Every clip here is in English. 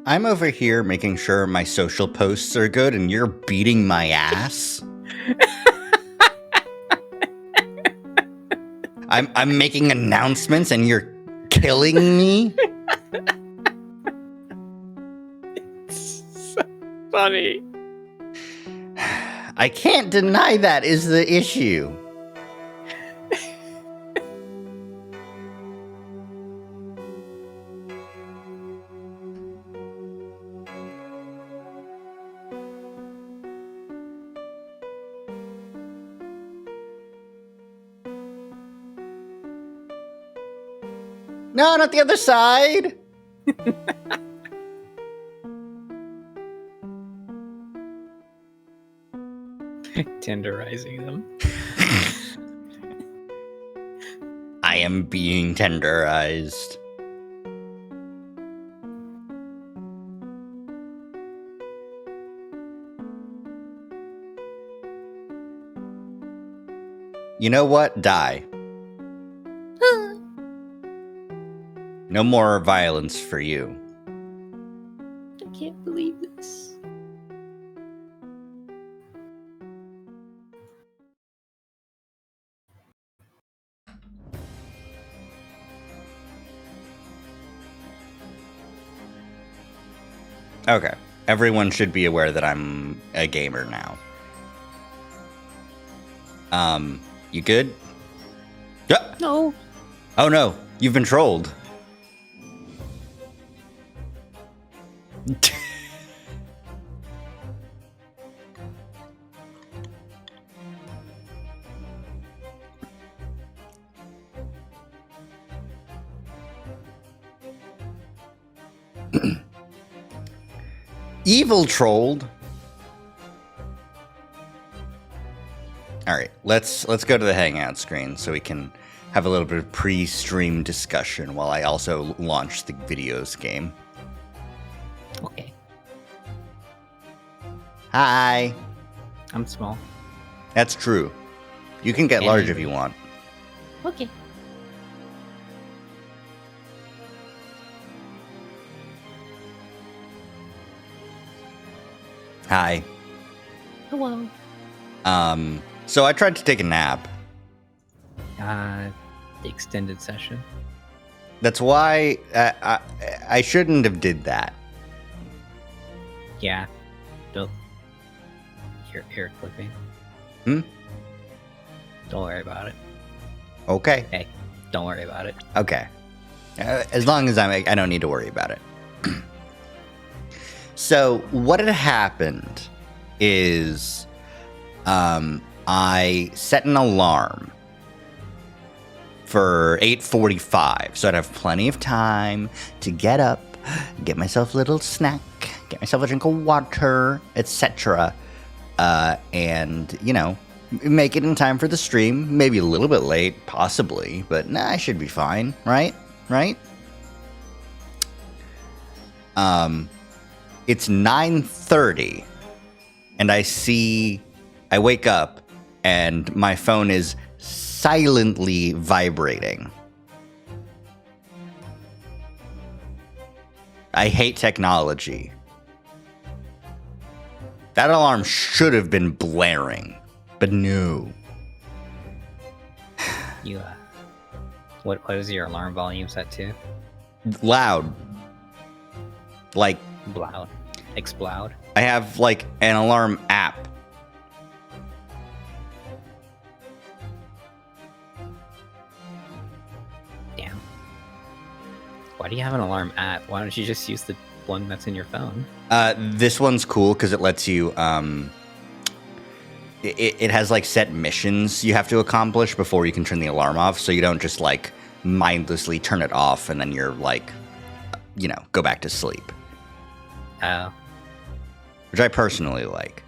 I'm over here making sure my social posts are good, and you're beating my ass. I'm making announcements, and you're killing me. It's so funny. I can't deny that is the issue. No, not the other side. Tenderizing them. I am being tenderized. You know what? Die. No more violence for you. I can't believe this. Okay. Everyone should be aware that I'm a gamer now. You good? Yeah. No. Oh no, you've been trolled. Evil trolled. All right, let's go to the Hangout screen so we can have a little bit of pre-stream discussion while I also launch the videos game. Okay. Hi. I'm small. That's true. You can get large if you want. Okay. Hi. Hello. So I tried to take a nap. The extended session. That's why I shouldn't have did that. Yeah. Don't. Hair clipping. Hmm? Don't worry about it. Okay. Hey, don't worry about it. Okay. As long as I don't need to worry about it. So what had happened is I set an alarm for 8:45, so I'd have plenty of time to get up, get myself a little snack, get myself a drink of water, etc. And, you know, make it in time for the stream. Maybe a little bit late, possibly, but nah, I should be fine, right? Right? It's 9:30, and I wake up, and my phone is silently vibrating. I hate technology. That alarm should have been blaring, but no. You, what is your alarm volume set to? Loud. Like, Bloud. Explode. I have, like, an alarm app. Damn. Why do you have an alarm app? Why don't you just use the one that's in your phone? This one's cool because it lets you, it has, like, set missions you have to accomplish before you can turn the alarm off, so you don't just, like, mindlessly turn it off and then you're, like, you know, go back to sleep. Oh. Which I personally like.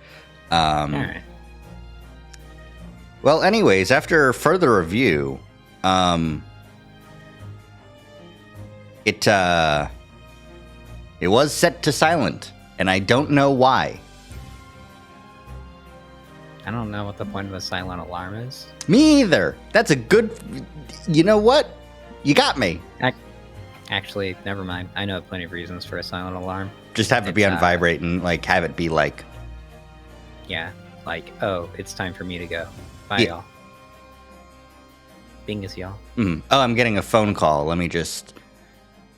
Alright. Well, anyways, after further review, it was set to silent, and I don't know why. I don't know what the point of a silent alarm is. Me either. That's a good... You know what? You got me. Actually, never mind. I know plenty of reasons for a silent alarm. Just have it be It's, on vibrate and like have it be like, Yeah, like, oh, it's time for me to go. Bye, Yeah. y'all. Bingus, y'all. oh, I'm getting a phone call. Let me just.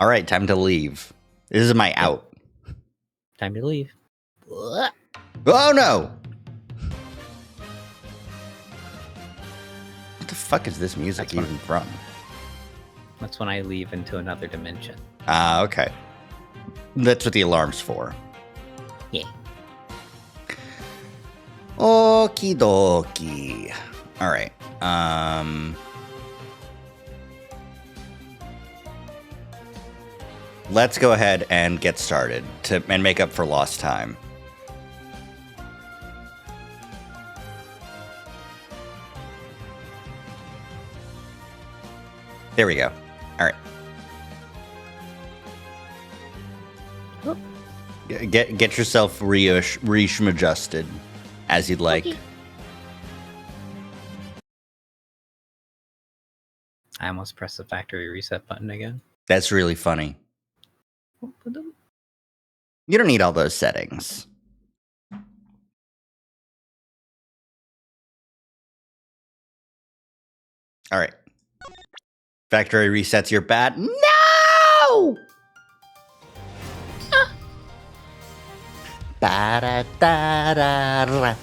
All right, time to leave. This is my out. Time to leave. Oh no! What the fuck is this music That's what even from? That's when I leave into another dimension. Ah, okay. That's what the alarm's for. Yeah. Okie dokie. All right. Let's go ahead and get started and make up for lost time. There we go. All right. Oh. Get yourself adjusted as you'd like. Okay. I almost pressed the factory reset button again. That's really funny. You don't need all those settings. All right. Factory resets your bat. No! Ba-da-da-da-da.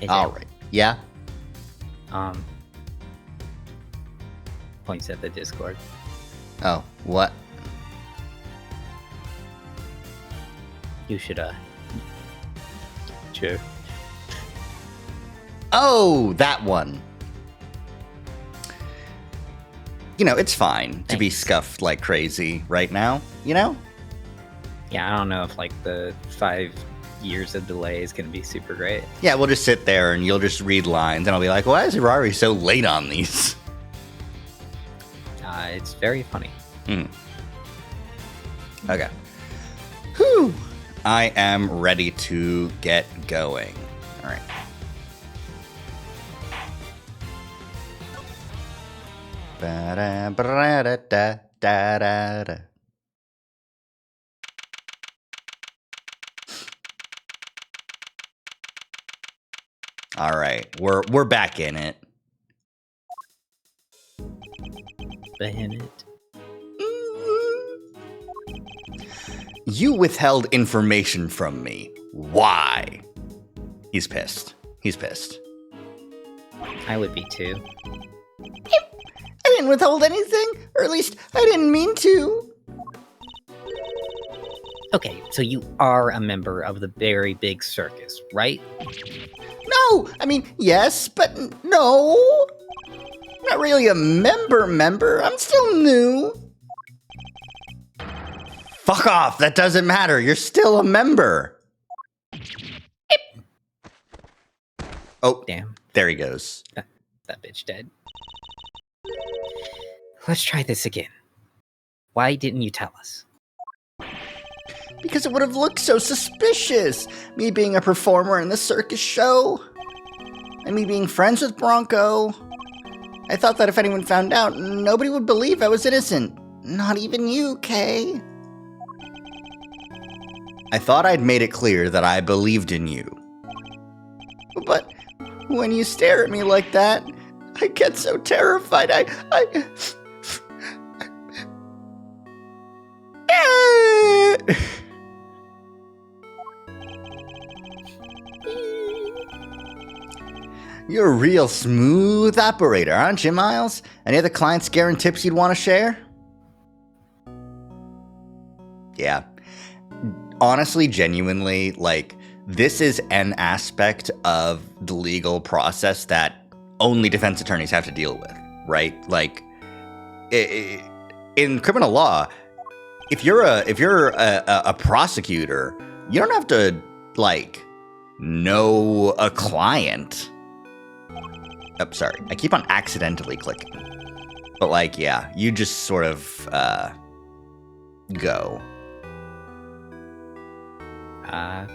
Hey, All Dad. right. Yeah? Points at the Discord. Oh, what? You should, Sure. Oh, that one. You know, it's fine to be Thanks. scuffed like crazy right now, you know? Yeah, I don't know if, like, the 5 years of delay is going to be super great. Yeah, we'll just sit there and you'll just read lines and I'll be like, why is Hirari so late on these? It's very funny. Okay. Whew. I am ready to get going. All right. Ba-da-ba-da-da-da-da-da. All right, we're back in it. Bennett. You withheld information from me. Why? He's pissed. He's pissed. I would be too. I didn't withhold anything, or at least I didn't mean to. Okay, so you are a member of the very big circus, right? No, I mean, yes, but no. I'm not really a member. I'm still new. Fuck off, that doesn't matter. You're still a member. Oh, Damn, there he goes. that bitch dead. Let's try this again. Why didn't you tell us? Because it would have looked so suspicious. Me being a performer in the circus show. And me being friends with Bronco. I thought that if anyone found out, nobody would believe I was innocent. Not even you, Kay. I thought I'd made it clear that I believed in you. But when you stare at me like that, I get so terrified. You're a real smooth operator, aren't you, Miles? Any other client scaring tips you'd want to share? Yeah. Honestly, genuinely, like, this is an aspect of the legal process that only defense attorneys have to deal with, right? Like, in criminal law, if you're a prosecutor, you don't have to, like, know a client. Oh, sorry. I keep on accidentally clicking. But, like, yeah, you just sort of, go.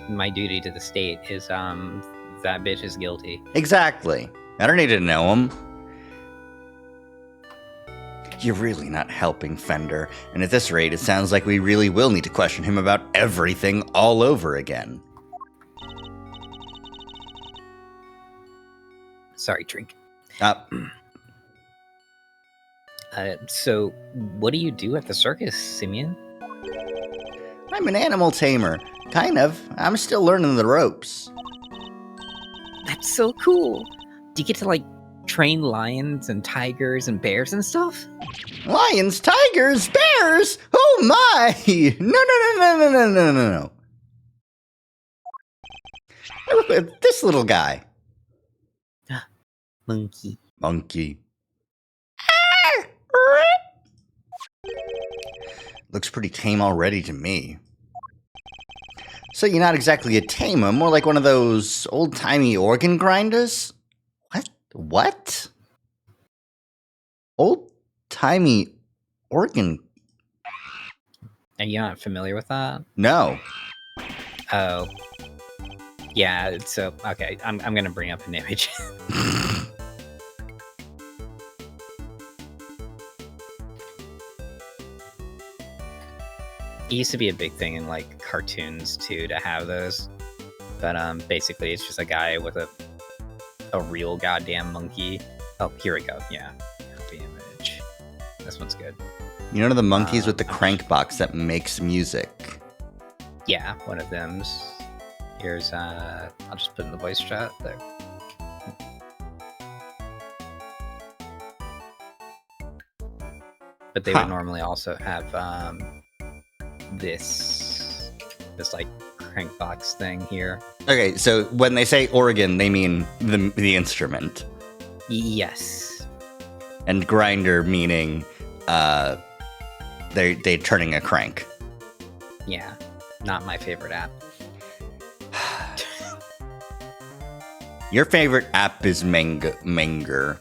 My duty to the state is, that bitch is guilty. Exactly. I don't need to know him. You're really not helping, Fender. And at this rate, it sounds like we really will need to question him about everything all over again. Sorry, drink. Uh, So, what do you do at the circus, Simeon? I'm an animal tamer. Kind of. I'm still learning the ropes. That's so cool. Do you get to, like, train lions and tigers and bears and stuff? Lions, tigers, bears! Oh my! No. Look at this little guy. Monkey. Monkey. Looks pretty tame already to me. So you're not exactly a tamer, more like one of those old-timey organ grinders? What? Old-timey organ... Are you not familiar with that? No. Oh. Yeah, so, okay, I'm gonna bring up an image. It used to be a big thing in, like, cartoons, too, to have those. But, basically, it's just a guy with a real goddamn monkey. Oh, here we go, yeah. Copy image. This one's good. You know the monkeys with the crank box that makes music? Yeah, one of them's. Here's, I'll just put in the voice chat there. But they would normally also have, this like crank box thing here. Okay, so when they say organ, they mean the instrument. Yes. And grinder meaning they're turning a crank. Yeah, not my favorite app. Your favorite app is Manger.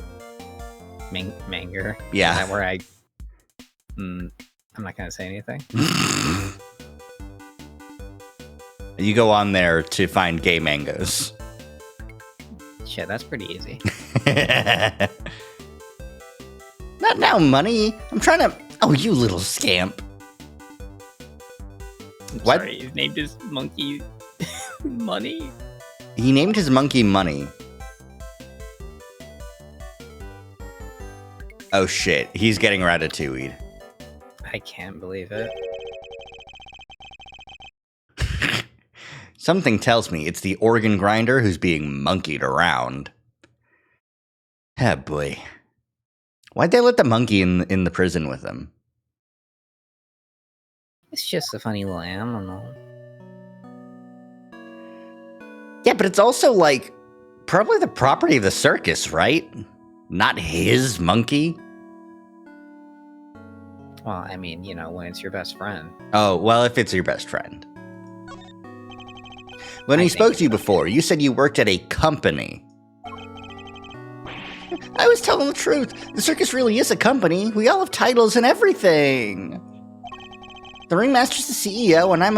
Manger. Yeah. Is that where I'm not gonna say anything. You go on there to find gay mangoes. Shit, that's pretty easy. Not now, money. I'm trying to... Oh, you little scamp. What? Sorry, his name is Monkey Money. He named his monkey Money. Oh shit, he's getting ratatouille'd. I can't believe it. Something tells me it's the organ grinder who's being monkeyed around. Ah, boy. Why'd they let the monkey in the prison with him? It's just a funny little animal. Yeah, but it's also, like, probably the property of the circus, right? Not his monkey. Well, I mean, you know, when it's your best friend. Oh, well, if it's your best friend. When we spoke to you before, you said you worked at a company. I was telling the truth. The circus really is a company. We all have titles and everything. The ringmaster's the CEO, and I'm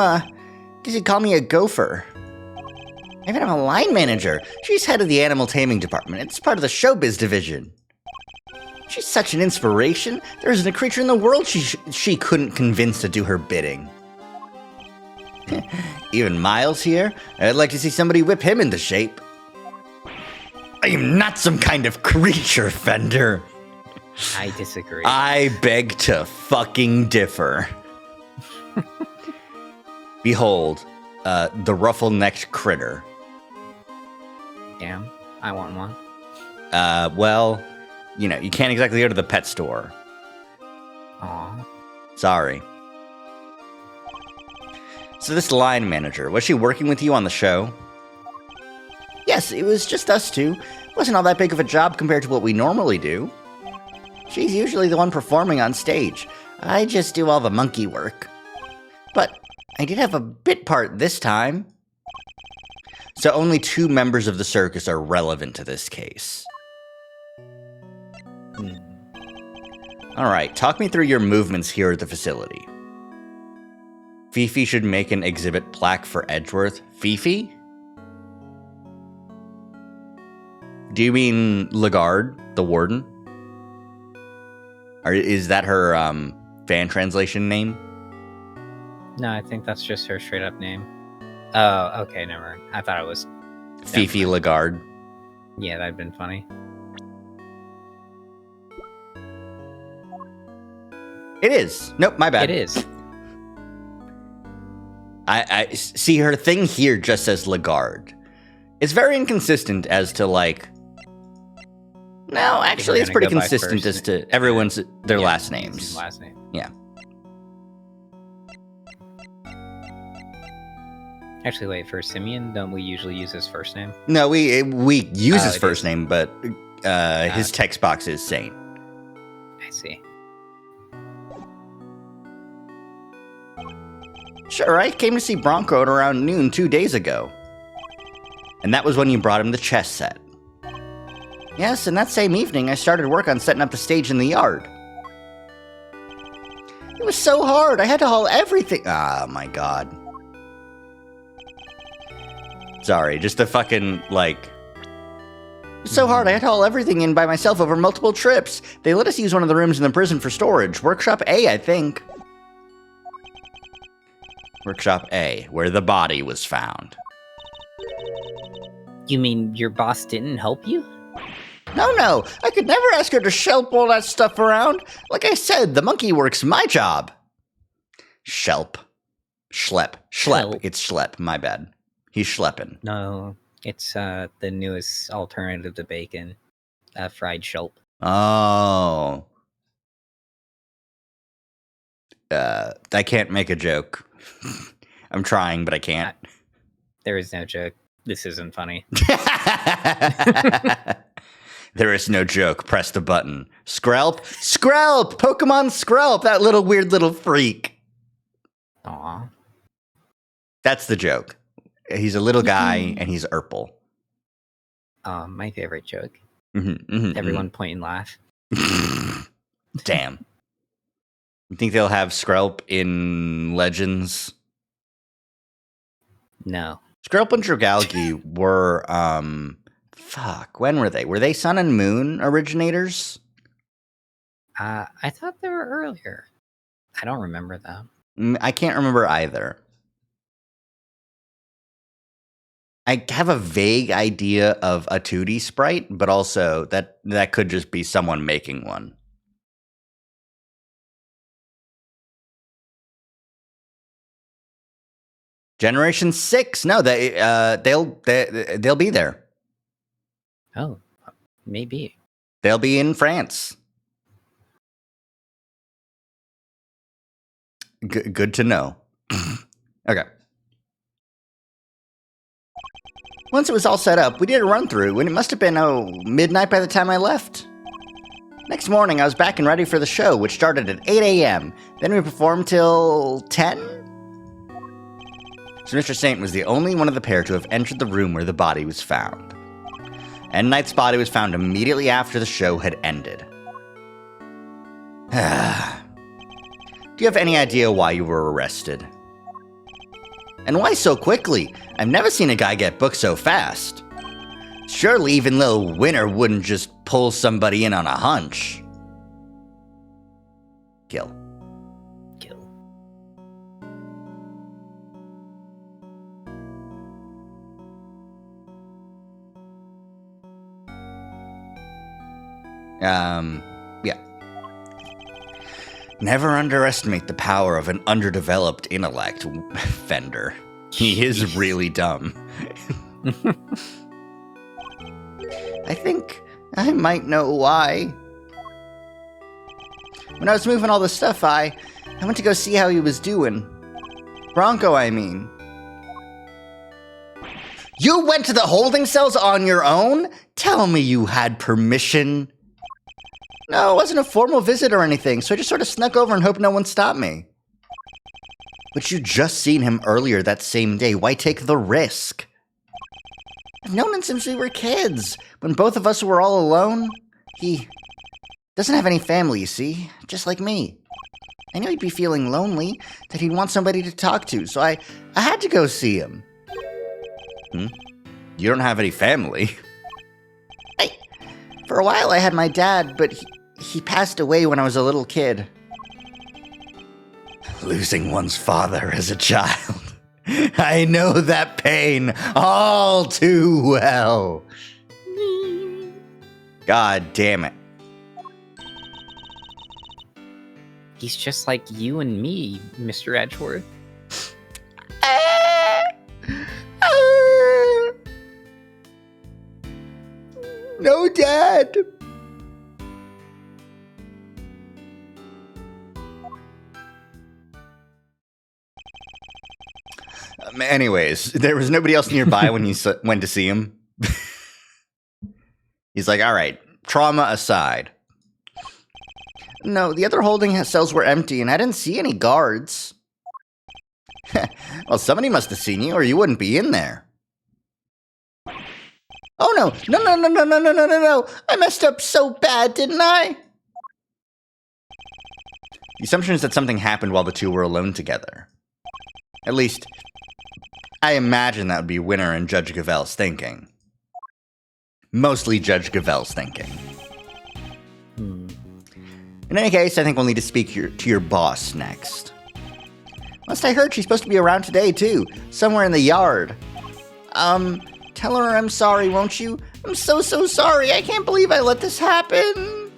guess you'd call me a gopher. I even have a line manager. She's head of the animal taming department. It's part of the showbiz division. She's such an inspiration. There isn't a creature in the world she couldn't convince to do her bidding. Even Miles here? I'd like to see somebody whip him into shape. I am not some kind of creature, Fender. I disagree. I beg to fucking differ. Behold, the ruffle-necked critter. Damn, I want one. Well, you know, you can't exactly go to the pet store. Aw. Sorry. So this line manager, was she working with you on the show? Yes, it was just us two. Wasn't all that big of a job compared to what we normally do. She's usually the one performing on stage. I just do all the monkey work. But I did have a bit part this time. So only 2 members of the circus are relevant to this case. Alright, talk me through your movements here at the facility. Fifi should make an exhibit plaque for Edgeworth. Fifi? Do you mean Lagarde, the warden? Or is that her fan translation name? No, I think that's just her straight up name. Oh, okay, never. I thought it was Fifi Lagarde. Yeah, that'd been funny. It is. Nope, my bad. It is. I see her thing here just says Lagarde. It's very inconsistent as to like. No, actually, it's pretty consistent as to everyone's their last names. Last name. Yeah. Actually, wait. For Simeon, don't we usually use his first name? No, we use his first name, but his text box is Saint. I see. Sure, I came to see Bronco at around noon 2 days ago. And that was when you brought him the chess set. Yes, and that same evening I started work on setting up the stage in the yard. It was so hard, I had to haul everything. Ah, my god. Sorry, just the fucking, like... It was so hard, I had to haul everything in by myself over multiple trips. They let us use one of the rooms in the prison for storage. Workshop A, I think. Workshop A, where the body was found. You mean your boss didn't help you? No, I could never ask her to shelp all that stuff around. Like I said, the monkey work's my job. Shelp. Schlep. Schlep. It's schlep, my bad. He's schlepping. No, it's the newest alternative to bacon. Fried shelp. Oh. I can't make a joke. I'm trying, but I can't. There is no joke. This isn't funny. There is no joke. Press the button. Skrelp? Skrelp! Pokemon Skrelp! That little weird little freak. Aw. That's the joke. He's a little guy, and he's Urple. My favorite joke. Everyone point and laugh. Damn. You think they'll have Skrelp in Legends? No. Skrelp and Dragalge were, when were they? Were they Sun and Moon originators? I thought they were earlier. I don't remember them. I can't remember either. I have a vague idea of a 2D sprite, but also that could just be someone making one. Generation 6. No, they'll be there. Oh, maybe. They'll be in France. Good to know. Okay. Once it was all set up, we did a run-through, and it must have been, midnight by the time I left. Next morning, I was back and ready for the show, which started at 8 a.m. Then we performed till 10? So Mr. Saint was the only one of the pair to have entered the room where the body was found. And Knight's body was found immediately after the show had ended. Do you have any idea why you were arrested? And why so quickly? I've never seen a guy get booked so fast. Surely even little Winter wouldn't just pull somebody in on a hunch. Kill. Yeah. Never underestimate the power of an underdeveloped intellect, Fender. He is really dumb. I think I might know why. When I was moving all the stuff, I went to go see how he was doing. Bronco, I mean. You went to the holding cells on your own? Tell me you had permission. No, it wasn't a formal visit or anything, so I just sort of snuck over and hoped no one stopped me. But you just seen him earlier that same day. Why take the risk? I've known him since we were kids. When both of us were all alone, he doesn't have any family, you see, just like me. I knew he'd be feeling lonely, that he'd want somebody to talk to, so I had to go see him. You don't have any family? For a while I had my dad, but he passed away when I was a little kid. Losing one's father as a child. I know that pain all too well. God damn it. He's just like you and me, Mr. Edgeworth. No, Dad. Anyways, there was nobody else nearby when you went to see him. He's like, all right, trauma aside. No, the other holding cells were empty, and I didn't see any guards. Well, somebody must have seen you, or you wouldn't be in there. Oh, no. No. I messed up so bad, didn't I? The assumption is that something happened while the two were alone together. At least, I imagine that would be Winner and Judge Gavel's thinking. Mostly Judge Gavel's thinking. In any case, I think we'll need to speak to your boss next. Last I heard, she's supposed to be around today, too. Somewhere in the yard. Tell her I'm sorry, won't you? I'm so sorry. I can't believe I let this happen.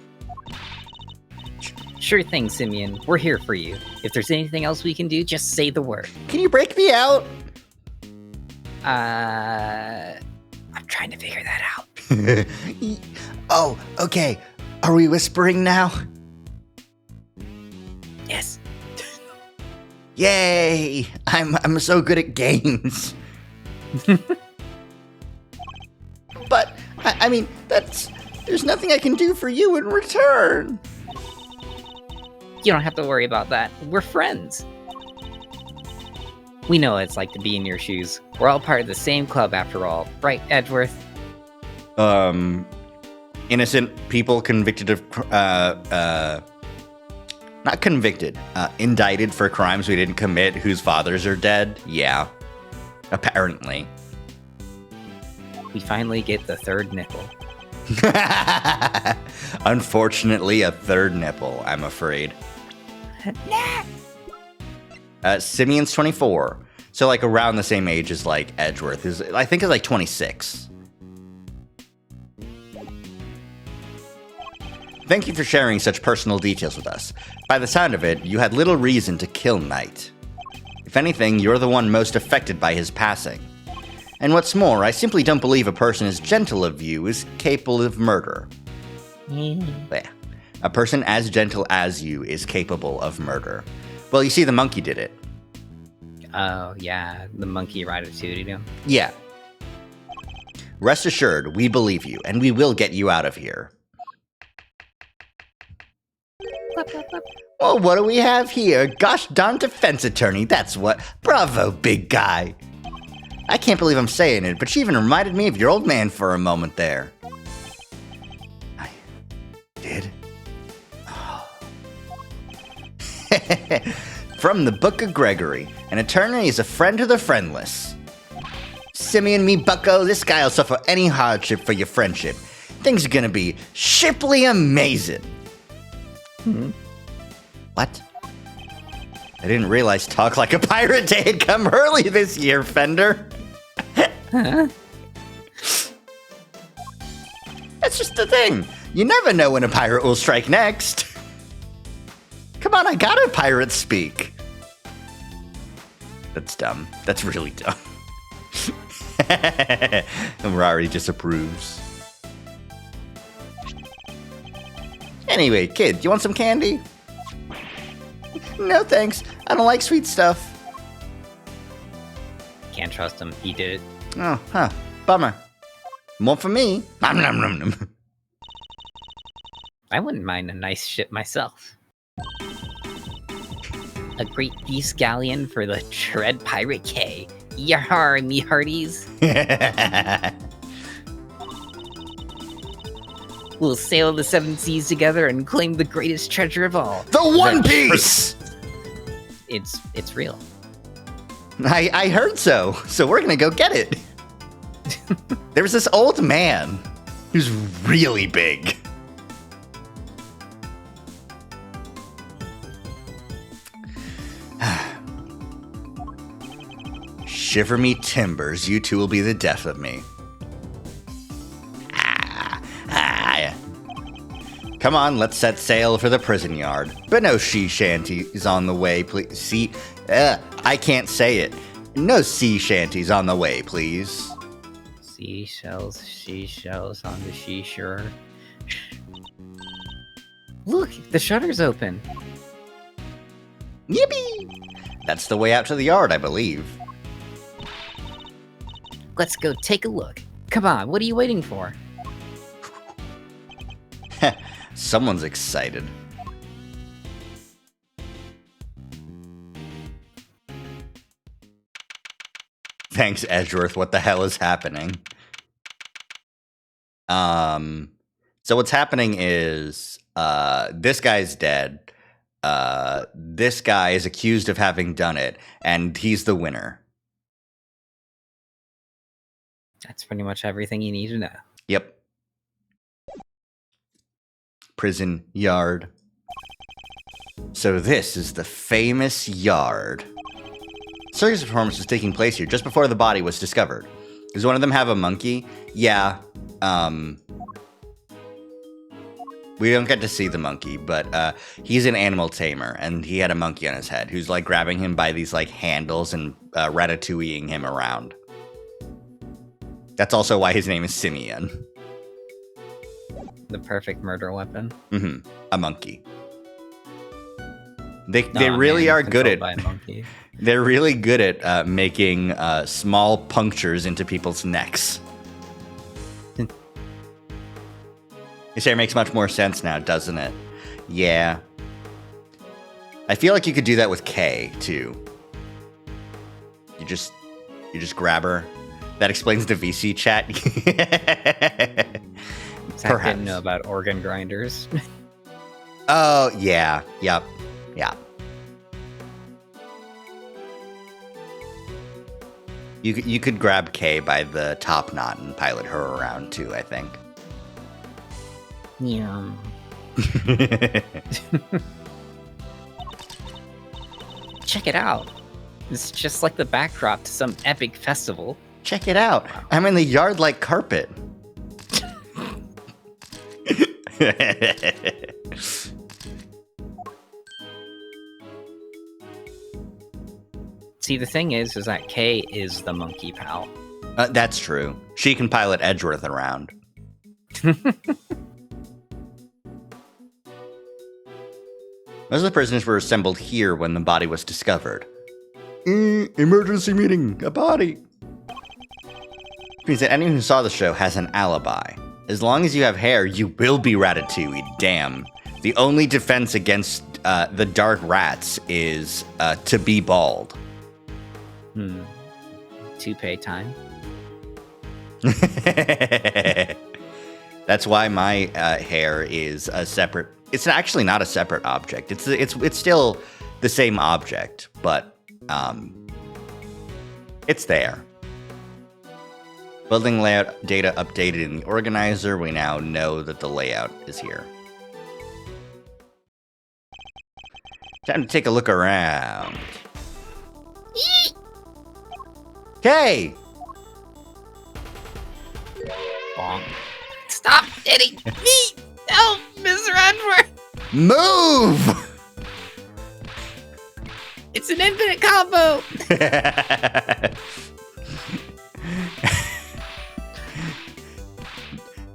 Sure thing, Simeon. We're here for you. If there's anything else we can do, just say the word. Can you break me out? I'm trying to figure that out. Oh, okay. Are we whispering now? Yes. Yay! I'm so good at games. But I mean, there's nothing I can do for you in return. You don't have to worry about that. We're friends. We know what it's like to be in your shoes. We're all part of the same club after all, right, Edgeworth? Innocent people convicted of, not convicted, indicted for crimes we didn't commit whose fathers are dead? Yeah. Apparently. We finally get the third nipple. Unfortunately, a third nipple, I'm afraid. Simeon's 24. So, like, around the same age as, like, Edgeworth. I think is like 26. Thank you for sharing such personal details with us. By the sound of it, you had little reason to kill Knight. If anything, you're the one most affected by his passing. And what's more, I simply don't believe a person as gentle of you is capable of murder. Yeah. A person as gentle as you is capable of murder. Well, you see, the monkey did it. Oh, yeah, the monkey ratatouille him. Yeah. Rest assured, we believe you, and we will get you out of here. Well, what do we have here? Gosh darn defense attorney, that's what. Bravo, big guy. I can't believe I'm saying it, but she even reminded me of your old man for a moment there. I did? Oh. From the Book of Gregory, an attorney is a friend to the friendless. Simeon, me bucko, this guy'll suffer any hardship for your friendship. Things are gonna be shiply amazing. What? I didn't realize Talk Like a Pirate Day had come early this year, Fender. Huh? That's just the thing. You never know when a pirate will strike next. Come on, I got a pirate speak. That's dumb. That's really dumb. Rari disapproves. Anyway, kid, you want some candy? No thanks. I don't like sweet stuff. Can't trust him. He did it. Oh, huh. Bummer. More for me. Nom, nom, nom, nom. I wouldn't mind a nice ship myself. A great beast galleon for the Dread Pirate K. Yar, me hearties. We'll sail the seven seas together and claim the greatest treasure of all. The One Piece! It's real. I heard so. So we're gonna go get it. There was this old man who's really big. Shiver me timbers, you two will be the death of me. Come on, let's set sail for the prison yard. But no sea shanties on the way, please. I can't say it. No sea shanties on the way, please. Seashells on the seashore. Look, the shutter's open. Yippee! That's the way out to the yard, I believe. Let's go take a look. Come on, what are you waiting for? Someone's excited. Thanks, Edgeworth. What the hell is happening? So what's happening is this guy's dead. This guy is accused of having done it, and he's the winner. That's pretty much everything you need to know. Yep. Prison yard. So this is the famous yard. Circus performance was taking place here just before the body was discovered. Does one of them have a monkey? Yeah. We don't get to see the monkey, but he's an animal tamer, and he had a monkey on his head who's like grabbing him by these like handles and ratatouilleing him around. That's also why his name is Simeon. The perfect murder weapon. Mm-hmm. A monkey. They really are good at. By a monkey. They're really good at making small punctures into people's necks. This hair makes much more sense now, doesn't it? Yeah. I feel like you could do that with Kay too. You just grab her. That explains the VC chat. Zach didn't know about organ grinders. Oh yeah. Yep. Yeah. You could grab Kay by the top knot and pilot her around too, I think. Yeah. Check it out. It's just like the backdrop to some epic festival. Check it out. I'm in the yard like carpet. See, the thing is that Kay is the monkey pal. That's true. She can pilot Edgeworth around. Most of the prisoners were assembled here when the body was discovered. Emergency meeting, a body. Means that anyone who saw the show has an alibi. As long as you have hair, you will be Ratatouille, damn. The only defense against the dark rats is to be bald. Toupee time. That's why my hair is a separate. It's actually not a separate object. It's still the same object, but it's there. Building layout data updated in the organizer. We now know that the layout is here. Time to take a look around. Hey! Bonk. Stop hitting me! Help, Mr. Edgeworth! Move! It's an infinite combo!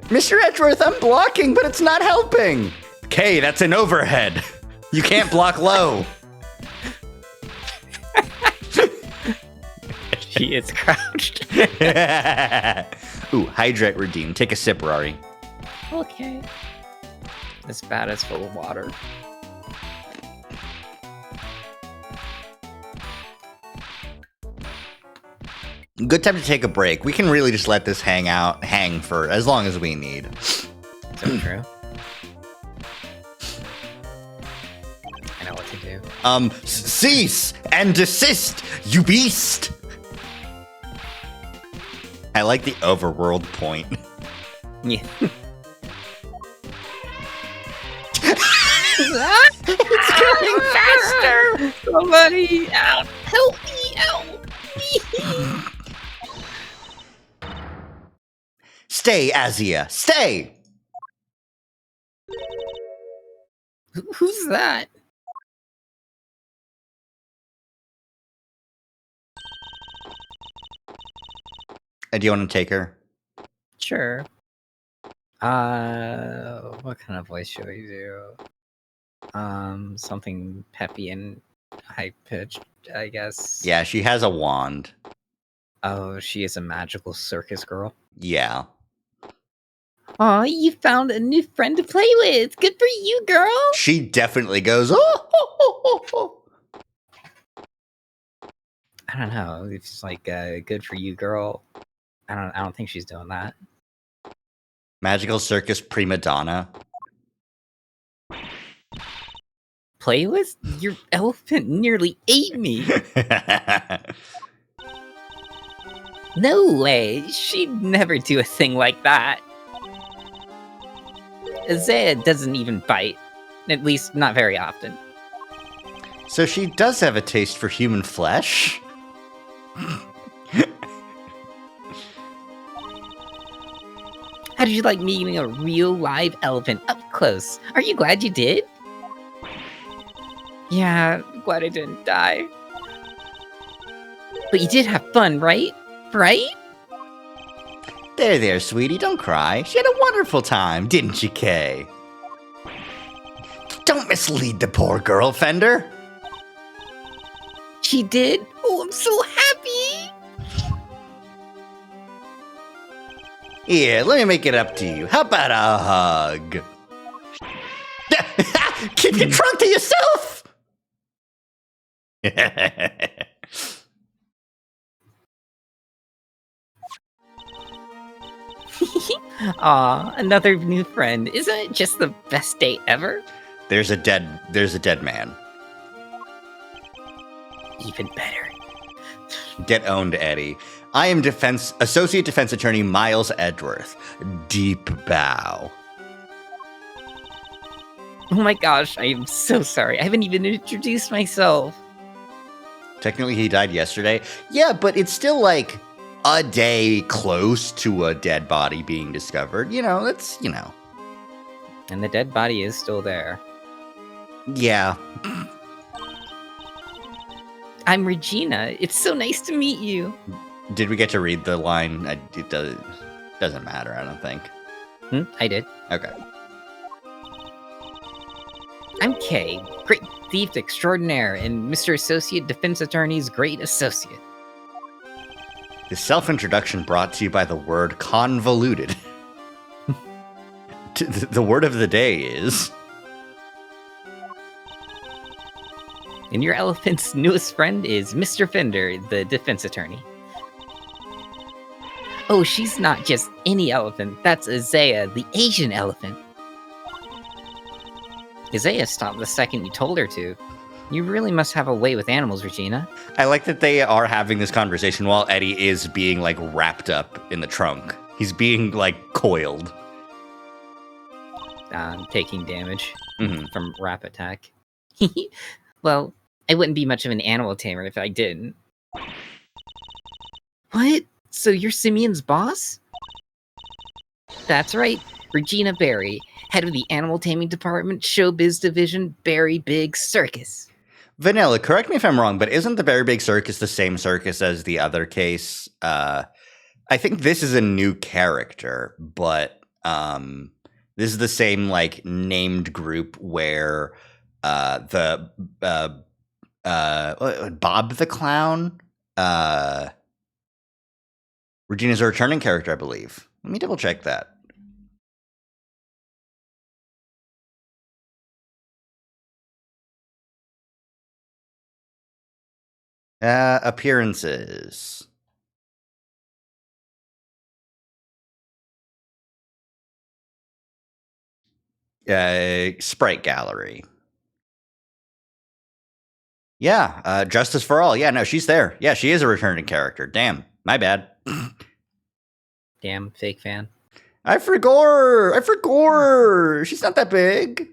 Mr. Edgeworth, I'm blocking, but it's not helping. Kay, that's an overhead. You can't block low. She is crouched. Ooh, hydrate redeem. Take a sip, Rory. Okay. This bat is full of water. Good time to take a break. We can really just let this hang for as long as we need. So true. I know what to do. Cease and desist, you beast! I like the overworld point. Yeah. It's going faster! Somebody out! Help me out! Stay, Azia, stay! Who's that? Do you want to take her? Sure. What kind of voice should we do? Something peppy and high pitched, I guess. Yeah, she has a wand. Oh, she is a magical circus girl. Yeah. Aw, you found a new friend to play with. Good for you, girl. She definitely goes, oh. I don't know. It's like good for you, girl. I don't think she's doing that. Magical circus prima donna. Play with? Your elephant nearly ate me. No way. She'd never do a thing like that. Azea doesn't even bite. At least, not very often. So she does have a taste for human flesh? How did you like meeting a real live elephant up close? Are you glad you did? Yeah, glad I didn't die. But you did have fun, right? Right? There, sweetie, don't cry. She had a wonderful time, didn't she, Kay? Don't mislead the poor girl, Fender. She did? Oh, I'm so happy! Here, let me make it up to you. How about a hug? Keep your trunk to yourself! Aw, another new friend. Isn't it just the best date ever? There's a dead man. Even better. Get owned, Eddie. I am Associate Defense Attorney Miles Edgeworth. Deep bow. Oh my gosh, I am so sorry. I haven't even introduced myself. Technically, he died yesterday. Yeah, but it's still like a day close to a dead body being discovered. That's. And the dead body is still there. Yeah. I'm Regina. It's so nice to meet you. Did we get to read the line? It doesn't matter, I don't think. I did. Okay. I'm Kay, great thief extraordinaire and Mr. Associate Defense Attorney's great associate. The self-introduction brought to you by the word convoluted. The word of the day is... And your elephant's newest friend is Mr. Fender, the defense attorney. Oh, she's not just any elephant. That's Azea, the Asian elephant. Azea stopped the second you told her to. You really must have a way with animals, Regina. I like that they are having this conversation while Eddie is being, wrapped up in the trunk. He's being, coiled. Taking damage from Rap Attack. Well, I wouldn't be much of an animal tamer if I didn't. What? So you're Simeon's boss? That's right, Regina Barry, head of the animal taming department, showbiz division, Barry Big Circus. Vanilla, correct me if I'm wrong, but isn't the Very Big Circus the same circus as the other case? I think this is a new character, but this is the same named group where Bob the Clown. Regina's a returning character, I believe. Let me double check that. Appearances. Sprite Gallery. Yeah, Justice for All. Yeah, no, she's there. Yeah, she is a returning character. Damn, my bad. Damn, fake fan. I forgot. She's not that big.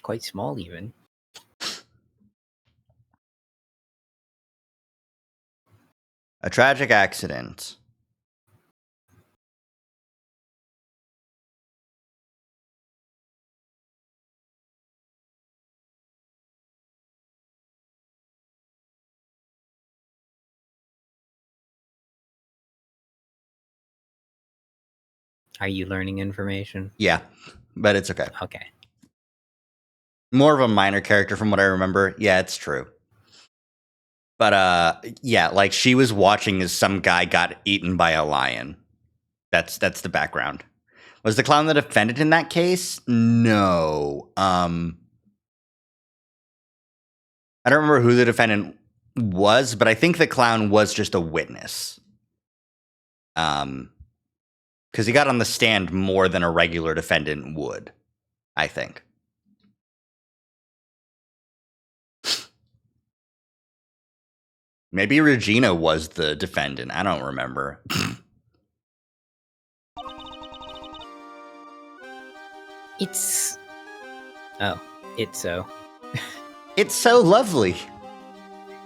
Quite small, even. A tragic accident. Are you learning information? Yeah, but it's okay. Okay. More of a minor character from what I remember. Yeah, it's true. But yeah, like she was watching as some guy got eaten by a lion. That's the background. Was the clown the defendant in that case? No. I don't remember who the defendant was, but I think the clown was just a witness. Because he got on the stand more than a regular defendant would, I think. Maybe Regina was the defendant. I don't remember. It's so. It's so lovely.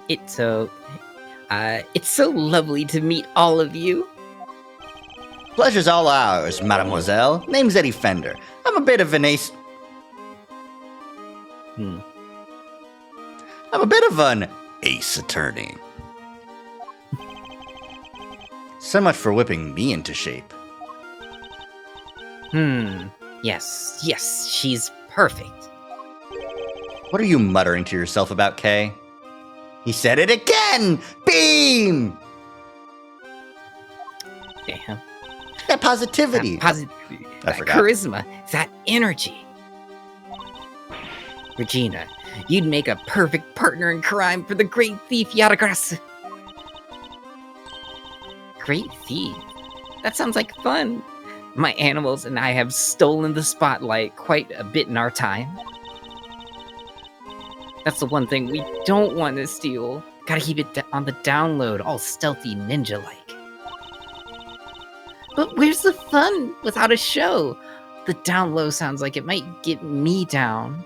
It's so lovely to meet all of you. Pleasure's all ours, mademoiselle. Name's Eddie Fender. I'm a bit of an ace. I'm a bit of an ace attorney. So much for whipping me into shape. Yes, she's perfect. What are you muttering to yourself about, Kay? He said it again! Beam! Damn. That positivity. That forgot. charisma, that energy. Regina, you'd make a perfect partner in crime for the great thief Yadagras. Great thief? That sounds like fun. My animals and I have stolen the spotlight quite a bit in our time. That's the one thing we don't want to steal. Gotta keep it on the download, all stealthy ninja-like. But where's the fun without a show? The down low sounds like it might get me down.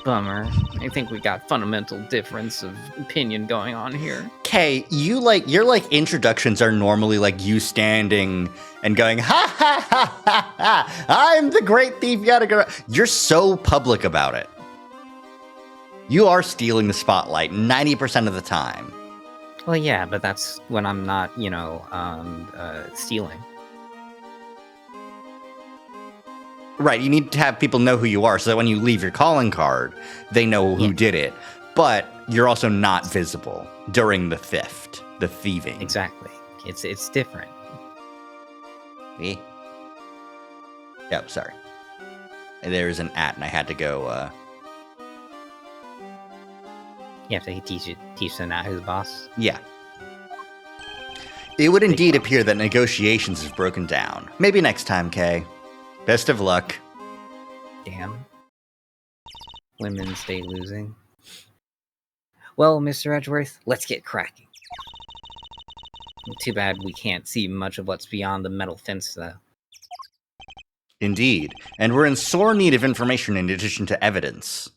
Bummer. I think we got fundamental difference of opinion going on here. Kay, your introductions are normally like you standing and going, ha ha ha ha ha, I'm the great thief Yadagara. You're so public about it. You are stealing the spotlight 90% of the time. Well, yeah, but that's when I'm not, stealing. Right, you need to have people know who you are so that when you leave your calling card, they know who did it. But you're also not visible during the theft, the thieving. Exactly. It's different. Me? Yep, sorry. There's an at, and I had to go, You have to teach the gnat who's boss. Yeah. It would indeed appear that negotiations have broken down. Maybe next time, Kay. Best of luck. Damn. Women stay losing. Well, Mr. Edgeworth, let's get cracking. Too bad we can't see much of what's beyond the metal fence, though. Indeed, and we're in sore need of information in addition to evidence.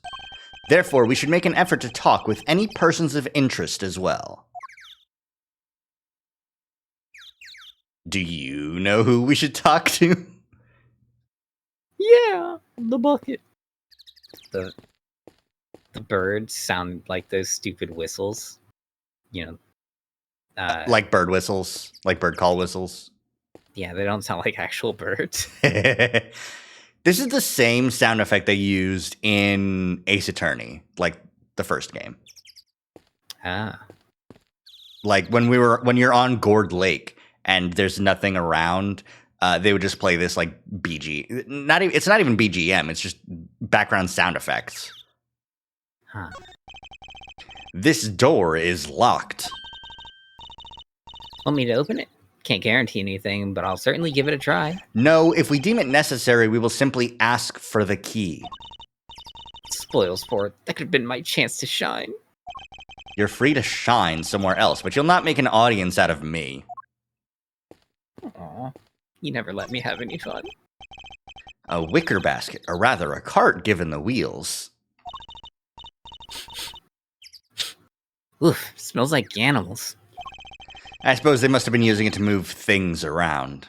Therefore, we should make an effort to talk with any persons of interest as well. Do you know who we should talk to? Yeah, the bucket. The birds sound like those stupid whistles. Like bird whistles, like bird call whistles. Yeah, they don't sound like actual birds. This is the same sound effect they used in Ace Attorney, like the first game. Ah. Like when you're on Gourd Lake and there's nothing around, they would just play this like BG. It's not even BGM. It's just background sound effects. Huh. This door is locked. Want me to open it? Can't guarantee anything, but I'll certainly give it a try. No, if we deem it necessary, we will simply ask for the key. Spoil sport. That could have been my chance to shine. You're free to shine somewhere else, but you'll not make an audience out of me. Aw. You never let me have any fun. A wicker basket, or rather a cart given the wheels. Oof, smells like animals. I suppose they must have been using it to move things around.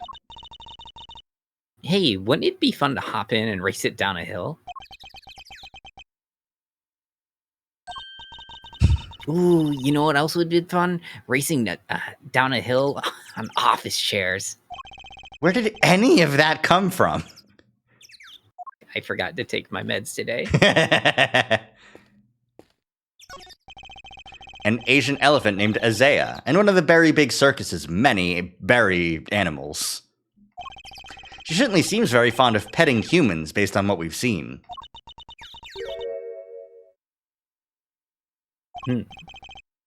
Hey, wouldn't it be fun to hop in and race it down a hill? Ooh, you know what else would be fun? Racing down a hill on office chairs. Where did any of that come from? I forgot to take my meds today. An Asian elephant named Azea, and one of the Berry Big Circus's many berry animals. She certainly seems very fond of petting humans based on what we've seen.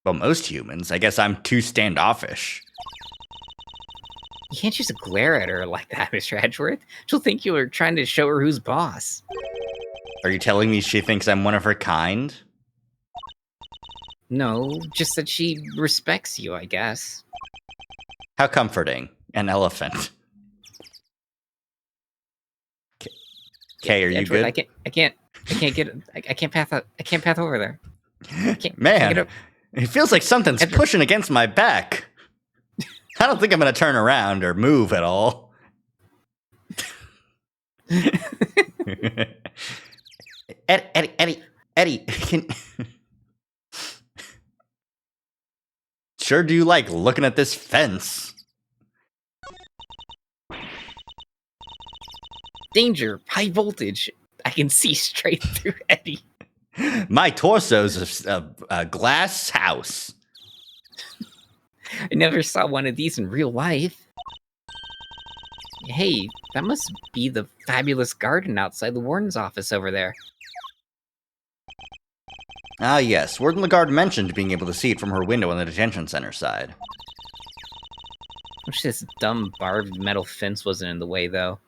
Well, most humans. I guess I'm too standoffish. You can't just glare at her like that, Mr. Edgeworth. She'll think you are trying to show her who's boss. Are you telling me she thinks I'm one of her kind? No, just that she respects you, I guess. How comforting. An elephant. Okay, are you Edgeworth, good? I can't path over there. Man, it feels like something's Edgeworth. pushing against my back. I don't think I'm going to turn around or move at all. Eddie, can... Sure do like looking at this fence. Danger, high voltage. I can see straight through Eddie. My torso's a glass house. I never saw one of these in real life. Hey, that must be the fabulous garden outside the warden's office over there. Ah, yes. Warden Lagarde mentioned being able to see it from her window on the detention center side. Wish this dumb barbed metal fence wasn't in the way, though.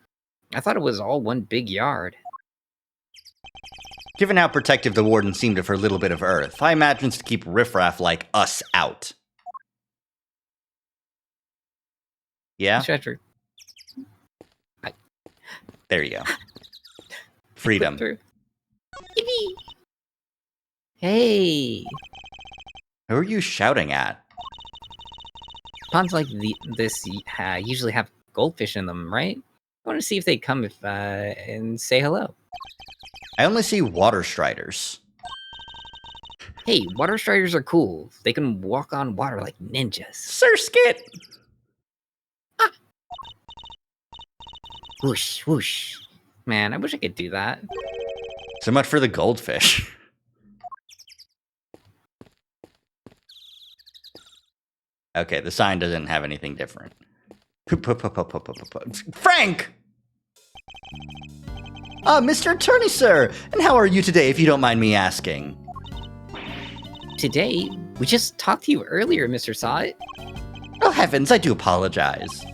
I thought it was all one big yard. Given how protective the warden seemed of her little bit of earth, I imagine it's to keep riffraff like us out. Yeah? Stretcher. There you go. Freedom. Through. Yippee! Hey! Who are you shouting at? Ponds like this usually have goldfish in them, right? I want to see if they come and say hello. I only see water striders. Hey, water striders are cool. They can walk on water like ninjas. Sir Skit! Whoosh, whoosh. Man, I wish I could do that. So much for the goldfish. Okay, the sign doesn't have anything different. Frank! Mr. Attorney, sir! And how are you today, if you don't mind me asking? Today, we just talked to you earlier, Mr. Sot. Oh, heavens, I do apologize.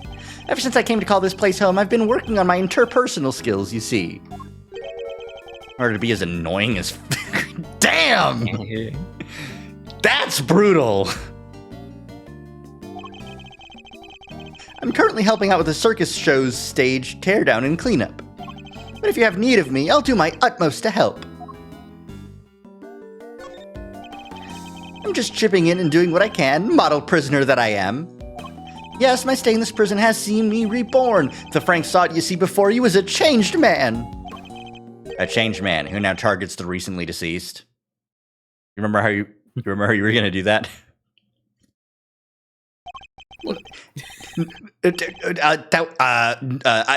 Ever since I came to call this place home, I've been working on my interpersonal skills, you see. In order to be as annoying as... Damn! That's brutal! I'm currently helping out with the circus show's stage teardown and cleanup. But if you have need of me, I'll do my utmost to help. I'm just chipping in and doing what I can, model prisoner that I am. Yes, my stay in this prison has seen me reborn. The Frank Sot you see before you is a changed man. A changed man who now targets the recently deceased. You remember how you were going to do that?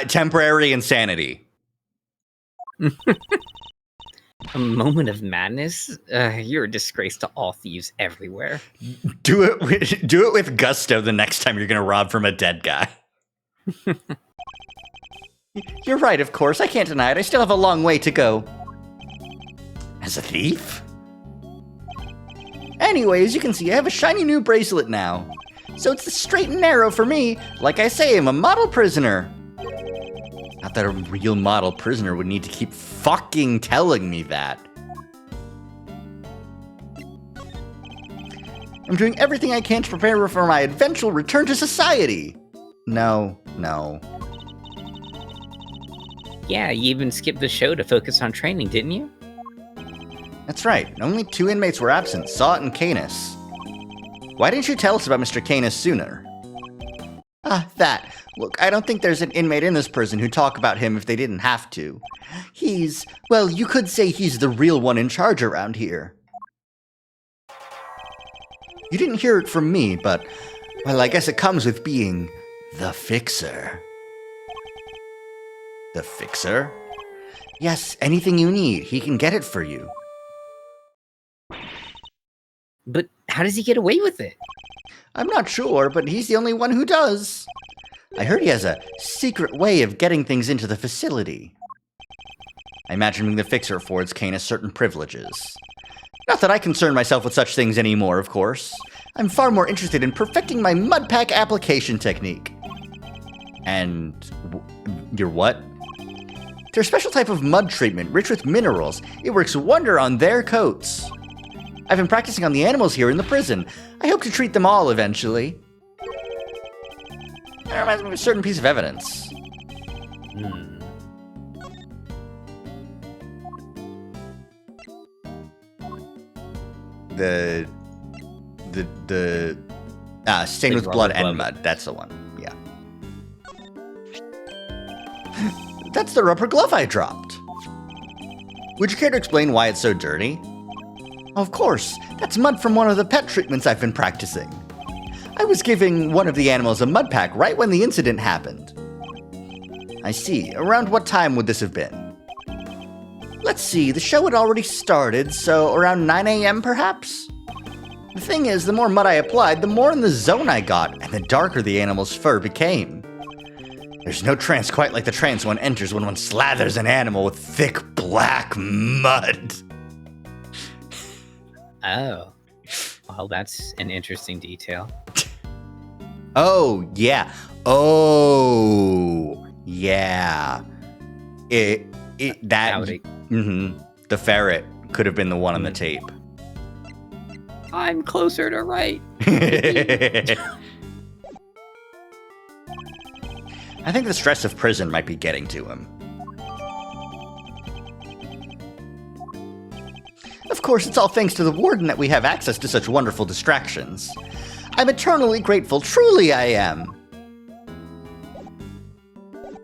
Temporary insanity. A moment of madness? You're a disgrace to all thieves everywhere. Do it with gusto the next time you're going to rob from a dead guy. You're right, of course. I can't deny it. I still have a long way to go. As a thief? Anyway, as you can see, I have a shiny new bracelet now. So it's the straight and narrow for me. Like I say, I'm a model prisoner. Not that a real model prisoner would need to keep fucking telling me that. I'm doing everything I can to prepare for my eventual return to society. No. Yeah, you even skipped the show to focus on training, didn't you? That's right. Only 2 inmates were absent, Sot and Canis. Why didn't you tell us about Mr. Canis sooner? That. Look, I don't think there's an inmate in this prison who'd talk about him if they didn't have to. Well, you could say he's the real one in charge around here. You didn't hear it from me, but, well, I guess it comes with being the Fixer. The Fixer? Yes, anything you need, he can get it for you. But how does he get away with it? I'm not sure, but he's the only one who does. I heard he has a secret way of getting things into the facility. I imagine being the Fixer affords Caina certain privileges. Not that I concern myself with such things anymore, of course. I'm far more interested in perfecting my mud pack application technique. And your what? Their special type of mud treatment, rich with minerals. It works wonder on their coats. I've been practicing on the animals here in the prison. I hope to treat them all eventually. That reminds me of a certain piece of evidence. The stained with blood and mud. That's the one. Yeah. That's the rubber glove I dropped. Would you care to explain why it's so dirty? Of course. That's mud from one of the pet treatments I've been practicing. I was giving one of the animals a mud pack right when the incident happened. I see. Around what time would this have been? Let's see. The show had already started, so around 9 a.m. perhaps? The thing is, the more mud I applied, the more in the zone I got, and the darker the animal's fur became. There's no trance quite like the trance one enters when one slathers an animal with thick black mud. Oh. Well, that's an interesting detail. Oh, yeah. Oh, yeah. The ferret could have been the one on the tape. I'm closer to right. I think the stress of prison might be getting to him. Of course, it's all thanks to the warden that we have access to such wonderful distractions. I'm eternally grateful, truly I am.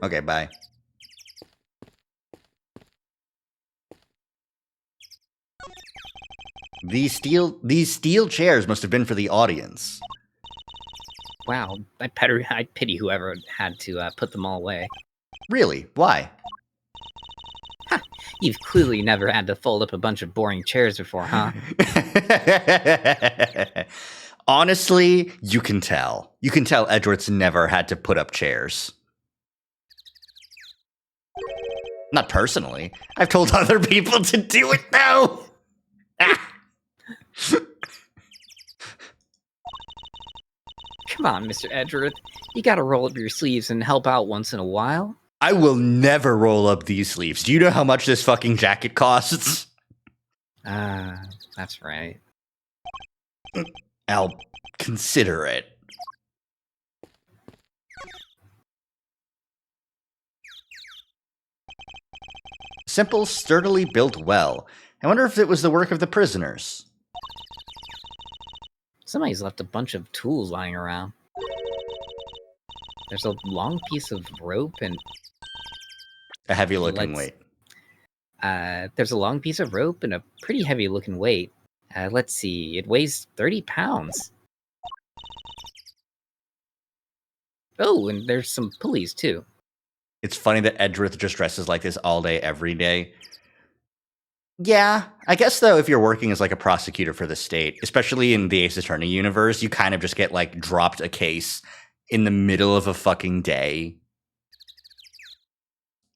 Okay, bye. These steel chairs must have been for the audience. Wow, I pity whoever had to put them all away. Really? Why? You've clearly never had to fold up a bunch of boring chairs before, huh? Honestly, you can tell. You can tell Edgeworth's never had to put up chairs. Not personally. I've told other people to do it, though. Come on, Mr. Edgeworth. You gotta roll up your sleeves and help out once in a while. I will never roll up these sleeves. Do you know how much this fucking jacket costs? That's right. I'll consider it. Simple, sturdily built well. I wonder if it was the work of the prisoners. Somebody's left a bunch of tools lying around. There's a long piece of rope and... A heavy-looking weight. There's a long piece of rope and a pretty heavy-looking weight. Let's see, it weighs 30 pounds. Oh, and there's some pulleys, too. It's funny that Edgeworth just dresses like this all day, every day. Yeah, I guess, though, if you're working as, like, a prosecutor for the state, especially in the Ace Attorney universe, you kind of just get, like, dropped a case in the middle of a fucking day.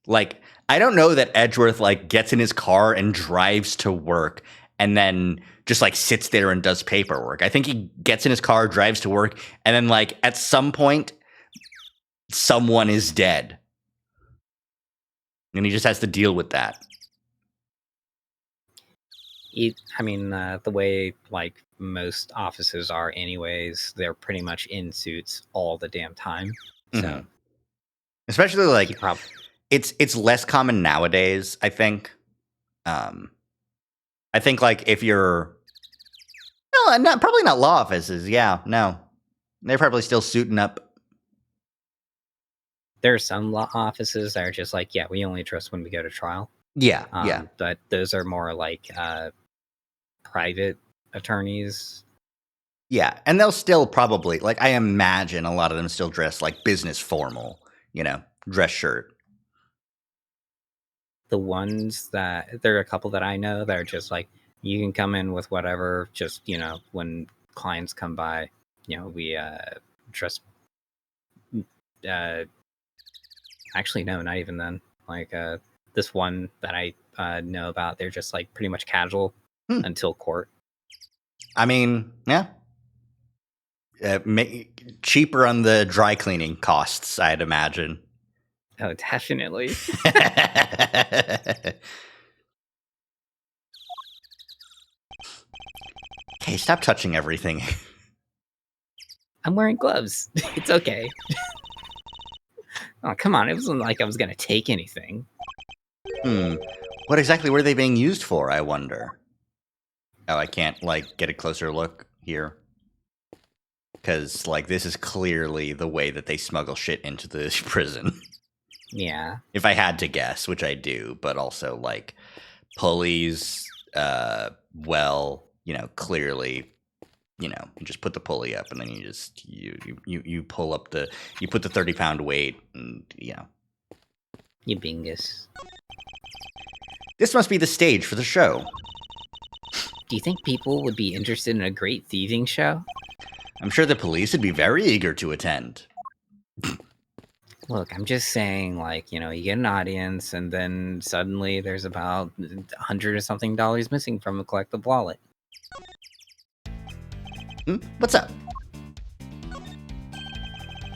Like, I don't know that Edgeworth, like, gets in his car and drives to work and then just, like, sits there and does paperwork. I think he gets in his car, drives to work, and then, like, at some point, someone is dead. And he just has to deal with that. The way, like, most offices are anyways, they're pretty much in suits all the damn time. So, mm-hmm. Especially, like, it's less common nowadays, I think. I think, like, if you're... No, probably not law offices, yeah, no. They're probably still suiting up. There are some law offices that are just like, yeah, we only trust when we go to trial. Yeah, yeah. But those are more like private attorneys. Yeah, and they'll still probably, like, I imagine a lot of them still dress like business formal, you know, dress shirt. the ones that there are a couple that I know that are just like you can come in with whatever. Just when clients come by, we dress. Actually, no, not even then. Like this one that I know about, they're just like pretty much casual until court. I mean, yeah. Cheaper on the dry cleaning costs, I'd imagine. Oh, definitely. Okay, stop touching everything. I'm wearing gloves. It's okay. Oh, come on. It wasn't like I was going to take anything. What exactly were they being used for, I wonder? Oh, I can't, get a closer look here. Because, this is clearly the way that they smuggle shit into the prison. Yeah. If I had to guess, which I do, but also, pulleys, clearly, you just put the pulley up and then you just, you pull up you put the 30-pound weight and, You bingus. This must be the stage for the show. Do you think people would be interested in a great thieving show? I'm sure the police would be very eager to attend. Look, I'm just saying, you get an audience, and then suddenly there's about $100 or something missing from a collective wallet. What's up?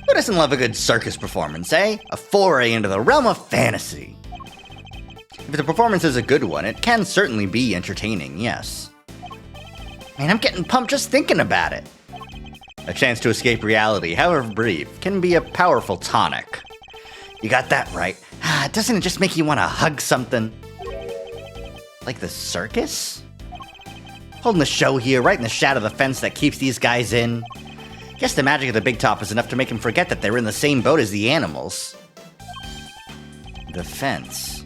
Who doesn't love a good circus performance, eh? A foray into the realm of fantasy. If the performance is a good one, it can certainly be entertaining, yes. Man, I'm getting pumped just thinking about it. A chance to escape reality, however brief, can be a powerful tonic. You got that right. Doesn't it just make you want to hug something? Like the circus? Holding the show here, right in the shadow of the fence that keeps these guys in. Guess the magic of the big top is enough to make them forget that they're in the same boat as the animals. The fence.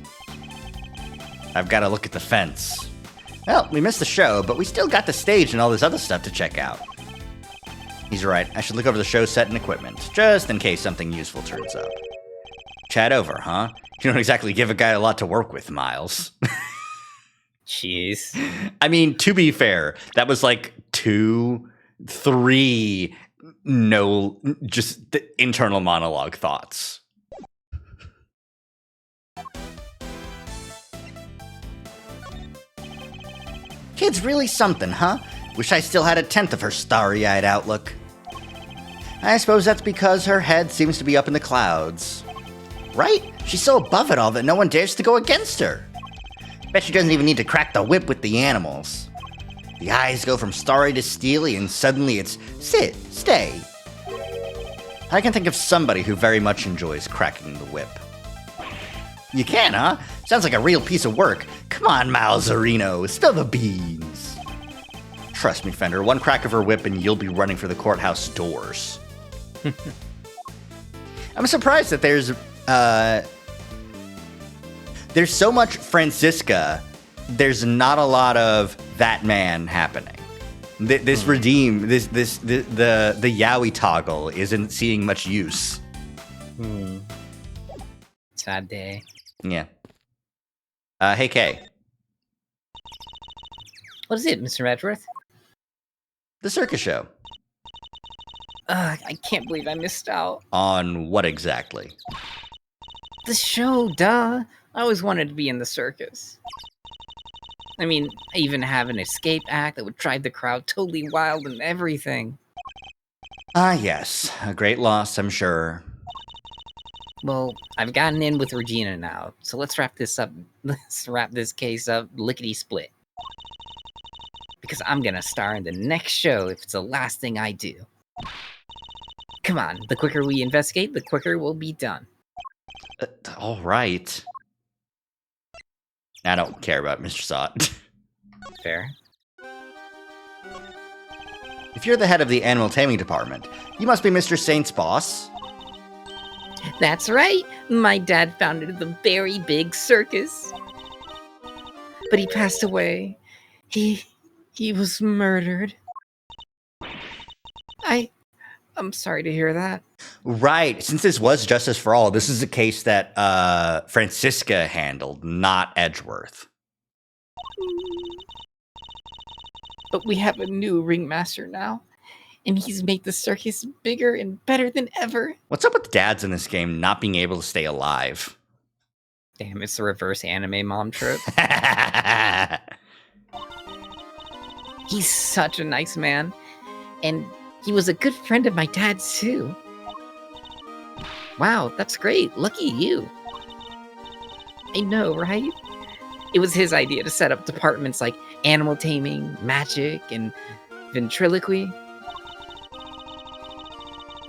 I've got to look at the fence. Well, we missed the show, but we still got the stage and all this other stuff to check out. He's right. I should look over the show set and equipment, just in case something useful turns up. Chat over, huh? You don't exactly give a guy a lot to work with, Miles. Jeez. I mean, to be fair, that was 2, 3, just the internal monologue thoughts. Kid's really something, huh? Wish I still had a tenth of her starry-eyed outlook. I suppose that's because her head seems to be up in the clouds. Right? She's so above it all that no one dares to go against her. Bet she doesn't even need to crack the whip with the animals. The eyes go from starry to steely and suddenly it's sit, stay. I can think of somebody who very much enjoys cracking the whip. You can, huh? Sounds like a real piece of work. Come on, Malzarino, spill the beans. Trust me, Fender, one crack of her whip and you'll be running for the courthouse doors. I'm surprised that there's so much Franziska, there's not a lot of that man happening. The yaoi toggle isn't seeing much use. Sad day. Yeah. Hey, Kay. What is it, Mr. Redworth? The circus show. I can't believe I missed out. On what exactly? The show, duh. I always wanted to be in the circus. I mean, I even have an escape act that would drive the crowd totally wild and everything. Ah, yes. A great loss, I'm sure. Well, I've gotten in with Regina now, so let's wrap this up. Let's wrap this case up lickety-split. Because I'm gonna star in the next show if it's the last thing I do. Come on, the quicker we investigate, the quicker we'll be done. All right. I don't care about Mr. Sot. Fair. If you're the head of the animal taming department, you must be Mr. Saint's boss. That's right. My dad founded the very big circus. But he passed away. He was murdered. I'm sorry to hear that. Right. Since this was Justice for All, this is a case that Francisca handled, not Edgeworth. But we have a new ringmaster now, and he's made the circus bigger and better than ever. What's up with dads in this game not being able to stay alive? Damn, it's the reverse anime mom trope. He's such a nice man, and he was a good friend of my dad's too. Wow, that's great. Lucky you. I know, right? It was his idea to set up departments like animal taming, magic, and ventriloquy.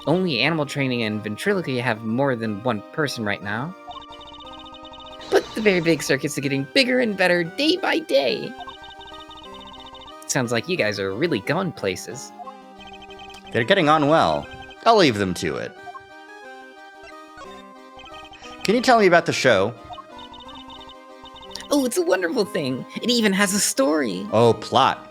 Only animal training and ventriloquy have more than one person right now. But the very big circus is getting bigger and better day by day. Sounds like you guys are really going places. They're getting on well. I'll leave them to it. Can you tell me about the show? Oh, it's a wonderful thing. It even has a story. Oh, plot.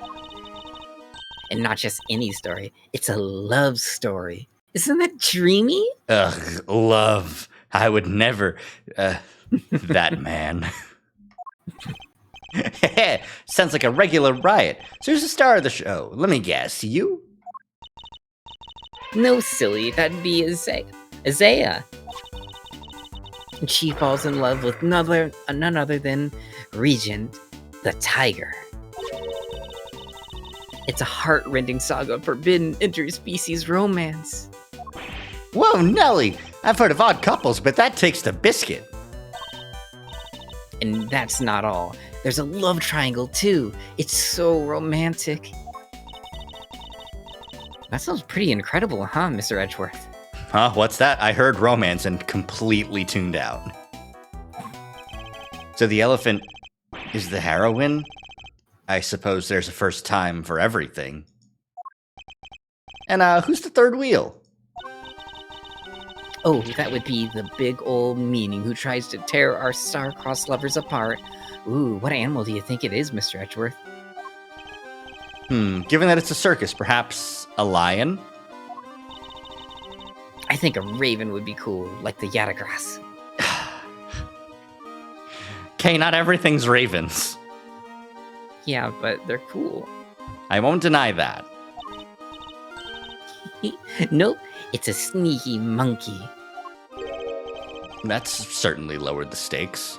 And not just any story. It's a love story. Isn't that dreamy? Ugh, love. I would never. That man. Sounds like a regular riot. So who's the star of the show? Let me guess. You? No, silly. That'd be Isaiah. And she falls in love with none other than Regent, the tiger. It's a heart-rending saga of forbidden interspecies romance. Whoa, Nelly! I've heard of odd couples, but that takes the biscuit. And that's not all. There's a love triangle, too. It's so romantic. That sounds pretty incredible, huh, Mr. Edgeworth? Huh? What's that? I heard romance and completely tuned out. So the elephant is the heroine? I suppose there's a first time for everything. And who's the third wheel? Oh, that would be the big old meaning who tries to tear our star-crossed lovers apart. Ooh, what animal do you think it is, Mr. Edgeworth? Given that it's a circus, perhaps a lion? I think a raven would be cool, like the Yatagrass. Okay, not everything's ravens. Yeah, but they're cool. I won't deny that. Nope, it's a sneaky monkey. That's certainly lowered the stakes.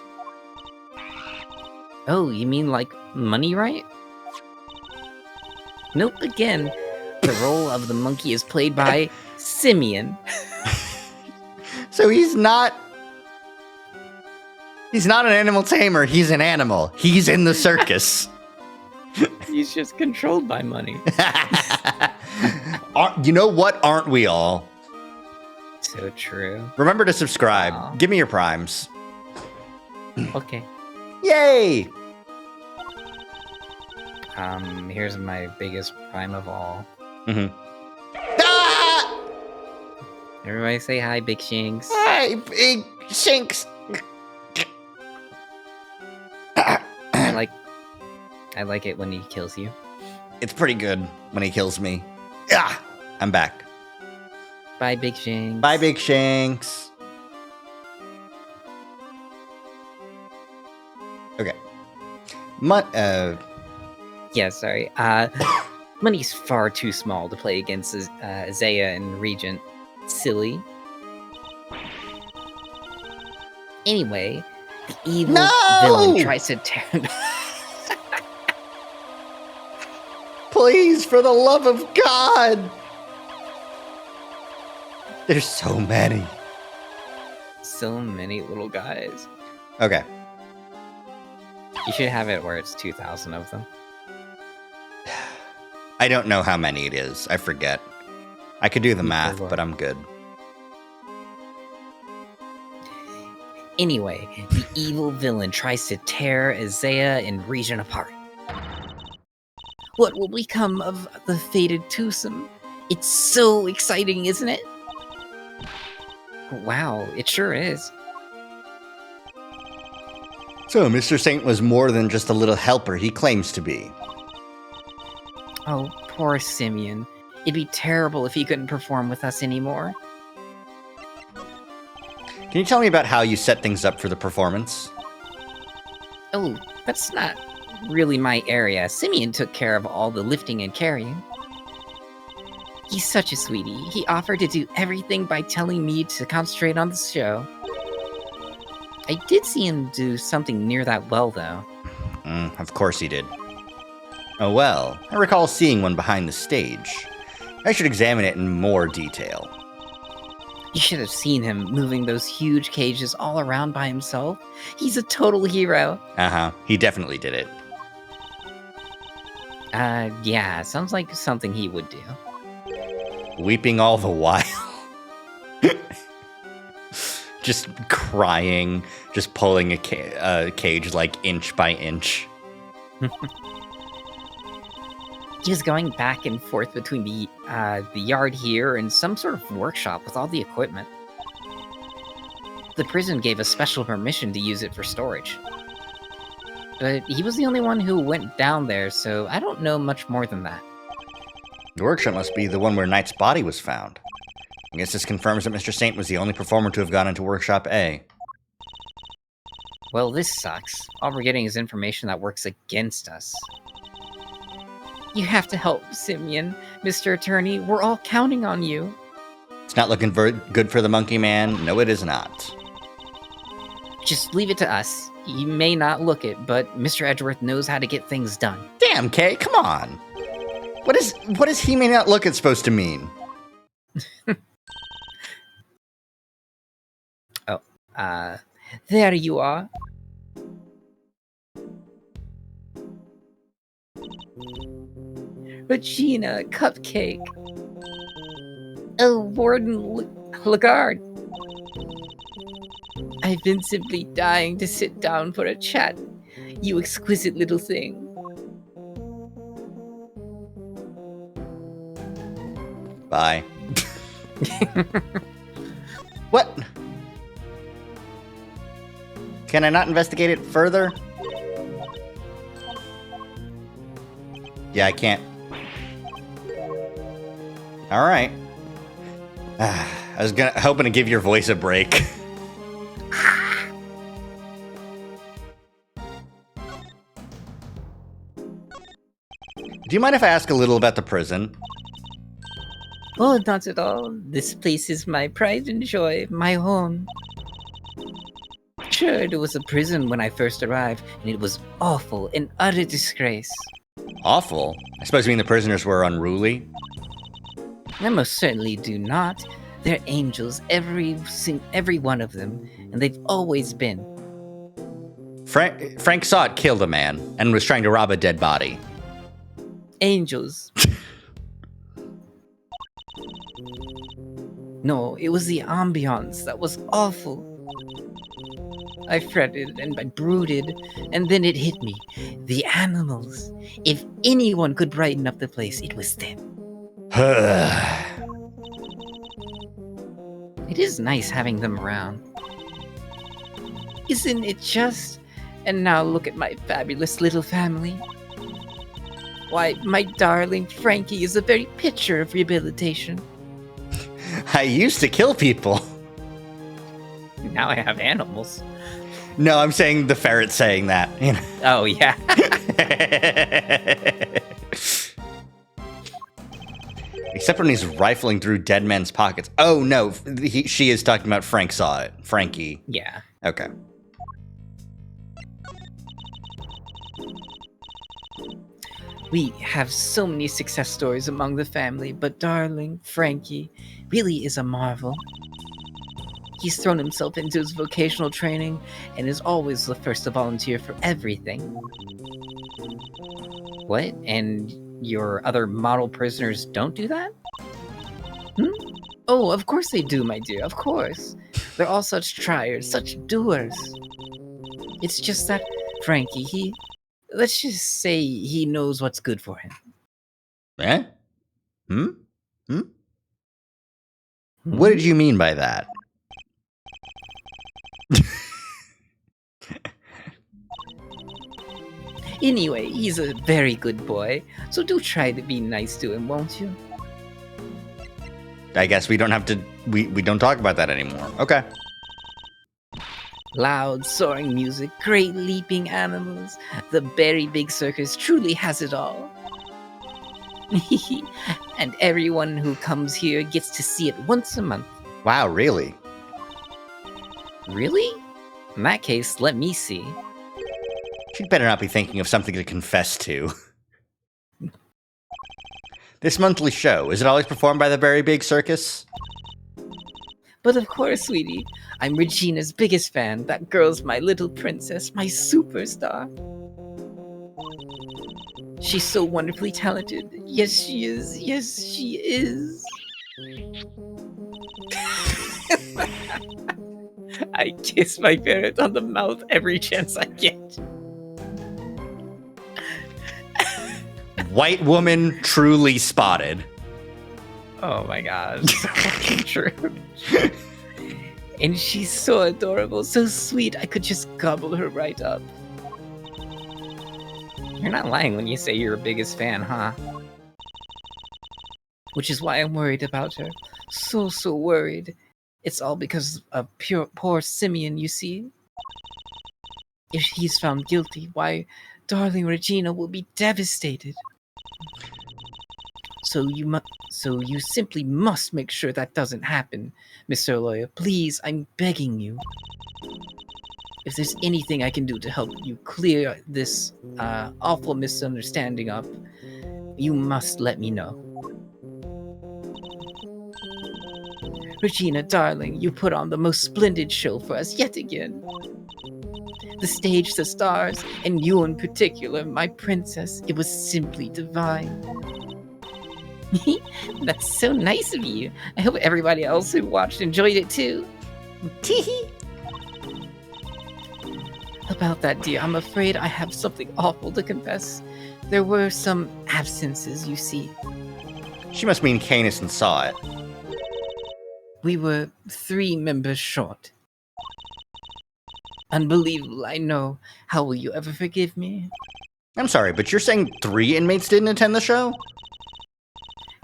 Oh, you mean like money, right? Nope, again. The role of the monkey is played by Simeon. So he's not an animal tamer, he's an animal. He's in the circus. He's just controlled by money. You know what? Aren't we all? So true. Remember to subscribe. Aw. Give me your primes. Okay. Yay! Here's my biggest prime of all. Ah! Everybody say hi, Big Shanks. Hi, big shanks. I like it when he kills you. It's pretty good when he kills me. Ah! I'm back. Bye, Big Shanks. Bye, Big Shanks. Okay. Yeah, sorry. Money's far too small to play against Isaiah and Regent. Silly. Anyway, the evil villain tries to tear... Please, for the love of God! There's so many. So many little guys. Okay. You should have it where it's 2,000 of them. I don't know how many it is. I forget. I could do the math, but I'm good. Anyway, the evil villain tries to tear Isaiah and Regent apart. What will become of the fated twosome? It's so exciting, isn't it? Wow, it sure is. So, Mr. Saint was more than just a little helper he claims to be. Oh, poor Simeon. It'd be terrible if he couldn't perform with us anymore. Can you tell me about how you set things up for the performance? Oh, that's not really my area. Simeon took care of all the lifting and carrying. He's such a sweetie. He offered to do everything by telling me to concentrate on the show. I did see him do something near that well, though. Of course he did. Oh well, I recall seeing one behind the stage. I should examine it in more detail. You should have seen him moving those huge cages all around by himself. He's a total hero. He definitely did it. Yeah, sounds like something he would do. Weeping all the while. Just crying, just pulling a cage like inch by inch. He was going back and forth between the yard here and some sort of workshop with all the equipment. The prison gave us special permission to use it for storage. But he was the only one who went down there, so I don't know much more than that. The workshop must be the one where Knight's body was found. I guess this confirms that Mr. Saint was the only performer to have gone into Workshop A. Well, this sucks. All we're getting is information that works against us. You have to help, Simeon. Mr. Attorney, we're all counting on you. It's not looking good for the Monkey Man. No, it is not. Just leave it to us. He may not look it, but Mr. Edgeworth knows how to get things done. Damn, Kay, come on. What is he may not look it supposed to mean? There you are. Regina, Cupcake. Oh, Warden Lagarde. I've been simply dying to sit down for a chat, you exquisite little thing. Bye. What? Can I not investigate it further? Yeah, I can't. All right. I was hoping to give your voice a break. Do you mind if I ask a little about the prison? Oh, not at all. This place is my pride and joy, my home. Sure, it was a prison when I first arrived, and it was awful, an utter disgrace. Awful? I suppose you mean the prisoners were unruly? I most certainly do not. They're angels, every one of them, and they've always been. Frank saw it killed a man and was trying to rob a dead body. Angels. No, it was the ambiance that was awful. I fretted and I brooded, and then it hit me. The animals. If anyone could brighten up the place, it was them. It is nice having them around. Isn't it just? And now look at my fabulous little family. Why, my darling Frankie is the very picture of rehabilitation. I used to kill people. Now I have animals. No, I'm saying the ferret saying that. You know. Oh, yeah. Except when he's rifling through dead men's pockets. Oh, no. She is talking about Frank saw it. Frankie. Yeah. Okay. We have so many success stories among the family, but darling Frankie really is a marvel. He's thrown himself into his vocational training and is always the first to volunteer for everything. What? And your other model prisoners don't do that? Oh, of course they do, my dear, of course. They're all such triers, such doers. It's just that Frankie, let's just say he knows what's good for him. Eh? What did you mean by that? Anyway, he's a very good boy, so do try to be nice to him, won't you? I guess we don't have to, we don't talk about that anymore. Okay. Loud, soaring music, great leaping animals. The Berry Big Circus truly has it all. And everyone who comes here gets to see it once a month. Wow, really? Really? In that case, let me see. She'd better not be thinking of something to confess to. This monthly show, is it always performed by the Berry Big Circus? But of course, sweetie, I'm Regina's biggest fan. That girl's my little princess, my superstar. She's so wonderfully talented. Yes, she is. Yes, she is. I kiss my parrot on the mouth every chance I get. White woman truly spotted. Oh my god, so fucking true. And she's so adorable, so sweet, I could just gobble her right up. You're not lying when you say you're her biggest fan, huh? Which is why I'm worried about her. So worried. It's all because of poor Simeon, you see. If he's found guilty, why, darling Regina will be devastated. So you simply must make sure that doesn't happen, Mr. Lawyer. Please, I'm begging you. If there's anything I can do to help you clear this awful misunderstanding up, you must let me know. Regina, darling, you put on the most splendid show for us yet again. The stage, the stars, and you in particular, my princess, it was simply divine. That's so nice of you. I hope everybody else who watched enjoyed it too. Teehee. About that, dear, I'm afraid I have something awful to confess. There were some absences, you see. She must mean Canis and saw it. We were 3 members short. Unbelievable, I know. How will you ever forgive me? I'm sorry, but you're saying 3 inmates didn't attend the show?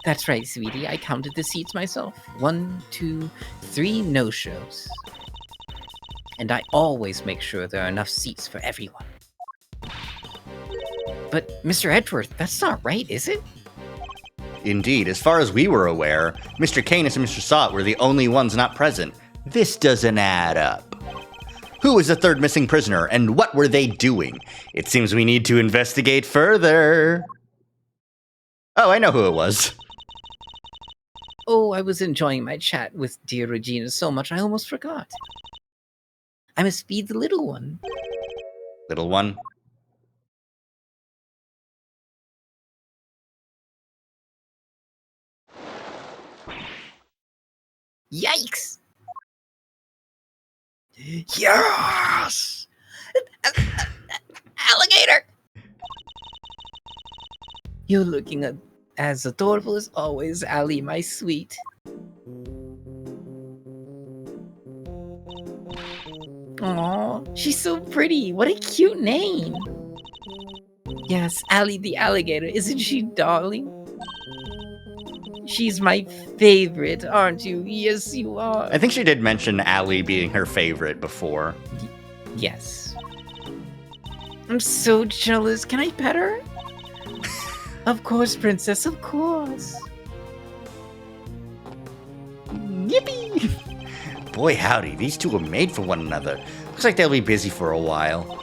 That's right, sweetie. I counted the seats myself. 1, 2, 3 no-shows. And I always make sure there are enough seats for everyone. But, Mr. Edgeworth, that's not right, is it? Indeed, as far as we were aware, Mr. Canis and Mr. Sott were the only ones not present. This doesn't add up. Who is the third missing prisoner, and what were they doing? It seems we need to investigate further. Oh, I know who it was. Oh, I was enjoying my chat with dear Regina so much I almost forgot. I must feed the little one. Little one? Yikes! Yes! Alligator! You're looking as adorable as always, Allie, my sweet. Aw, she's so pretty. What a cute name. Yes, Allie the alligator. Isn't she darling? She's my favorite, aren't you? Yes, you are. I think she did mention Allie being her favorite before. Yes. I'm so jealous. Can I pet her? Of course, princess, of course. Yippee! Boy, howdy, these two were made for one another. Looks like they'll be busy for a while.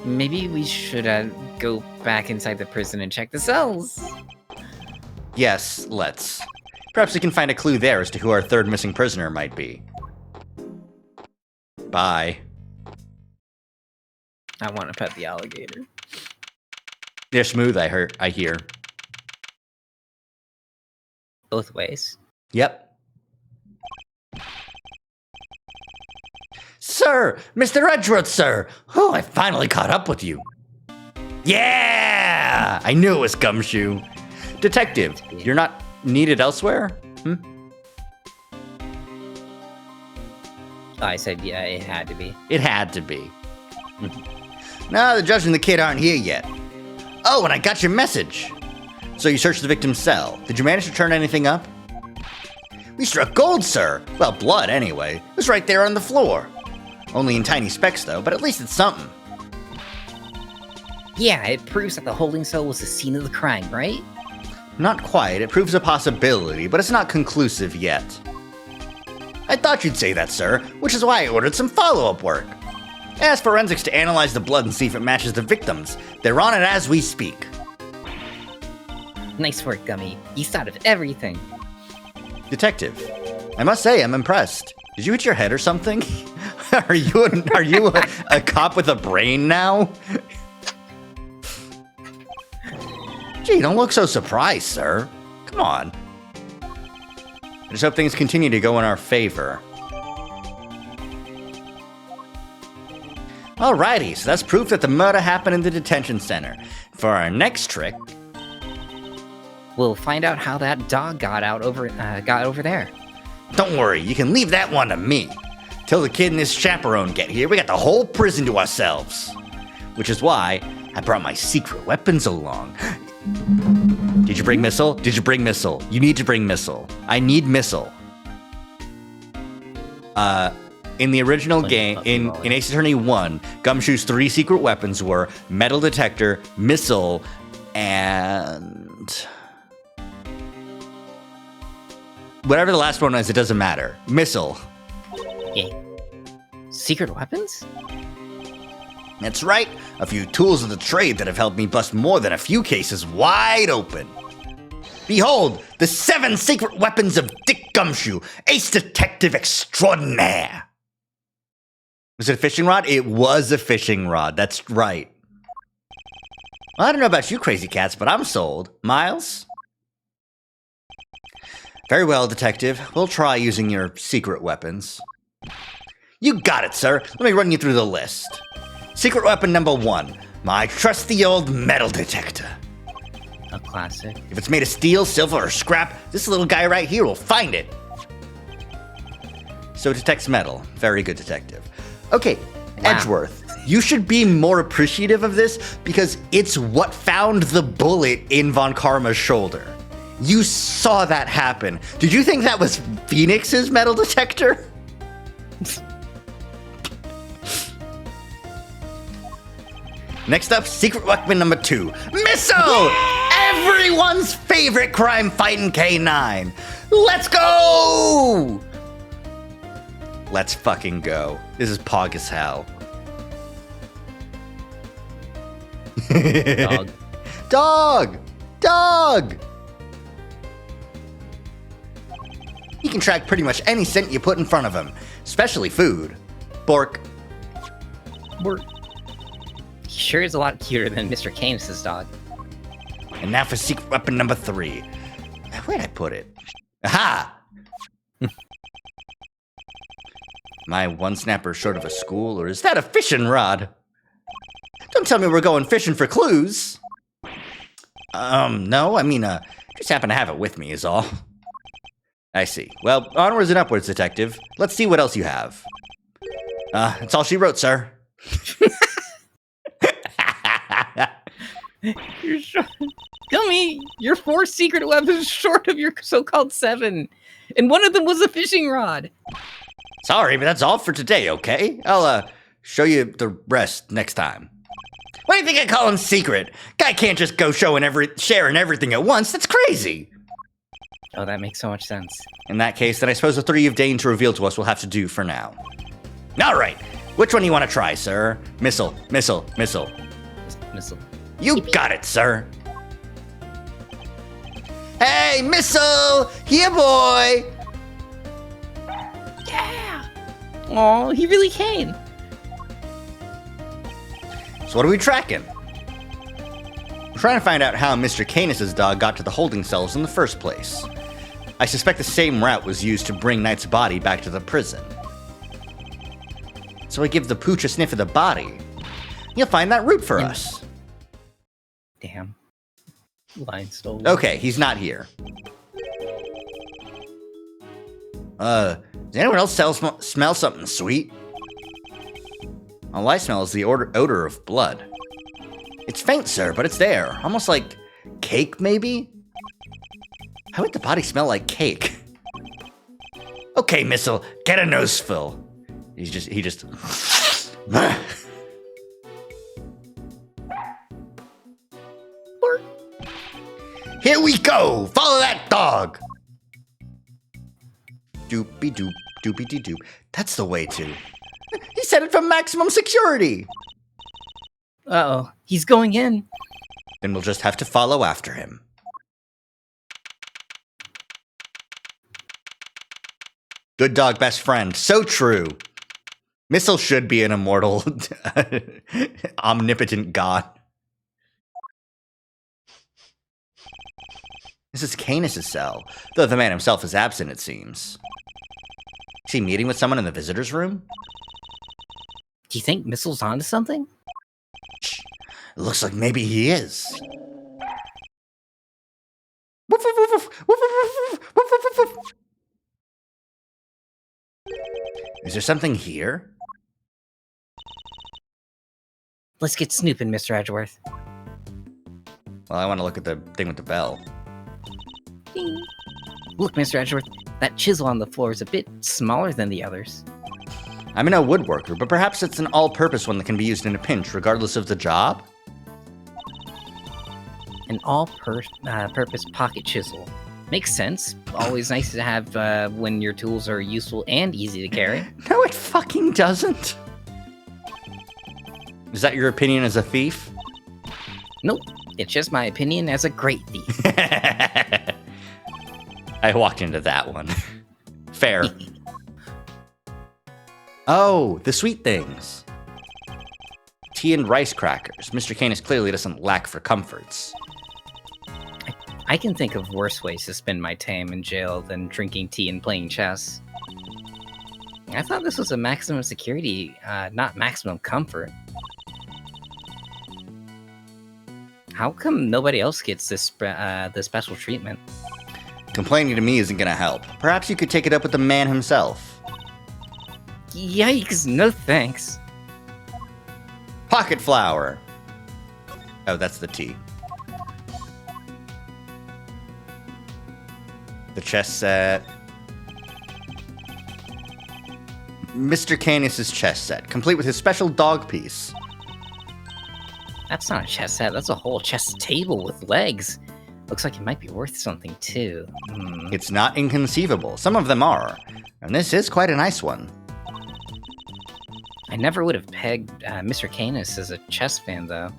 Maybe we should go back inside the prison and check the cells. Yes, let's. Perhaps we can find a clue there as to who our third missing prisoner might be. Bye. I want to pet the alligator. They're smooth, I hear. Both ways. Yep. Sir! Mr. Edgeworth, sir! Oh, I finally caught up with you. Yeah! I knew it was Gumshoe. Detective, you're not needed elsewhere? Oh, I said, yeah, it had to be. It had to be. No, the judge and the kid aren't here yet. Oh, and I got your message. So you searched the victim's cell. Did you manage to turn anything up? We struck gold, sir. Well, blood, anyway. It was right there on the floor. Only in tiny specks, though, but at least it's something. Yeah, it proves that the holding cell was the scene of the crime, right? Not quite. It proves a possibility, but it's not conclusive yet. I thought you'd say that, sir, which is why I ordered some follow-up work. I asked forensics to analyze the blood and see if it matches the victims. They're on it as we speak. Nice work, Gummy. You thought of everything. Detective, I must say I'm impressed. Did you hit your head or something? Are you a cop with a brain now? Gee, don't look so surprised, sir. Come on. I just hope things continue to go in our favor. Alrighty, so that's proof that the murder happened in the detention center. For our next trick, We'll find out how that dog got over there. don't worry, you can leave that one to me. Till the kid and his chaperone get here, we got the whole prison to ourselves. Which is why I brought my secret weapons along. Did you bring missile? Did you bring missile? You need to bring missile. I need missile. In the original game, in Ace Attorney 1, Gumshoe's 3 secret weapons were metal detector, missile, and whatever the last one is, it doesn't matter. Missile. Yeah. Secret weapons? That's right, a few tools of the trade that have helped me bust more than a few cases wide open. Behold, the 7 secret weapons of Dick Gumshoe, Ace Detective Extraordinaire. Was it a fishing rod? It was a fishing rod, that's right. Well, I don't know about you crazy cats, but I'm sold. Miles? Very well, Detective. We'll try using your secret weapons. You got it, sir. Let me run you through the list. Secret weapon number 1, my trusty old metal detector. A classic. If it's made of steel, silver, or scrap, this little guy right here will find it. So it detects metal. Very good, Detective. Okay, Wow. Edgeworth, you should be more appreciative of this because it's what found the bullet in Von Karma's shoulder. You saw that happen. Did you think that was Phoenix's metal detector? Next up, secret weapon number 2, missile! Everyone's favorite crime-fighting K9. Let's go! Let's fucking go. This is pog as hell. Dog. Dog! Dog! He can track pretty much any scent you put in front of him, especially food. Bork. He sure is a lot cuter than Mr. Canis' dog. And now for secret weapon number 3. Where'd I put it? Aha! My one snapper short of a school, or is that a fishing rod? Don't tell me we're going fishing for clues. No, I mean, just happen to have it with me is all. I see. Well, onwards and upwards, Detective. Let's see what else you have. That's all she wrote, sir. You're short. Gummy, you're 4 secret weapons short of your so-called 7. And one of them was a fishing rod. Sorry, but that's all for today, okay? I'll, show you the rest next time. Why do you think I call him secret? Guy can't just go sharing everything at once. That's crazy. Oh, that makes so much sense. In that case, then I suppose the 3 you've deigned to reveal to us will have to do for now. All right. Which one do you want to try, sir? Missile, missile, missile. Missile. You got it, sir. Hey, missile! Here, boy! Yeah! Aw, he really came. So what are we tracking? We're trying to find out how Mr. Canis' dog got to the holding cells in the first place. I suspect the same route was used to bring Knight's body back to the prison. So I give the pooch a sniff of the body. You'll find that route for us. Damn. Line stolen. Okay, he's not here. Does anyone else smell something sweet? All I smell is the odor of blood. It's faint, sir, but it's there. Almost like cake, maybe? How would the body smell like cake? Okay, Missile, get a nose fill. He just... Here we go! Follow that dog! Doopy doop, doopy dee doop. That's the way to. He set it for maximum security! Uh-oh, he's going in. Then we'll just have to follow after him. Good dog, best friend. So true. Missile should be an immortal, omnipotent god. This is Canis' cell, though the man himself is absent, it seems. Is he meeting with someone in the visitor's room? Do you think Missile's onto something? It looks like maybe he is. Woof, woof, woof, woof, woof, woof, woof, woof, woof, woof. Is there something here? Let's get snooping, Mr. Edgeworth. Well, I want to look at the thing with the bell. Ding. Look, Mr. Edgeworth, that chisel on the floor is a bit smaller than the others. I'm no woodworker, but perhaps it's an all-purpose one that can be used in a pinch, regardless of the job? An all-purpose pocket chisel. Makes sense. Always nice to have when your tools are useful and easy to carry. No, it fucking doesn't. Is that your opinion as a thief? Nope. It's just my opinion as a great thief. I walked into that one. Fair. Oh, the sweet things. Tea and rice crackers. Mr. Canis clearly doesn't lack for comforts. I can think of worse ways to spend my time in jail than drinking tea and playing chess. I thought this was a maximum security, not maximum comfort. How come nobody else gets this the special treatment? Complaining to me isn't gonna help. Perhaps you could take it up with the man himself. Yikes, no thanks. Pocket flower. Oh, that's the tea. The chess set. Mr. Canis' chess set, complete with his special dog piece. That's not a chess set, that's a whole chess table with legs. Looks like it might be worth something too. It's not inconceivable. Some of them are. And this is quite a nice one. I never would have pegged Mr. Canis as a chess fan, though.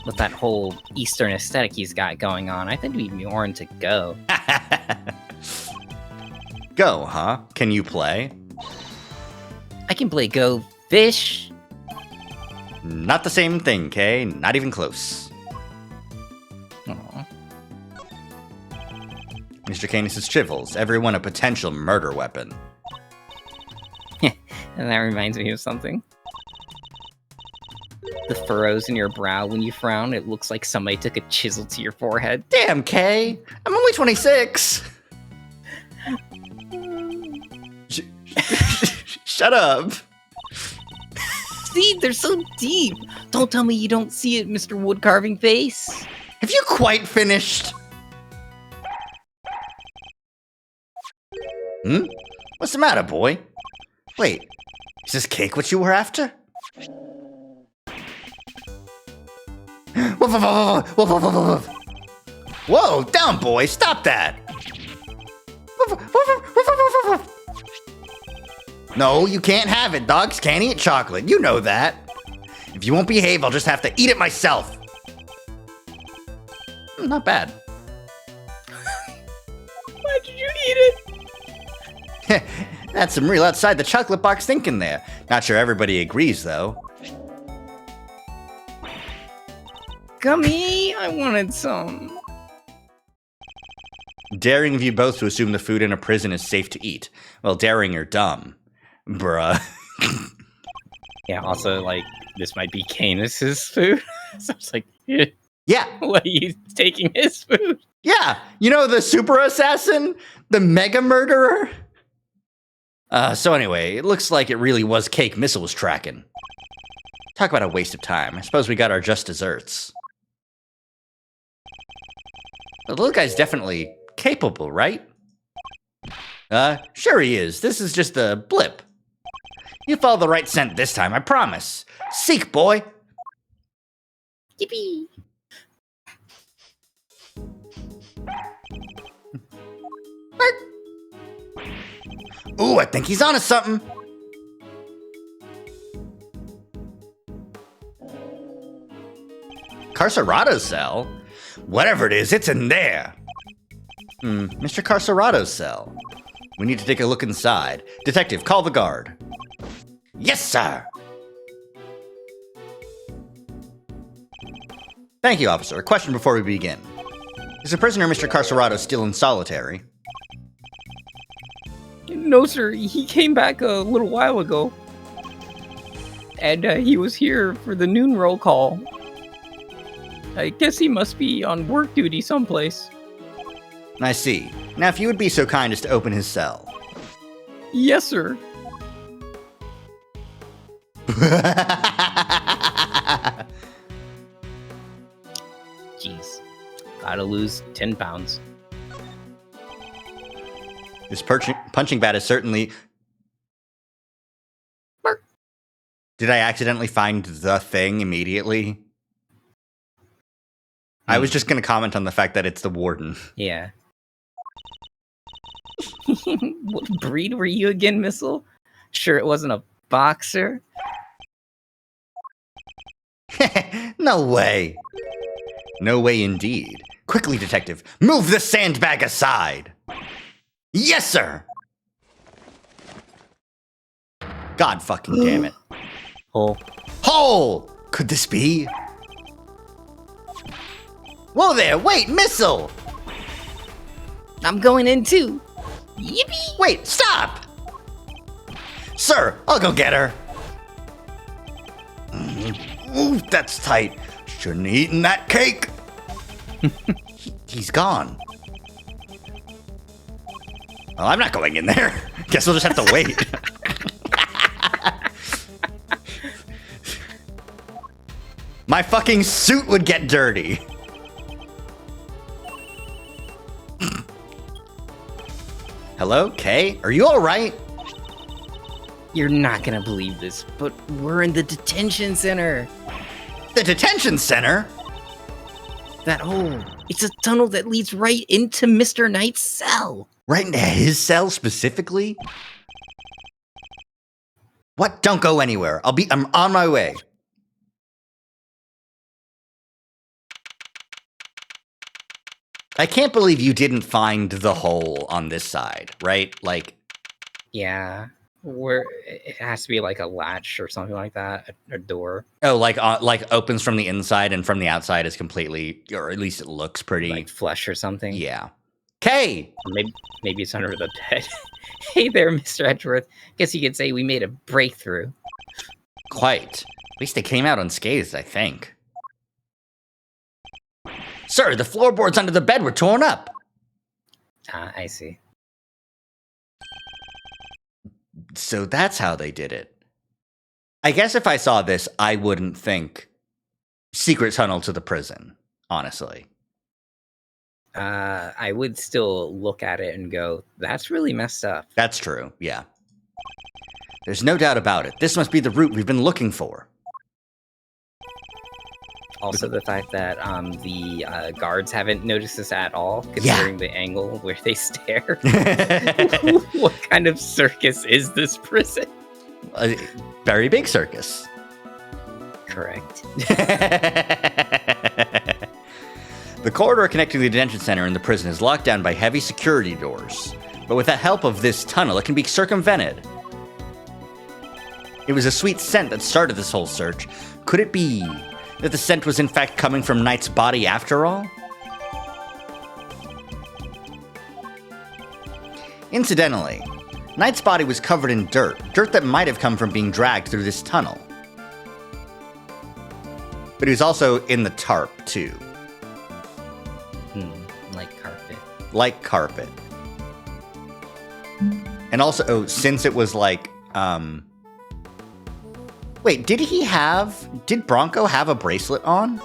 With that whole Eastern aesthetic he's got going on, I think he'd be more into Go. Go, huh? Can you play? I can play Go Fish. Not the same thing, Kay. Not even close. Aw. Mr. Canis' chivels, everyone a potential murder weapon. And that reminds me of something. The furrows in your brow when you frown, it looks like somebody took a chisel to your forehead. Damn, Kay! I'm only 26! Shut up! See, they're so deep! Don't tell me you don't see it, Mr. Woodcarving Face! Have you quite finished? What's the matter, boy? Wait, is this cake what you were after? Whoa, down, boy, stop that! No, you can't have it. Dogs can't eat chocolate. You know that. If you won't behave, I'll just have to eat it myself. Not bad. Why did you eat it? That's some real outside the chocolate box thinking there. Not sure everybody agrees, though. Gummy, I wanted some. Daring of you both to assume the food in a prison is safe to eat. Well, daring or dumb. Bruh. Yeah, also, like, this might be Canis' food. So it's like, Yeah, what are you taking his food? yeah. You know the super assassin? The mega murderer? So anyway, it looks like it really was cake Missile was tracking. Talk about a waste of time. I suppose we got our just desserts. The little guy's definitely capable, right? Sure he is. This is just a blip. You follow the right scent this time, I promise. Seek, boy. Yippee! Ooh, I think he's onto something. Carcerato's cell? Whatever it is, it's in there. Mr. Carcerato's cell. We need to take a look inside. Detective, call the guard. Yes, sir. Thank you, officer. A question before we begin. Is the prisoner, Mr. Carcerato, still in solitary? No, sir. He came back a little while ago. And he was here for the noon roll call. I guess he must be on work duty someplace. I see. Now, if you would be so kind as to open his cell. Yes, sir. Jeez. Gotta lose 10 pounds. This punching bat is certainly... Bark. Did I accidentally find the thing immediately? I was just going to comment on the fact that it's the warden. Yeah. What breed were you again, Missile? Sure it wasn't a boxer? No way. No way indeed. Quickly, detective, move the sandbag aside. Yes, sir. God fucking damn it. Oh. Hole! Could this be? Whoa there, wait, Missile! I'm going in too. Yippee! Wait, stop! Sir, I'll go get her. Ooh, that's tight. Shouldn't have eaten that cake. He's gone. Well, I'm not going in there. Guess we'll just have to wait. My fucking suit would get dirty. Hello, Kay? Are you alright? You're not gonna believe this, but we're in the detention center. The detention center? That hole. It's a tunnel that leads right into Mr. Knight's cell. Right into his cell specifically? What? Don't go anywhere. I'm on my way. I can't believe you didn't find the hole on this side, right? Like, Yeah. Where it has to be like a latch or something like that, a door. oh, like opens from the inside and from the outside is completely, or at least it looks pretty. Like flesh or something. Yeah. Kay! Or maybe it's under the bed. Hey there, Mr. Edgeworth. Guess you could say we made a breakthrough. Quite. At least they came out unscathed, I think. Sir, the floorboards under the bed were torn up. Ah, I see. So that's how they did it. I guess if I saw this, I wouldn't think secret tunnel to the prison, honestly. I would still look at it and go, that's really messed up. That's true, yeah. There's no doubt about it. This must be the route we've been looking for. Also, the fact that the guards haven't noticed this at all, considering the angle where they stare. What kind of circus is this prison? A very big circus. Correct. The corridor connecting the detention center and the prison is locked down by heavy security doors. But with the help of this tunnel, it can be circumvented. It was a sweet scent that started this whole search. Could it be that the scent was in fact coming from Knight's body after all? Incidentally, Knight's body was covered in dirt that might have come from being dragged through this tunnel. But he was also in the tarp, too. Like carpet. Like carpet. And also, since it was like, wait, did Bronco have a bracelet on?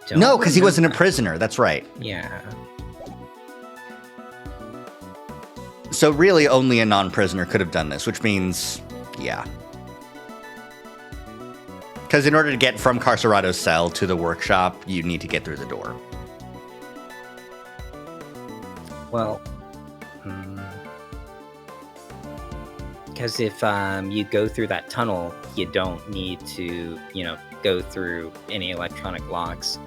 don't No, because he wasn't a remember. prisoner. That's right. Yeah. So really only a non-prisoner could have done this, which means, yeah. Because in order to get from Carcerado's cell to the workshop, you need to get through the door. Well, because if you go through that tunnel, you don't need to, go through any electronic locks.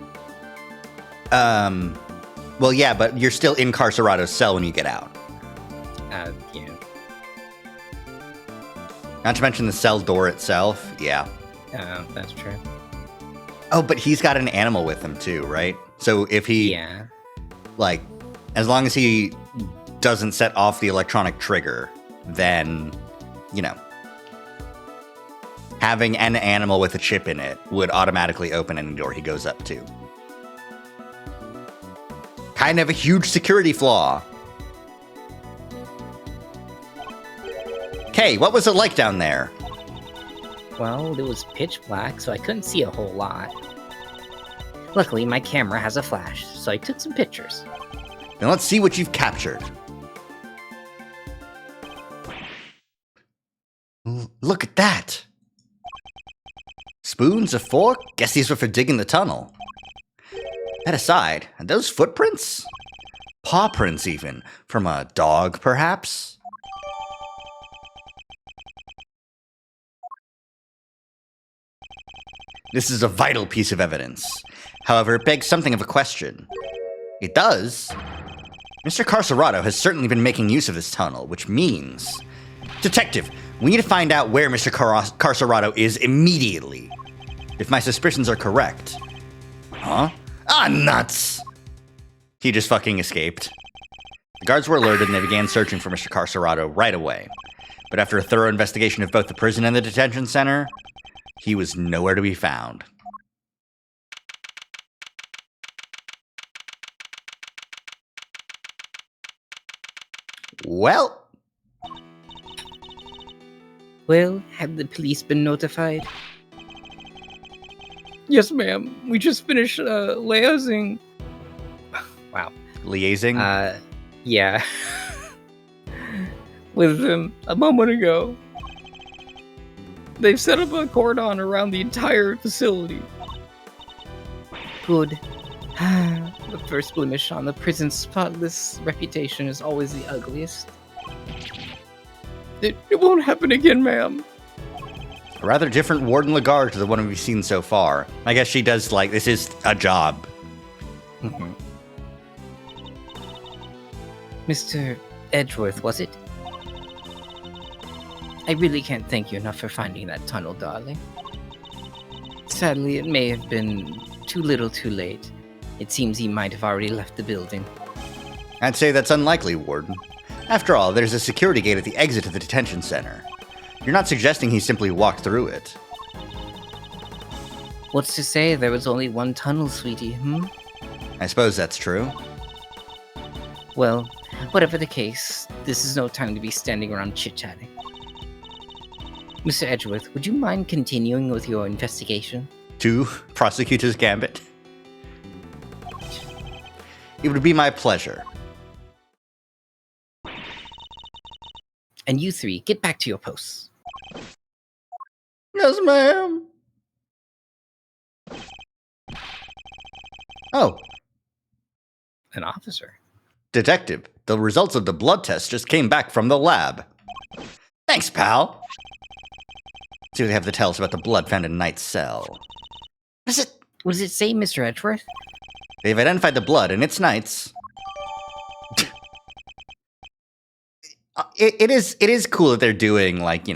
Well, yeah, but you're still in Carcerado's cell when you get out. Yeah. Not to mention the cell door itself. Yeah. That's true. Oh, but he's got an animal with him too, right? So if he, Yeah. like, as long as he doesn't set off the electronic trigger, then, having an animal with a chip in it would automatically open any door he goes up to. Kind of a huge security flaw. Okay, what was it like down there? Well, it was pitch black, so I couldn't see a whole lot. Luckily, my camera has a flash, so I took some pictures. Then let's see what you've captured. Look at that. Spoons, a fork? Guess these were for digging the tunnel. That aside, are those footprints? Paw prints, even. From a dog, perhaps? This is a vital piece of evidence. However, it begs something of a question. It does. Mr. Carcerado has certainly been making use of this tunnel, which means... Detective, we need to find out where Mr. Carcerado is immediately. If my suspicions are correct. Huh? Ah, nuts! He just fucking escaped. The guards were alerted and they began searching for Mr. Carcerado right away. But after a thorough investigation of both the prison and the detention center, he was nowhere to be found. Well, Well, have the police been notified? Yes, ma'am. We just finished liaising. Wow. liaising. Yeah. With them a moment ago. They've set up a cordon around the entire facility. Good. The first blemish on the prison's spotless reputation is always the ugliest. It won't happen again, ma'am. A rather different Warden Lagarde to the one we've seen so far. I guess she does, like, this is a job. Mr. Edgeworth, was it? I really can't thank you enough for finding that tunnel, darling. Sadly, it may have been too little too late. It seems he might have already left the building. I'd say that's unlikely, Warden. After all, there's a security gate at the exit of the detention center. You're not suggesting he simply walked through it. What's to say there was only one tunnel, sweetie, I suppose that's true. Well, whatever the case, this is no time to be standing around chit-chatting. Mr. Edgeworth, would you mind continuing with your investigation? To Prosecutor's Gambit. It would be my pleasure. And you three, get back to your posts. Yes, ma'am. Oh, An officer. Detective, the results of the blood test just came back from the lab. Thanks, pal. See what they have to tell us about the blood found in Knight's cell. What does it say, Mr. Edgeworth? They've identified the blood, and it's Knight's. It is cool that they're doing, like,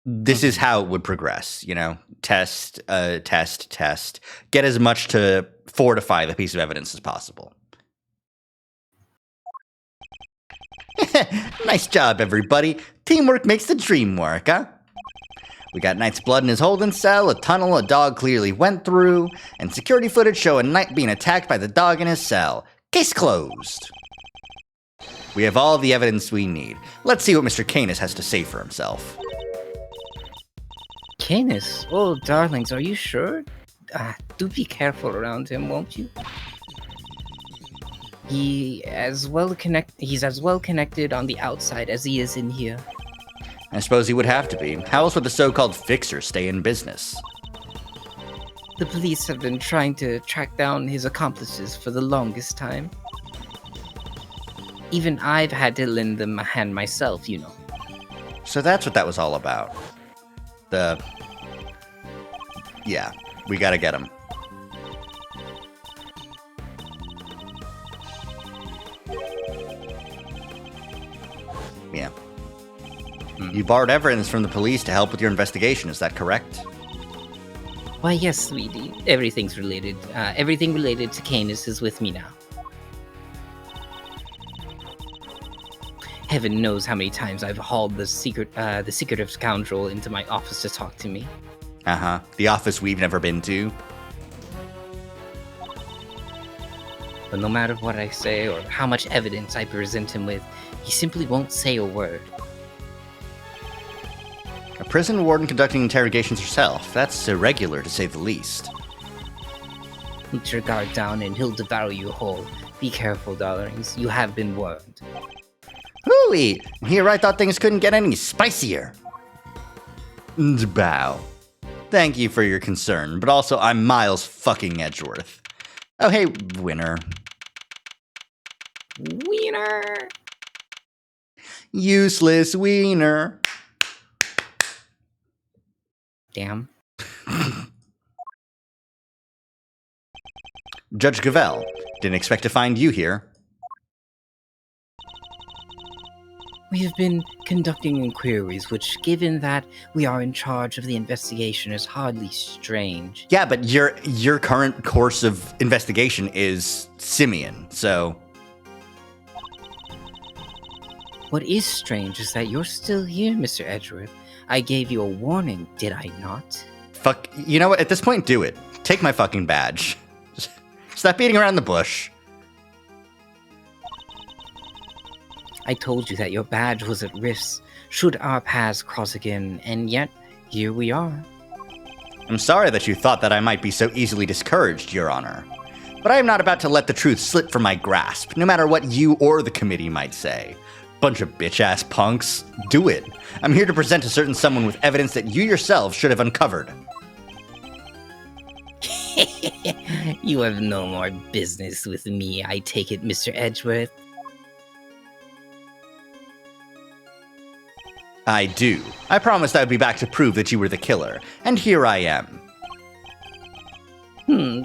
this is how it would progress, test, test, get as much to fortify the piece of evidence as possible. Nice job, everybody. Teamwork makes the dream work, huh? We got Knight's blood in his holding cell, a tunnel a dog clearly went through, and security footage showing Knight being attacked by the dog in his cell. Case closed. We have all the evidence we need. Let's see what Mr. Canis has to say for himself. Canis? Oh, darlings, are you sure? do be careful around him, won't you? He's as well connected on the outside as he is in here. I suppose he would have to be. How else would the so-called fixer stay in business? The police have been trying to track down his accomplices for the longest time. Even I've had to lend them a hand myself, you know. So that's what that was all about. Yeah, we gotta get him. Yeah. You borrowed evidence from the police to help with your investigation, is that correct? Why, yes, sweetie. Everything related to Canis is with me now. Heaven knows how many times I've hauled the secretive scoundrel into my office to talk to me. Uh-huh. The office we've never been to. But no matter what I say or how much evidence I present him with, he simply won't say a word. A prison warden conducting interrogations herself. That's irregular, to say the least. Keep your guard down and he'll devour you whole. Be careful, darlings. You have been warned. Hooey! Here I thought things couldn't get any spicier. Bow. Thank you for your concern, but also I'm Miles fucking Edgeworth. Oh hey, winner. Wiener! Useless wiener. Damn. Judge Gavel, didn't expect to find you here. We have been conducting inquiries, which, given that we are in charge of the investigation, is hardly strange. Yeah, but your current course of investigation is Simeon, so... What is strange is that you're still here, Mr. Edgeworth. I gave you a warning, did I not? Fuck, you know what? At this point, do it. Take my fucking badge. Stop beating around the bush. I told you that your badge was at risk should our paths cross again, and yet, here we are. I'm sorry that you thought that I might be so easily discouraged, Your Honor. But I am not about to let the truth slip from my grasp, no matter what you or the committee might say. Bunch of bitch-ass punks. Do it. I'm here to present a certain someone with evidence that you yourself should have uncovered. You have no more business with me, I take it, Mr. Edgeworth. I do. I promised I would be back to prove that you were the killer, and here I am.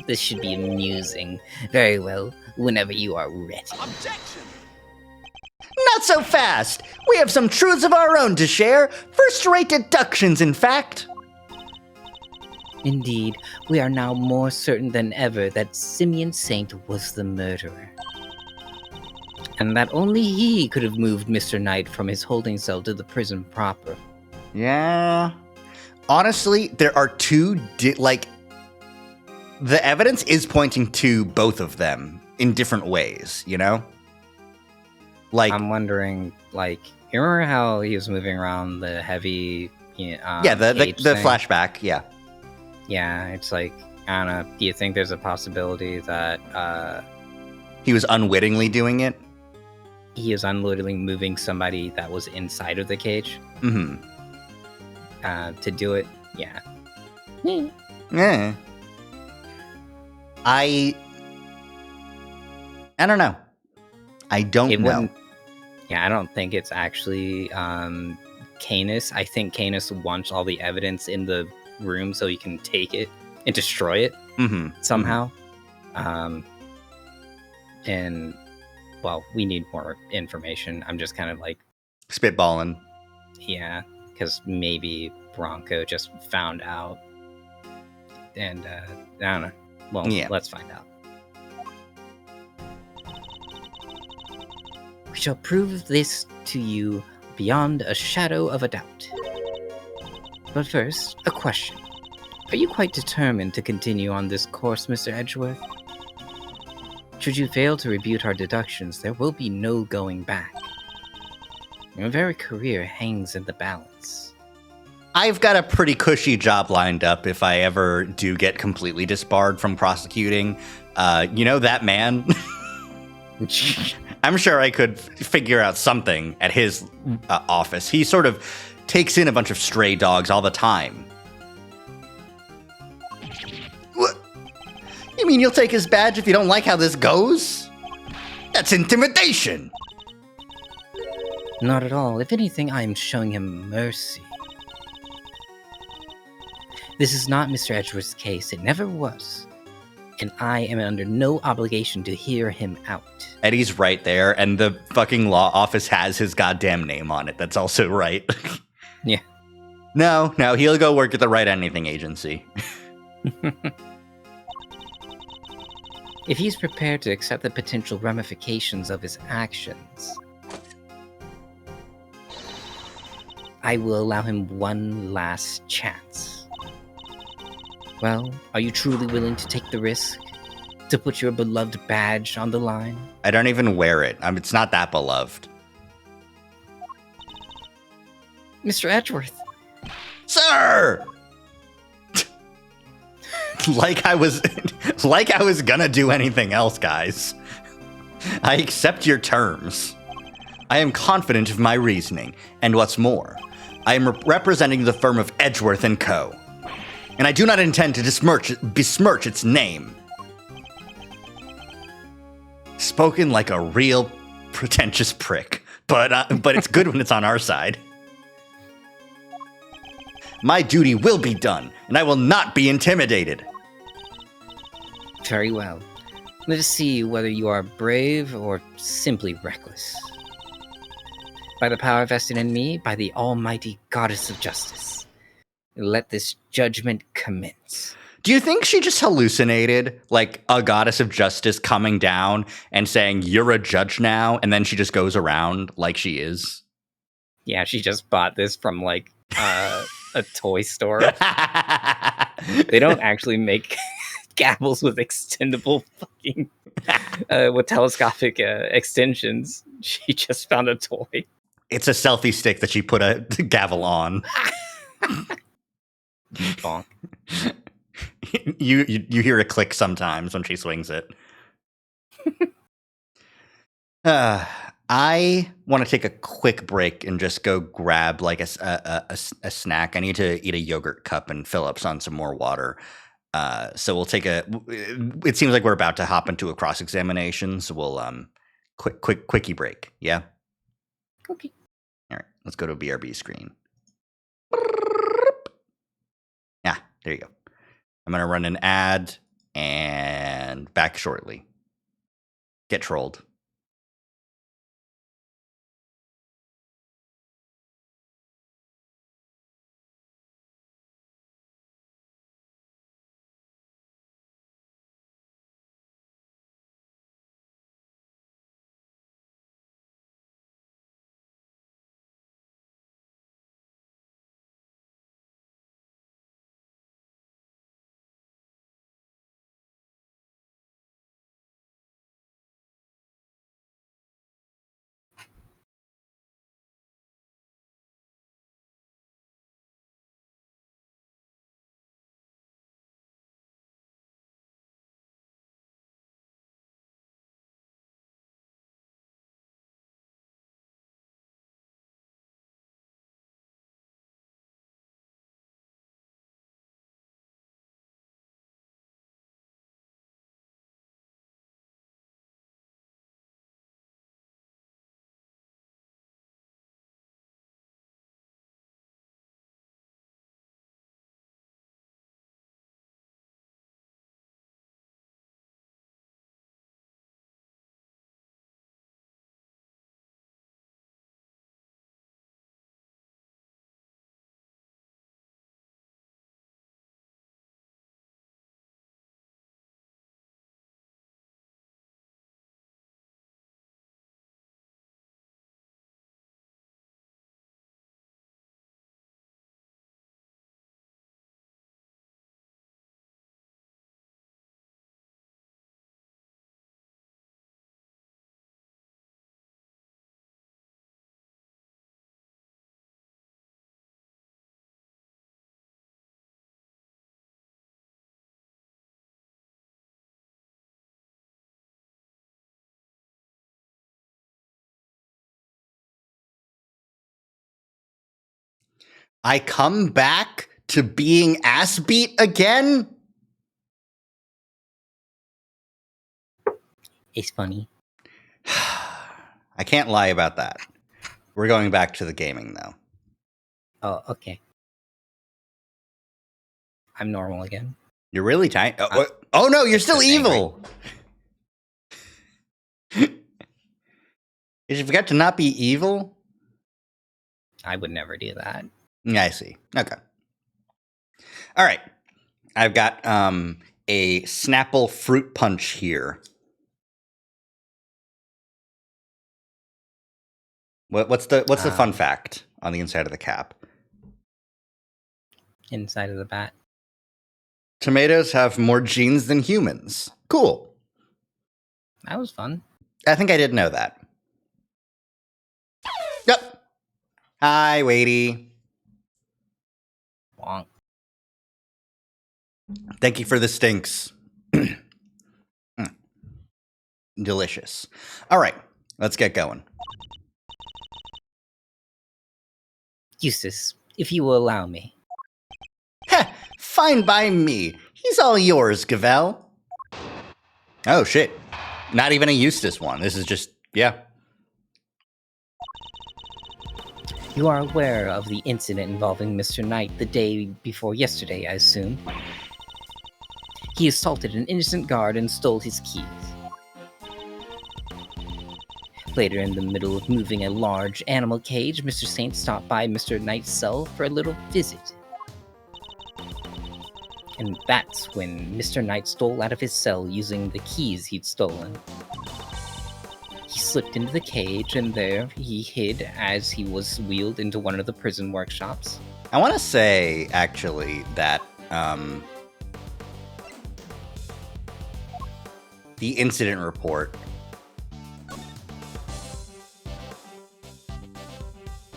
This should be amusing. Very well, whenever you are ready. Objection! Not so fast! We have some truths of our own to share. First-rate deductions, in fact. Indeed, we are now more certain than ever that Simeon Saint was the murderer. And that only he could have moved Mr. Knight from his holding cell to the prison proper. Yeah. Honestly, there are two, the evidence is pointing to both of them in different ways, you know? Like, I'm wondering, you remember how he was moving around the heavy, the cage thing? flashback, yeah. Yeah, it's like, I don't know, do you think there's a possibility that, He was unwittingly doing it? he is unwittingly moving somebody that was inside of the cage? Mm-hmm. To do it? Yeah. Yeah. I don't know. I don't know. Yeah, I don't think it's actually Canis. I think Canis wants all the evidence in the room so he can take it and destroy it somehow. And, well, we need more information. I'm just kind of like... spitballing. Yeah, because maybe Bronco just found out. And, I don't know. Well, yeah. Let's find out. We shall prove this to you beyond a shadow of a doubt. But first, a question. Are you quite determined to continue on this course, Mr. Edgeworth? Should you fail to rebut our deductions, there will be no going back. Your very career hangs in the balance. I've got a pretty cushy job lined up if I ever do get completely disbarred from prosecuting. You know that man? I'm sure I could figure out something at his office. He sort of takes in a bunch of stray dogs all the time. What? You mean you'll take his badge if you don't like how this goes? That's intimidation! Not at all. If anything, I am showing him mercy. This is not Mr. Edgeworth's case. It never was. And I am under no obligation to hear him out. Eddie's right there, and the fucking law office has his goddamn name on it. That's also right. Yeah. No, he'll go work at the Right Anything agency. If he's prepared to accept the potential ramifications of his actions, I will allow him one last chance. Well, are you truly willing to take the risk? To put your beloved badge on the line? I don't even wear it. It's not that beloved. Mr. Edgeworth! Sir! like I was gonna do anything else, guys. I accept your terms. I am confident of my reasoning, and what's more, I am representing the firm of Edgeworth & Co., and I do not intend to besmirch its name. Spoken like a real pretentious prick, but it's good when it's on our side. My duty will be done, and I will not be intimidated. Very well. Let us see whether you are brave or simply reckless. By the power vested in me, by the almighty goddess of justice, let this judgment commence. Do you think she just hallucinated, like a goddess of justice coming down and saying, "You're a judge now," and then she just goes around like she is? Yeah, she just bought this from, like, a toy store. They don't actually make gavels with extendable fucking, with telescopic extensions. She just found a toy. It's a selfie stick that she put a gavel on. Bonk. You hear a click sometimes when she swings it. I want to take a quick break and just go grab like a snack. I need to eat a yogurt cup and fill up on some more water. So we'll take it seems like we're about to hop into a cross-examination, so we'll quickie break. Yeah? Okay. All right, let's go to a BRB screen. Yeah, there you go. I'm going to run an ad and back shortly. Get trolled. I come back to being ass beat again? It's funny. I can't lie about that. We're going back to the gaming, though. Oh, okay. I'm normal again. You're really tiny. Oh no, you're still evil. You forgot to not be evil? I would never do that. Yeah, I see. Okay. All right. I've got a Snapple fruit punch here. What's the fun fact on the inside of the cap? Inside of the bat. Tomatoes have more genes than humans. Cool. That was fun. I think I did know that. Yep. Hi, Wadey. Wonk. Thank you for the stinks. Delicious. All right, let's get going. Eustace, if you will allow me. Heh, fine by me. He's all yours, Gavel. Oh, shit. Not even a Eustace one. This is just, yeah. You are aware of the incident involving Mr. Knight the day before yesterday, I assume? He assaulted an innocent guard and stole his keys. Later, in the middle of moving a large animal cage, Mr. Saint stopped by Mr. Knight's cell for a little visit. And that's when Mr. Knight stole out of his cell using the keys he'd stolen. He slipped into the cage, and there he hid as he was wheeled into one of the prison workshops. I want to say, actually, that the incident report.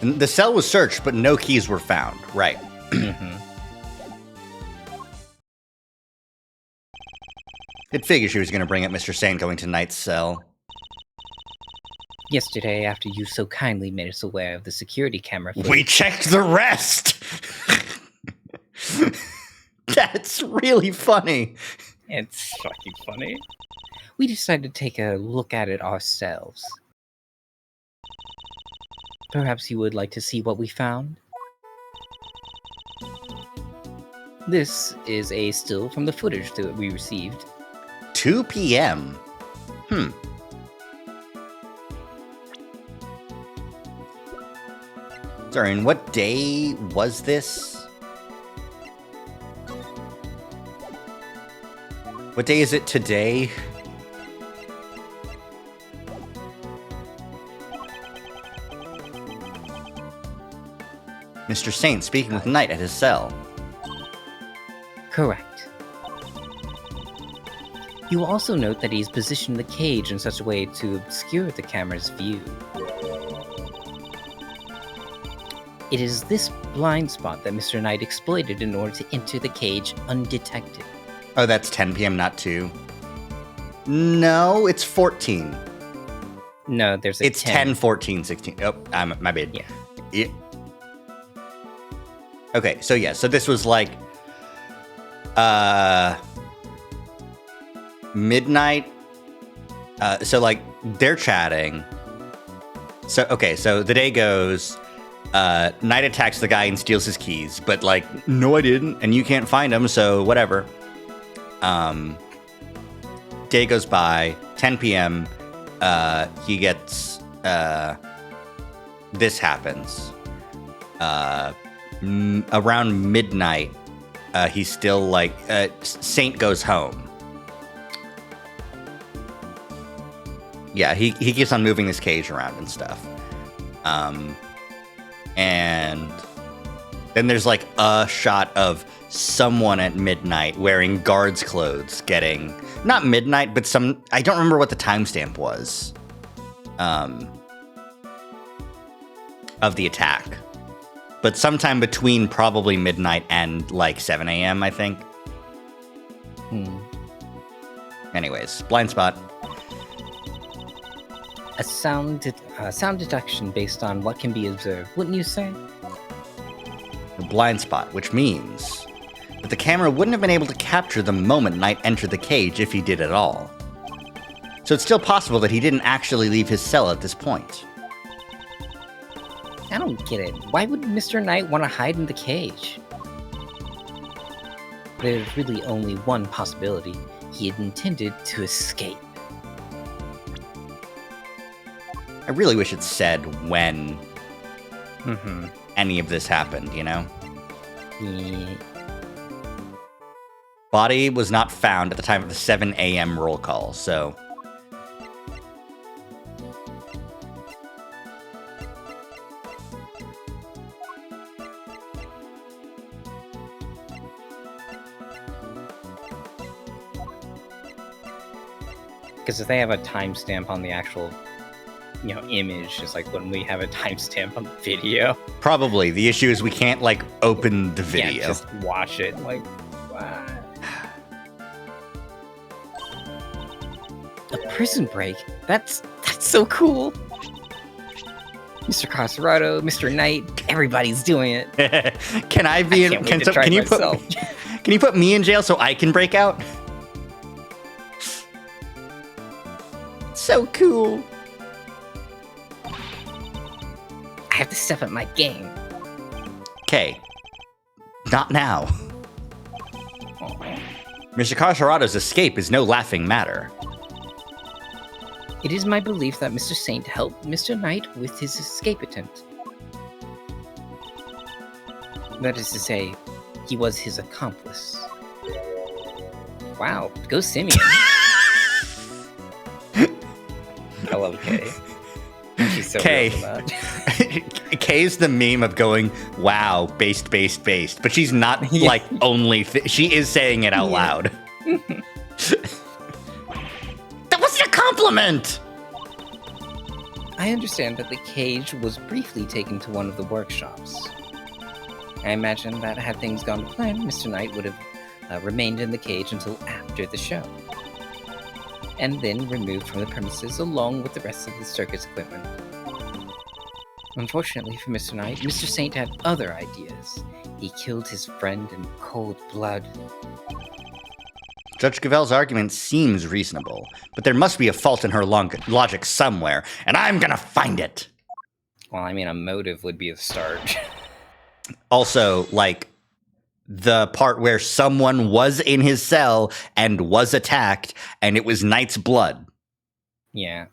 The cell was searched, but no keys were found. Right. Mm-hmm. It figured she was going to bring up Mr. Saint going to Knight's cell. Yesterday, after you so kindly made us aware of the security camera footage, We checked the rest! That's really funny. it's fucking funny. We decided to take a look at it ourselves. Perhaps you would like to see what we found? This is a still from the footage that we received. 2 p.m. Sorry, and what day was this? What day is it today? Mr. Saint speaking with Knight at his cell. Correct. You will also note that he's positioned the cage in such a way to obscure the camera's view. It is this blind spot that Mr. Knight exploited in order to enter the cage undetected. Oh, that's 10 p.m., not 2. No, it's 14. No, there's a It's 10, 14, 16. Oh, my bad. Yeah. Okay, so yeah, so this was like midnight. So like they're chatting. So okay, so the day goes, Knight attacks the guy and steals his keys, but like, no I didn't, and you can't find him, so whatever. Day goes by, 10 p.m. He gets this happens. Around midnight, he's still like Saint goes home. Yeah, he keeps on moving this cage around and stuff. And then there's like a shot of someone at midnight wearing guard's clothes getting, not midnight, but some, I don't remember what the timestamp was of the attack. But sometime between probably midnight and like 7 a.m., I think. Anyways, blind spot. A sound detection based on what can be observed, wouldn't you say? blind spot, which means that the camera wouldn't have been able to capture the moment Knight entered the cage if he did at all. So it's still possible that he didn't actually leave his cell at this point. I don't get it. Why would Mr. Knight want to hide in the cage? There's really only one possibility. He had intended to escape. I really wish it said when Mm-hmm. any of this happened, you know? Yeah. Body was not found at the time of the 7 a.m. roll call, so... Because if they have a timestamp on the actual, image, just like when we have a timestamp on the video. Probably. The issue is we can't, like, open the video. Yeah, just watch it. Like, what? A prison break? That's so cool. Mr. Cosserato, Mr. Knight, everybody's doing it. Can I be in... Can't wait to try can you myself. can you put me in jail so I can break out? So cool. I have to step up my game. Okay. Not now. Aw. Mr. Carcerato's escape is no laughing matter. It is my belief that Mr. Saint helped Mr. Knight with his escape attempt. That is to say, he was his accomplice. Wow, go Simeon. I love Kay. She's so Kay. real about Kay's the meme of going, wow, based, but she's not like only, she is saying it out loud. That wasn't a compliment! I understand that the cage was briefly taken to one of the workshops. I imagine that had things gone to plan, Mr. Knight would have remained in the cage until after the show, and then removed from the premises along with the rest of the circus equipment. Unfortunately for Mr. Knight, Mr. Saint had other ideas. He killed his friend in cold blood. Judge Gavel's argument seems reasonable, but there must be a fault in her logic somewhere, and I'm gonna find it! Well, I mean, a motive would be the start. Also, like, the part where someone was in his cell and was attacked, and it was Knight's blood. Yeah.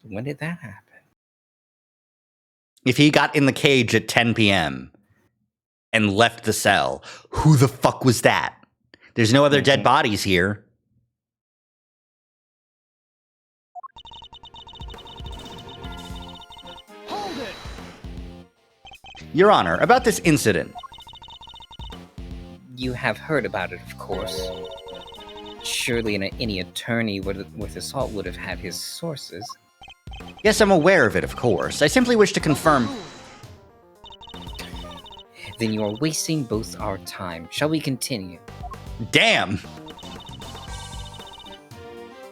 When did that happen? If he got in the cage at 10 p.m. and left the cell, who the fuck was that? There's no other dead bodies here. Hold it! Your Honor, about this incident. You have heard about it, of course. Surely any attorney with assault would have had his sources. Yes, I'm aware of it, of course. I simply wish to confirm... Then you are wasting both our time. Shall we continue? Damn!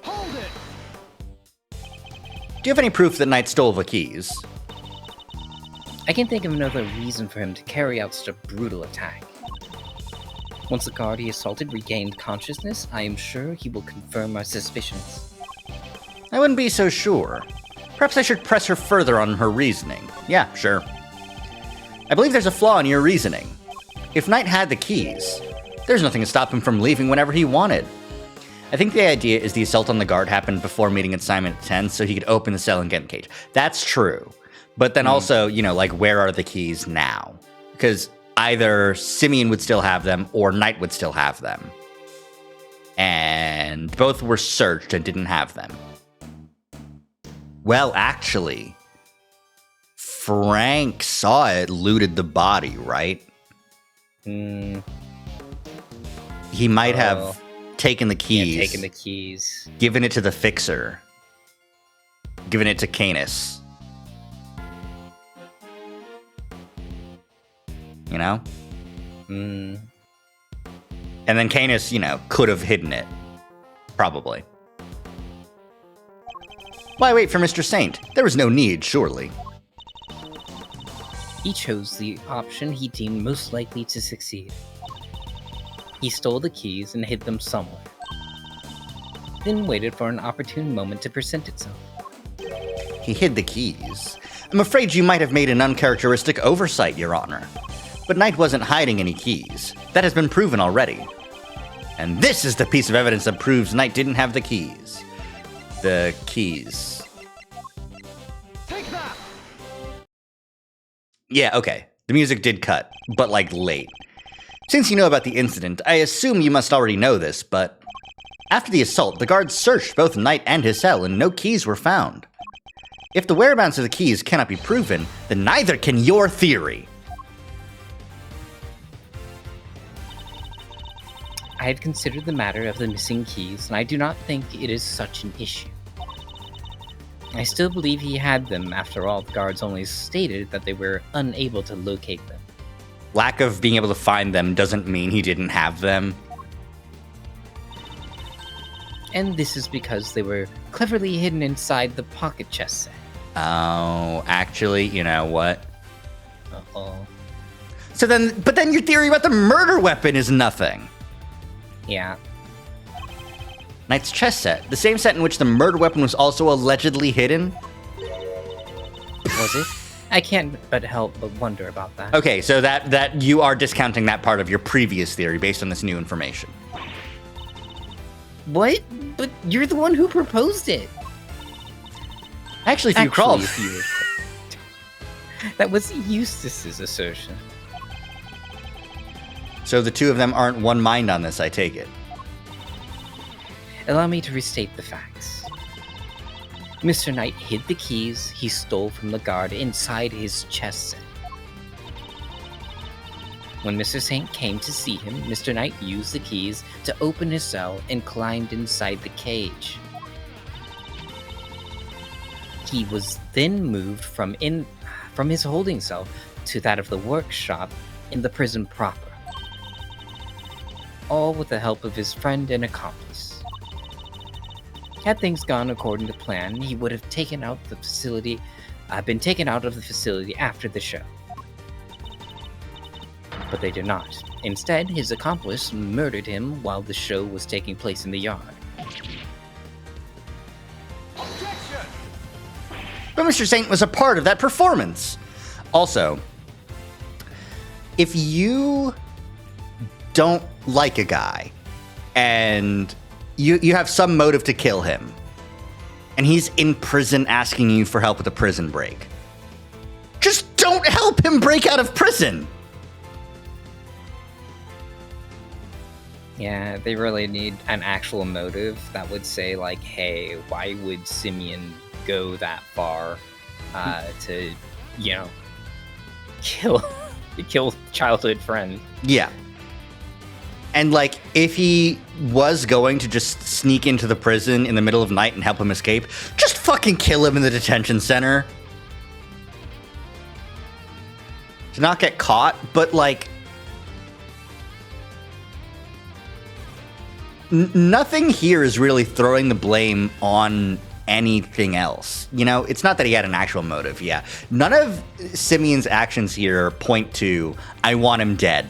Hold it! Do you have any proof that Knight stole the keys? I can think of another reason for him to carry out such a brutal attack. Once the guard he assaulted regained consciousness, I am sure he will confirm our suspicions. I wouldn't be so sure. Perhaps I should press her further on her reasoning. Yeah, sure. I believe there's a flaw in your reasoning. If Knight had the keys, there's nothing to stop him from leaving whenever he wanted. I think the idea is the assault on the guard happened before meeting at Simon at 10, so he could open the cell and get in the cage. That's true. But then also, like, where are the keys now? Because either Simeon would still have them, or Knight would still have them. And both were searched and didn't have them. Well, actually, Frank saw it, looted the body, right? Hmm. He might Oh. have taken the keys, Yeah, taking the keys. given it to the fixer, given it to Canis. You know? Hmm. And then Canis, could have hidden it. Probably. Why wait for Mr. Saint? There was no need, surely. He chose the option he deemed most likely to succeed. He stole the keys and hid them somewhere, then waited for an opportune moment to present itself. He hid the keys. I'm afraid you might have made an uncharacteristic oversight, Your Honor. But Knight wasn't hiding any keys. That has been proven already. And this is the piece of evidence that proves Knight didn't have the keys. The keys. Take that! Yeah, okay. The music did cut, but like late. Since you know about the incident, I assume you must already know this, but after the assault, the guards searched both Knight and his cell and no keys were found. If the whereabouts of the keys cannot be proven, then neither can your theory. I have considered the matter of the missing keys, and I do not think it is such an issue. I still believe he had them. After all, the guards only stated that they were unable to locate them. Lack of being able to find them doesn't mean he didn't have them. And this is because they were cleverly hidden inside the pocket chest set. Oh, actually, you know what? Uh-oh. But then your theory about the murder weapon is nothing. Yeah. Knight's chess set, the same set in which the murder weapon was also allegedly hidden? Was it? I can't but help but wonder about that. Okay, so that you are discounting that part of your previous theory based on this new information. What? But you're the one who proposed it. Actually, if you crawled... If you that was Eustace's assertion. So the two of them aren't one mind on this, I take it. Allow me to restate the facts. Mr. Knight hid the keys he stole from the guard inside his chest set. When Mr. Saint came to see him, Mr. Knight used the keys to open his cell and climbed inside the cage. He was then moved from his holding cell to that of the workshop in the prison proper. All with the help of his friend and accomplice. Had things gone according to plan, he would have been taken out of the facility after the show. But they did not. Instead, his accomplice murdered him while the show was taking place in the yard. Objection! But Mr. Saint was a part of that performance. Also, if you don't like a guy and you have some motive to kill him and he's in prison asking you for help with a prison break, just don't help him break out of prison. Yeah, they really need an actual motive that would say, like, hey, why would Simeon go that far to, kill childhood friend? Yeah. And, like, if he was going to just sneak into the prison in the middle of night and help him escape, just fucking kill him in the detention center. To not get caught, but, like, nothing here is really throwing the blame on anything else. It's not that he had an actual motive, yeah. None of Simeon's actions here point to, I want him dead,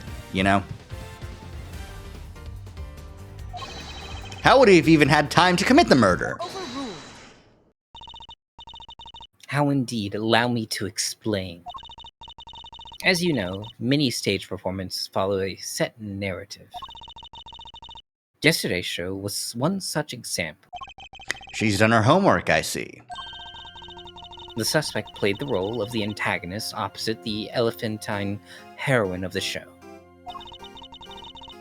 How would he have even had time to commit the murder? Overruled. How indeed, allow me to explain. As you know, many stage performances follow a set narrative. Yesterday's show was one such example. She's done her homework, I see. The suspect played the role of the antagonist opposite the elephantine heroine of the show.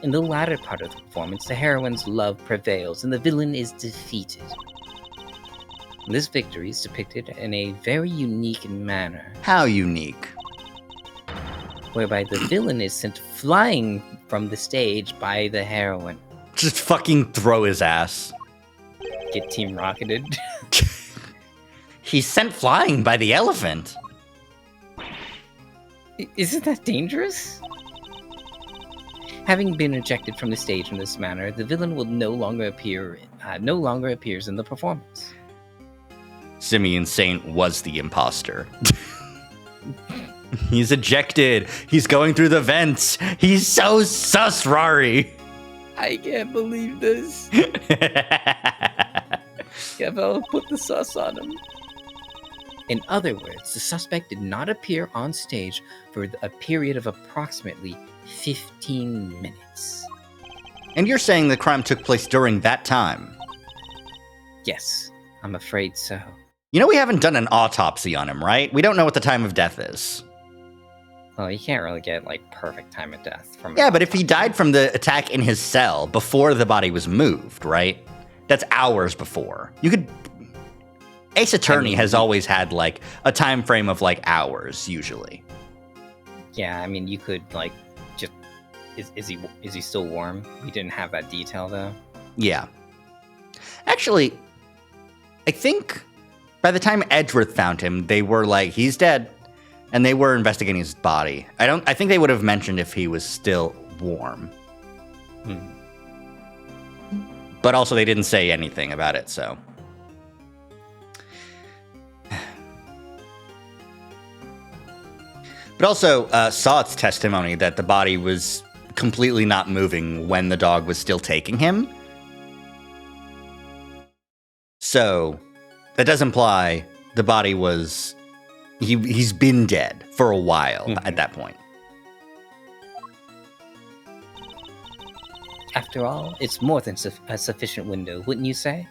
In the latter part of the performance, the heroine's love prevails and the villain is defeated. This victory is depicted in a very unique manner, How unique. whereby the villain is sent flying from the stage by the heroine. Just fucking throw his ass. Get Team Rocketed. He's sent flying by the elephant. Isn't that dangerous? Having been ejected from the stage in this manner, the villain will no longer appears in the performance. Simeon Saint was the imposter. He's ejected. He's going through the vents. He's so sus, Rari. I can't believe this. Gavel put the sus on him. In other words, the suspect did not appear on stage for a period of approximately 15 minutes. And you're saying the crime took place during that time? Yes, I'm afraid so. You know we haven't done an autopsy on him, right? We don't know what the time of death is. Well, you can't really get, like, perfect time of death from... Yeah, but if he died from the attack in his cell before the body was moved, right? That's hours before. You could... Ace Attorney has always had, like, a time frame of, like, hours, usually. Yeah, I mean, you could, like, just... Is he still warm? We didn't have that detail, though. Yeah. Actually, I think by the time Edgeworth found him, they were like, he's dead. And they were investigating his body. I think they would have mentioned if he was still warm. But also they didn't say anything about it, so. But also, Saw's testimony that the body was completely not moving when the dog was still taking him. So, that does imply the body was... He's been dead for a while at that point. After all, it's more than a sufficient window, wouldn't you say?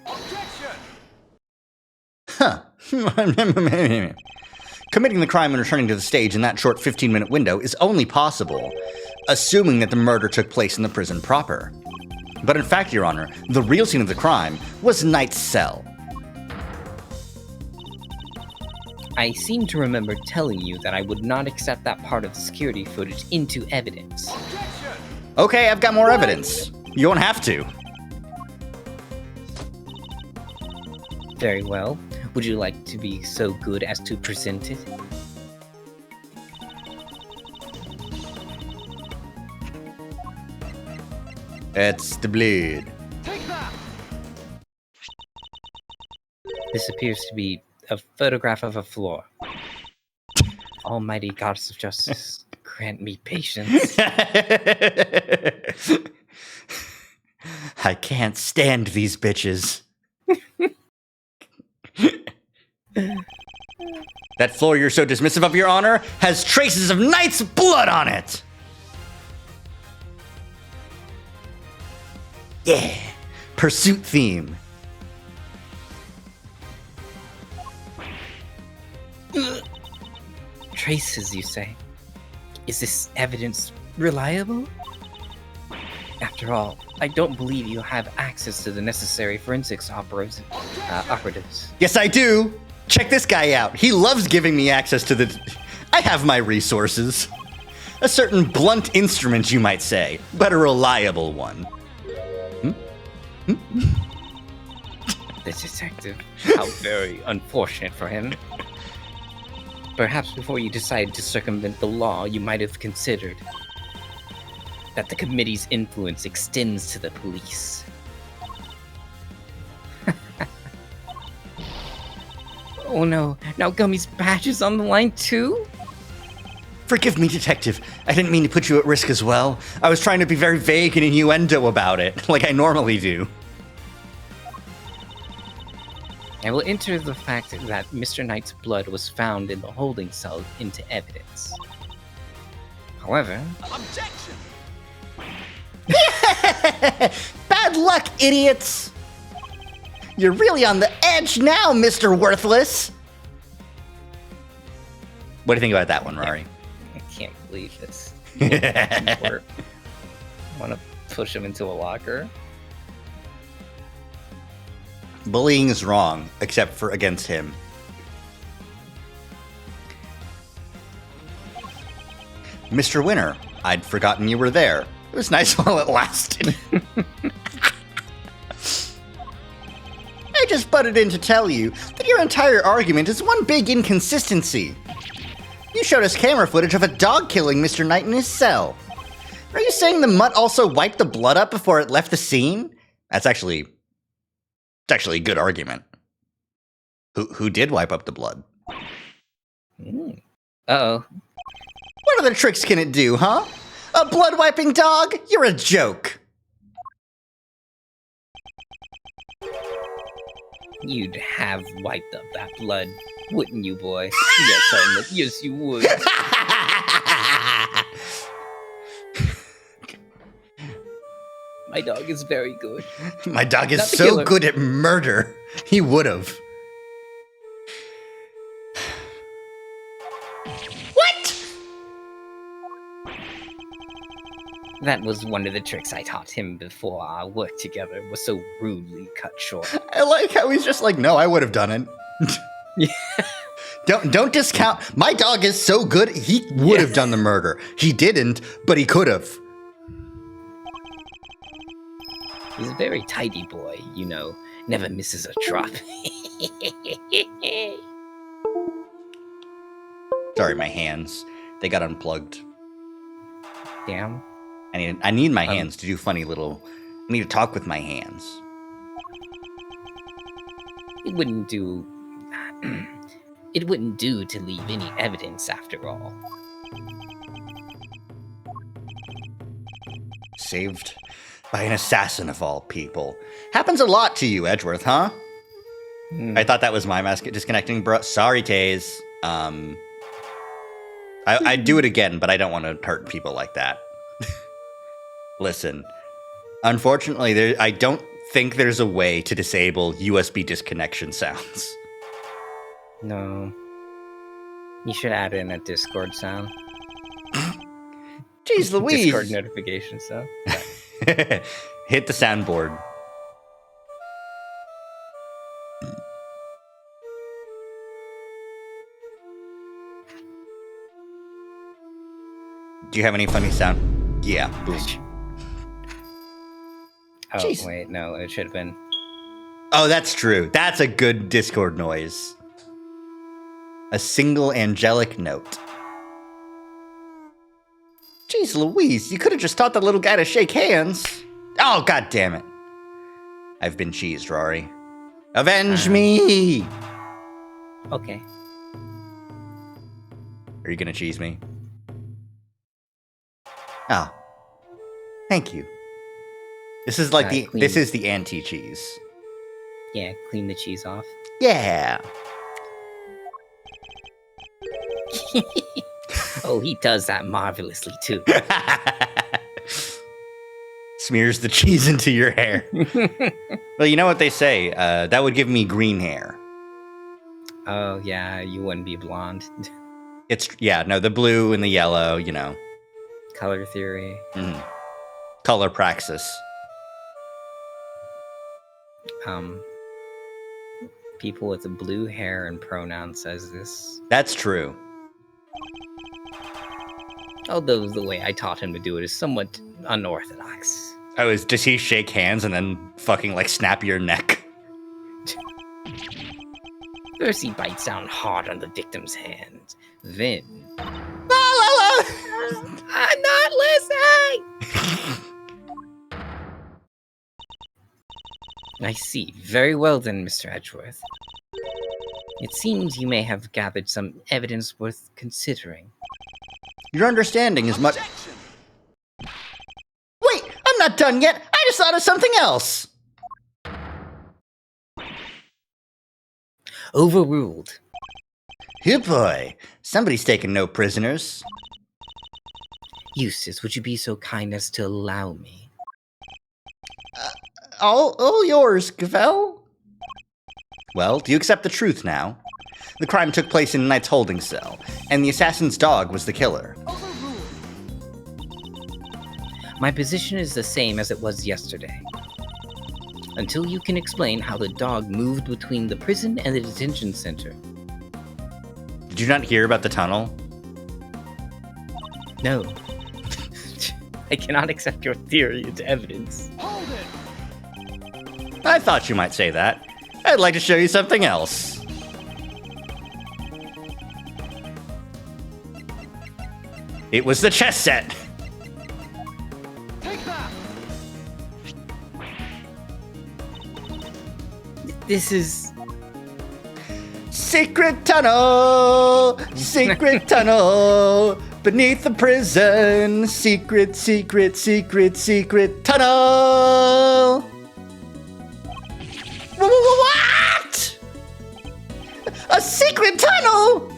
Huh. Committing the crime and returning to the stage in that short 15-minute window is only possible, assuming that the murder took place in the prison proper. But in fact, Your Honor, the real scene of the crime was Knight's cell. I seem to remember telling you that I would not accept that part of the security footage into evidence. Okay, I've got more evidence. You won't have to. Very well. Would you like to be so good as to present it? It's the bleed. Take that! This appears to be a photograph of a floor. Almighty goddess of justice, grant me patience. I can't stand these bitches. That floor you're so dismissive of, Your Honor, has traces of Knight's blood on it! Yeah, pursuit theme. Traces, you say? Is this evidence reliable? After all, I don't believe you have access to the necessary forensics operatives. Yes, I do. Check this guy out. He loves giving me access to the... I have my resources. A certain blunt instrument, you might say, but a reliable one. The detective. How very unfortunate for him. Perhaps before you decided to circumvent the law, you might have considered that the committee's influence extends to the police. Oh no, now Gummy's badge is on the line too? Forgive me, Detective. I didn't mean to put you at risk as well. I was trying to be very vague and innuendo about it, like I normally do. I will enter the fact that Mr. Knight's blood was found in the holding cell into evidence. However... Objection! Bad luck, idiots! You're really on the edge now, Mr. Worthless! What do you think about that one, Rory? I can't believe this. I want to push him into a locker. Bullying is wrong, except for against him. Mr. Winner, I'd forgotten you were there. It was nice while it lasted. I just butted in to tell you that your entire argument is one big inconsistency. You showed us camera footage of a dog killing Mr. Knight in his cell. Are you saying the mutt also wiped the blood up before it left the scene? It's actually a good argument. Who did wipe up the blood? Uh-oh. What other tricks can it do, huh? A blood-wiping dog? You're a joke. You'd have wiped up that blood, wouldn't you, boy? Yes, Helmet. Yes, you would. My dog is very good. My dog is Not the so killer. good at murder. He would've. What? That was one of the tricks I taught him before our work together was so rudely cut short. I like how he's just like, no, I would have done it. Yeah. Don't discount. My dog is so good. He would have done the murder. He didn't, but he could have. He's a very tidy boy, you know, never misses a drop. Sorry, my hands. They got unplugged. Damn. I need my hands to do funny little. I need to talk with my hands. It wouldn't do. It wouldn't do to leave any evidence after all. Saved by an assassin of all people. Happens a lot to you, Edgeworth, huh? Hmm. I thought that was my mask disconnecting, bro. Sorry, Taze. I'd do it again, but I don't want to hurt people like that. Listen, unfortunately, I don't think there's a way to disable USB disconnection sounds. No. You should add in a Discord sound. Jeez Louise. Discord notification sound. Hit the soundboard. Do you have any funny sound? Yeah. Boom. Oh, Jeez. wait, no, it should have been. Oh, that's true. That's a good Discord noise. A single angelic note. Jeez Louise, you could have just taught the little guy to shake hands. Oh, god damn it. I've been cheesed, Rory. Avenge me! Okay. Are you gonna cheese me? Oh. Thank you. This is like Clean. this is the anti-cheese. Yeah, clean the cheese off. Yeah. Oh, he does that marvelously too. Smears the cheese into your hair. Well, you know what they say. That would give me green hair. Oh, yeah, you wouldn't be blonde. The blue and the yellow, you know. Color theory. Color praxis. People with the blue hair and pronouns says this. That's true. Although the way I taught him to do it is somewhat unorthodox. Does he shake hands and then fucking like snap your neck? First he bites down hard on the victim's hand. Then... I'm not listening! I see. Very well then, Mr. Edgeworth. It seems you may have gathered some evidence worth considering. Your understanding is much. Objection! Wait, I'm not done yet. I just thought of something else. Overruled. Here, boy. Somebody's taking no prisoners. Eustace, would you be so kind as to allow me? All yours, Gavel. Well, do you accept the truth now? The crime took place in a knight's holding cell, and the assassin's dog was the killer. Overruled! My position is the same as it was yesterday. Until you can explain how the dog moved between the prison and the detention center. Did you not hear about the tunnel? No. I cannot accept your theory as evidence. Hold it! I thought you might say that. I'd like to show you something else. It was the chess set. Take that! This is... Secret tunnel, secret tunnel. Beneath the prison, secret, secret, secret, secret tunnel. What? A secret tunnel?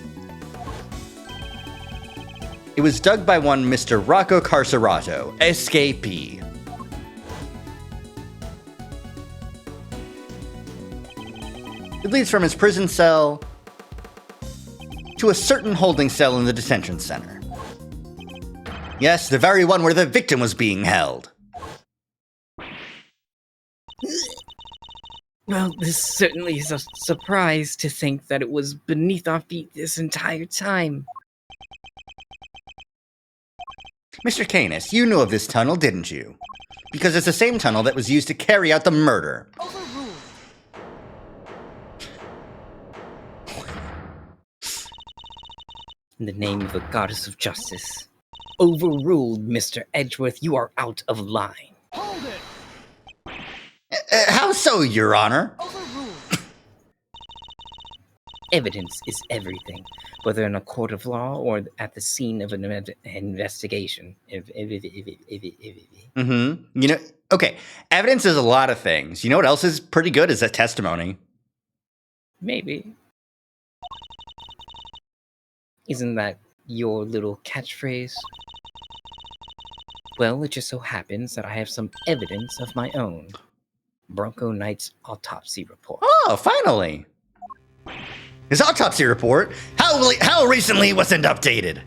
It was dug by one Mr. Rocco Carcerato, escapee. It leads from his prison cell to a certain holding cell in the detention center. Yes, the very one where the victim was being held. Well, this certainly is a surprise to think that it was beneath our feet this entire time. Mr. Canis, you knew of this tunnel, didn't you? Because it's the same tunnel that was used to carry out the murder. Overruled. In the name of the goddess of justice. Overruled, Mr. Edgeworth, you are out of line. Hold it. How so, Your Honor? Overruled. Evidence is everything, whether in a court of law or at the scene of an investigation. Mm-hmm. You know, okay, evidence is a lot of things. You know what else is pretty good is a testimony. Maybe. Isn't that your little catchphrase? Well, it just so happens that I have some evidence of my own. Bronco Knight's autopsy report. Oh, finally. His autopsy report? How recently was it updated?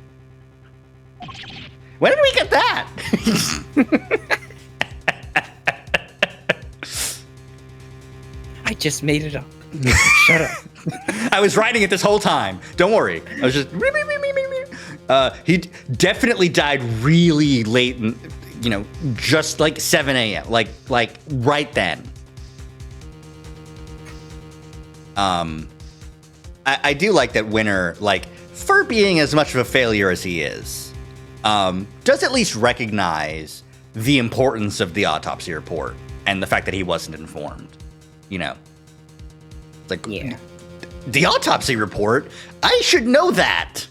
When did we get that? I just made it up. Shut up. I was writing it this whole time. Don't worry. I was just... he definitely died really late, just like 7 a.m. Like right then. I do like that Winner, for being as much of a failure as he is, does at least recognize the importance of the autopsy report and the fact that he wasn't informed. Yeah. The autopsy report? I should know that.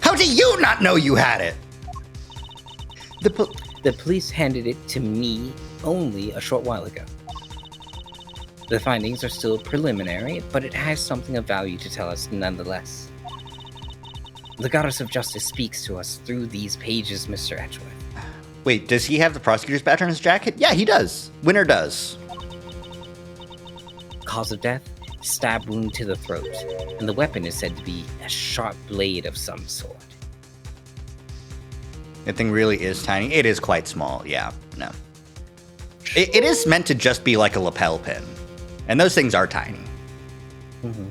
How do you not know you had it? The police handed it to me only a short while ago. The findings are still preliminary, but it has something of value to tell us nonetheless. The goddess of justice speaks to us through these pages, Mr. Edgeworth. Wait, does he have the prosecutor's badge on his jacket? Yeah, he does. Winner does. Cause of death? Stab wound to the throat, and the weapon is said to be a sharp blade of some sort. That thing really is tiny. It is quite small, yeah. No. It is meant to just be like a lapel pin. And those things are tiny. Mm-hmm.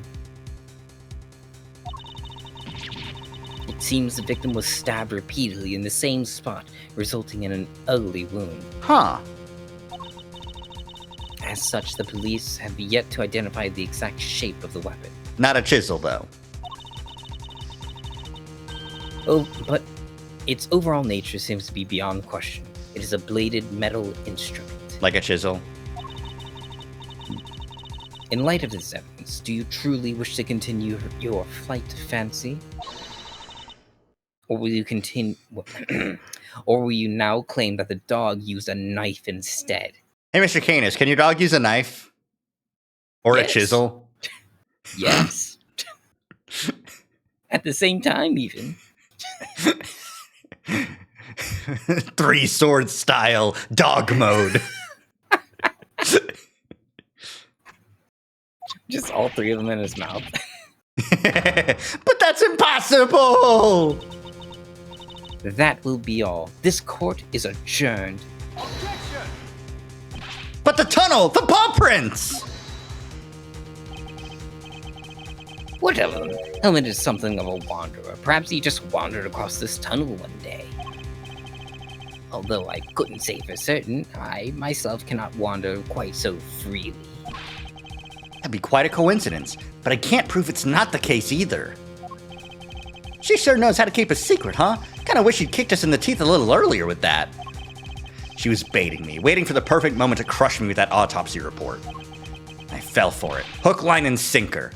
It seems the victim was stabbed repeatedly in the same spot, resulting in an ugly wound. Huh. As such, the police have yet to identify the exact shape of the weapon. Not a chisel, though. Oh, but its overall nature seems to be beyond question. It is a bladed metal instrument. Like a chisel? In light of this evidence, do you truly wish to continue your flight to fancy? Or will you continue... or will you now claim that the dog used a knife instead? Hey, Mr. Canis, can your dog use a knife? Or Yes. a chisel? Yes. At the same time, even. 3 sword style dog mode. Just all 3 of them in his mouth. But that's impossible! That will be all. This court is adjourned. Objection. But the tunnel! The paw prints! What of him? Helmet is something of a wanderer. Perhaps he just wandered across this tunnel one day. Although I couldn't say for certain, I myself cannot wander quite so freely. That'd be quite a coincidence, but I can't prove it's not the case either. She sure knows how to keep a secret, huh? Kinda wish she'd kicked us in the teeth a little earlier with that. She was baiting me, waiting for the perfect moment to crush me with that autopsy report. I fell for it. Hook, line, and sinker.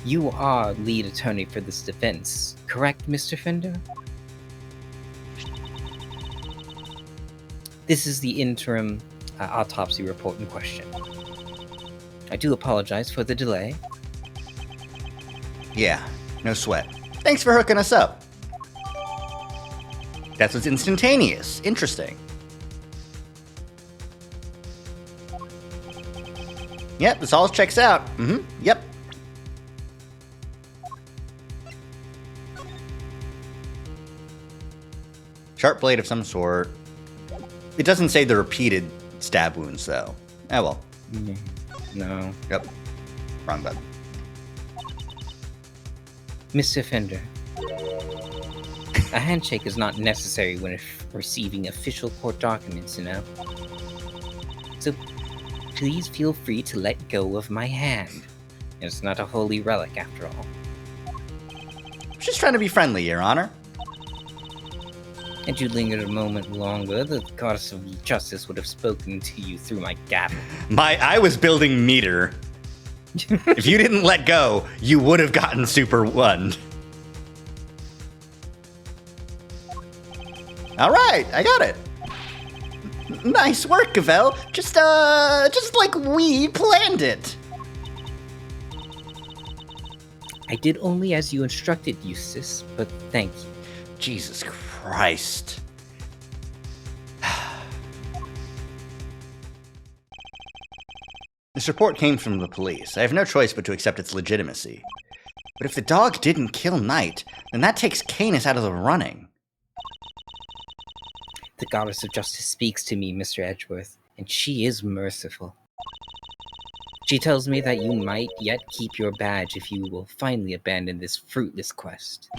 You are lead attorney for this defense, correct, Mr. Fender? This is the interim autopsy report in question. I do apologize for the delay. Yeah, no sweat. Thanks for hooking us up. That's what's instantaneous. Interesting. Yep, this all checks out. Yep. Sharp blade of some sort. It doesn't say the repeated stab wounds, though. Oh well. No. Yep. Wrong button. Mr. Fender, a handshake is not necessary when receiving official court documents, you know? So please feel free to let go of my hand. It's not a holy relic, after all. Just trying to be friendly, Your Honor. Had you lingered a moment longer, the goddess of justice would have spoken to you through my gavel. I was building meter. If you didn't let go, you would have gotten Super 1. All right, I got it. Nice work, Gavel. Just like we planned it. I did only as you instructed, Eustace, but thank you. Jesus Christ. This report came from the police. I have no choice but to accept its legitimacy. But if the dog didn't kill Knight, then that takes Canis out of the running. The goddess of justice speaks to me, Mr. Edgeworth, and she is merciful. She tells me that you might yet keep your badge if you will finally abandon this fruitless quest.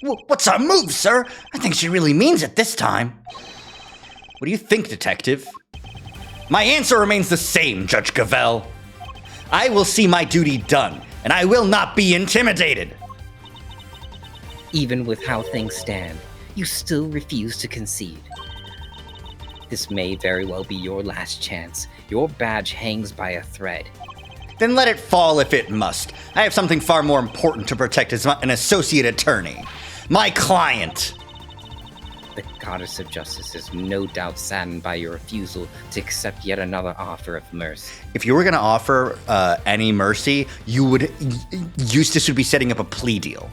What's our move, sir? I think she really means it this time. What do you think, detective? My answer remains the same, Judge Gavel. I will see my duty done, and I will not be intimidated. Even with how things stand, you still refuse to concede. This may very well be your last chance. Your badge hangs by a thread. Then let it fall if it must. I have something far more important to protect as an associate attorney. My client. The goddess of justice is no doubt saddened by your refusal to accept yet another offer of mercy. If you were going to offer any mercy, Eustace would be setting up a plea deal.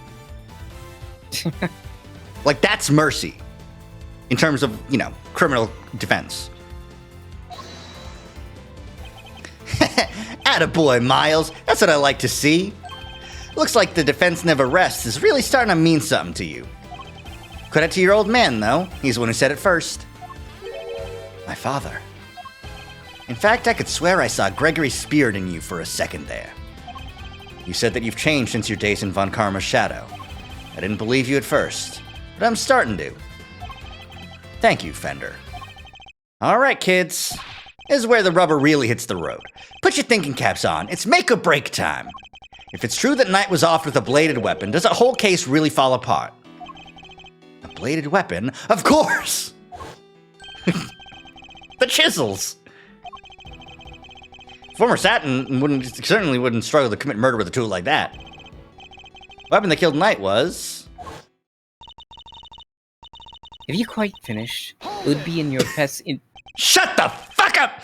Like, that's mercy. In terms of, criminal defense. Attaboy, Miles. That's what I like to see. Looks like the defense never rests is really starting to mean something to you. Credit to your old man, though. He's the one who said it first. My father. In fact, I could swear I saw Gregory Speared in you for a second there. You said that you've changed since your days in Von Karma's shadow. I didn't believe you at first, but I'm starting to. Thank you, Fender. All right, kids. This is where the rubber really hits the road. Put your thinking caps on. It's make or break time. If it's true that Knight was off with a bladed weapon, does the whole case really fall apart? A bladed weapon? Of course! The chisels! Former Satin certainly wouldn't struggle to commit murder with a tool like that. The weapon that killed Knight was... Have you quite finished? It would be in your best Shut the fuck up!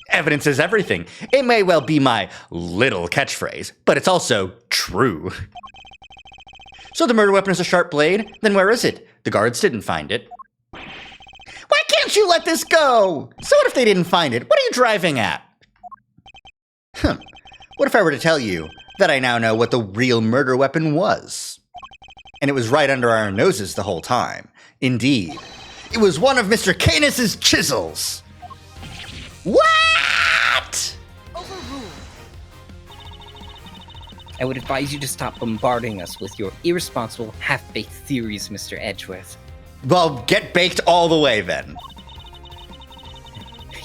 Evidence is everything. It may well be my little catchphrase, but it's also true. So the murder weapon is a sharp blade? Then where is it? The guards didn't find it. Why can't you let this go? So what if they didn't find it? What are you driving at? What if I were to tell you that I now know what the real murder weapon was? And it was right under our noses the whole time. Indeed. It was one of Mr. Canis's chisels. What? I would advise you to stop bombarding us with your irresponsible, half-baked theories, Mr. Edgeworth. Well, get baked all the way then.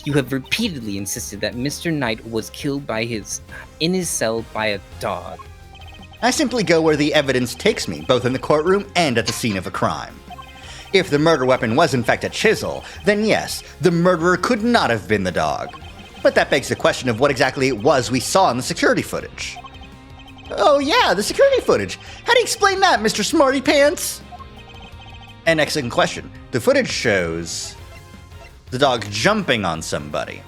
You have repeatedly insisted that Mr. Knight was killed in his cell by a dog. I simply go where the evidence takes me, both in the courtroom and at the scene of a crime. If the murder weapon was in fact a chisel, then yes, the murderer could not have been the dog. But that begs the question of what exactly it was we saw in the security footage. Oh yeah, the security footage. How do you explain that, Mr. Smarty Pants? And excellent question. The footage shows the dog jumping on somebody,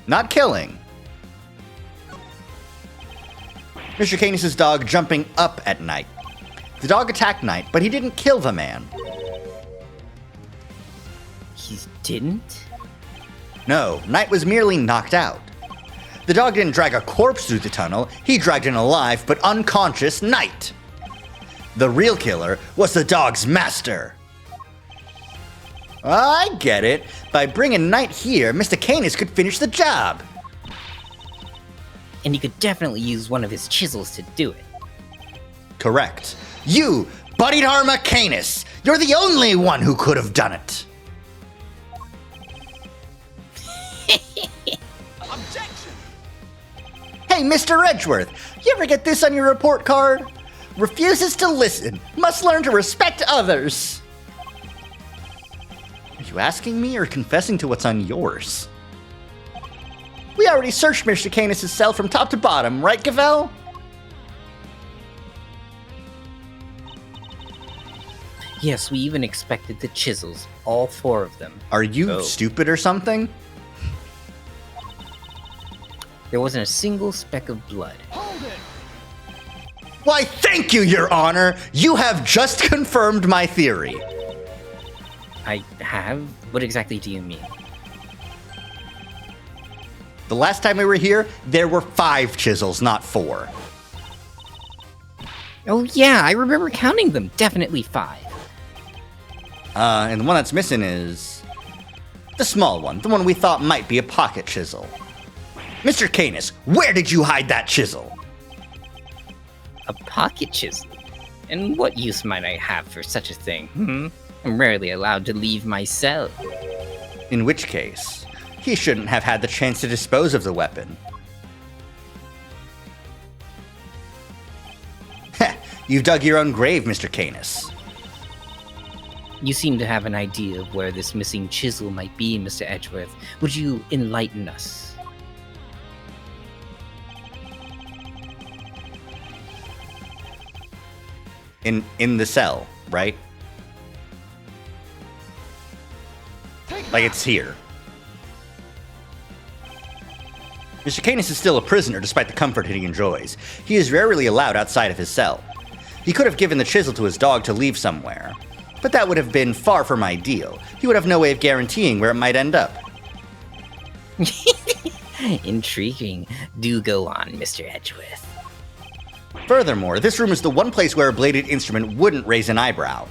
not killing. Mr. Canis' dog jumping up at Knight. The dog attacked Knight, but he didn't kill the man. He didn't? No, Knight was merely knocked out. The dog didn't drag a corpse through the tunnel, he dragged an alive but unconscious Knight. The real killer was the dog's master. I get it. By bringing Knight here, Mr. Canis could finish the job. And he could definitely use one of his chisels to do it. Correct. You, Bodhidharma Canis, you're the only one who could have done it. Objection! Hey, Mr. Edgeworth, you ever get this on your report card? Refuses to listen, must learn to respect others. Are you asking me or confessing to what's on yours? We already searched Mr. Canis' cell from top to bottom, right, Gavel? Yes, we even expected the chisels, all 4 of them. Are you Oh. stupid or something? There wasn't a single speck of blood. Hold it! Why, thank you, Your Honor! You have just confirmed my theory. I have? What exactly do you mean? The last time we were here, there were 5 chisels, not 4. Oh yeah, I remember counting them. Definitely 5. And the one that's missing is the small one, the one we thought might be a pocket chisel. Mr. Canis, where did you hide that chisel? A pocket chisel? And what use might I have for such a thing? I'm rarely allowed to leave my cell. In which case, he shouldn't have had the chance to dispose of the weapon. Heh, you've dug your own grave, Mr. Canis. You seem to have an idea of where this missing chisel might be, Mr. Edgeworth. Would you enlighten us? In the cell, right? Take Like that! it's here. Mr. Canis is still a prisoner despite the comfort he enjoys. He is rarely allowed outside of his cell. He could have given the chisel to his dog to leave somewhere, but that would have been far from ideal. He would have no way of guaranteeing where it might end up. Intriguing. Do go on, Mr. Edgeworth. Furthermore, this room is the one place where a bladed instrument wouldn't raise an eyebrow.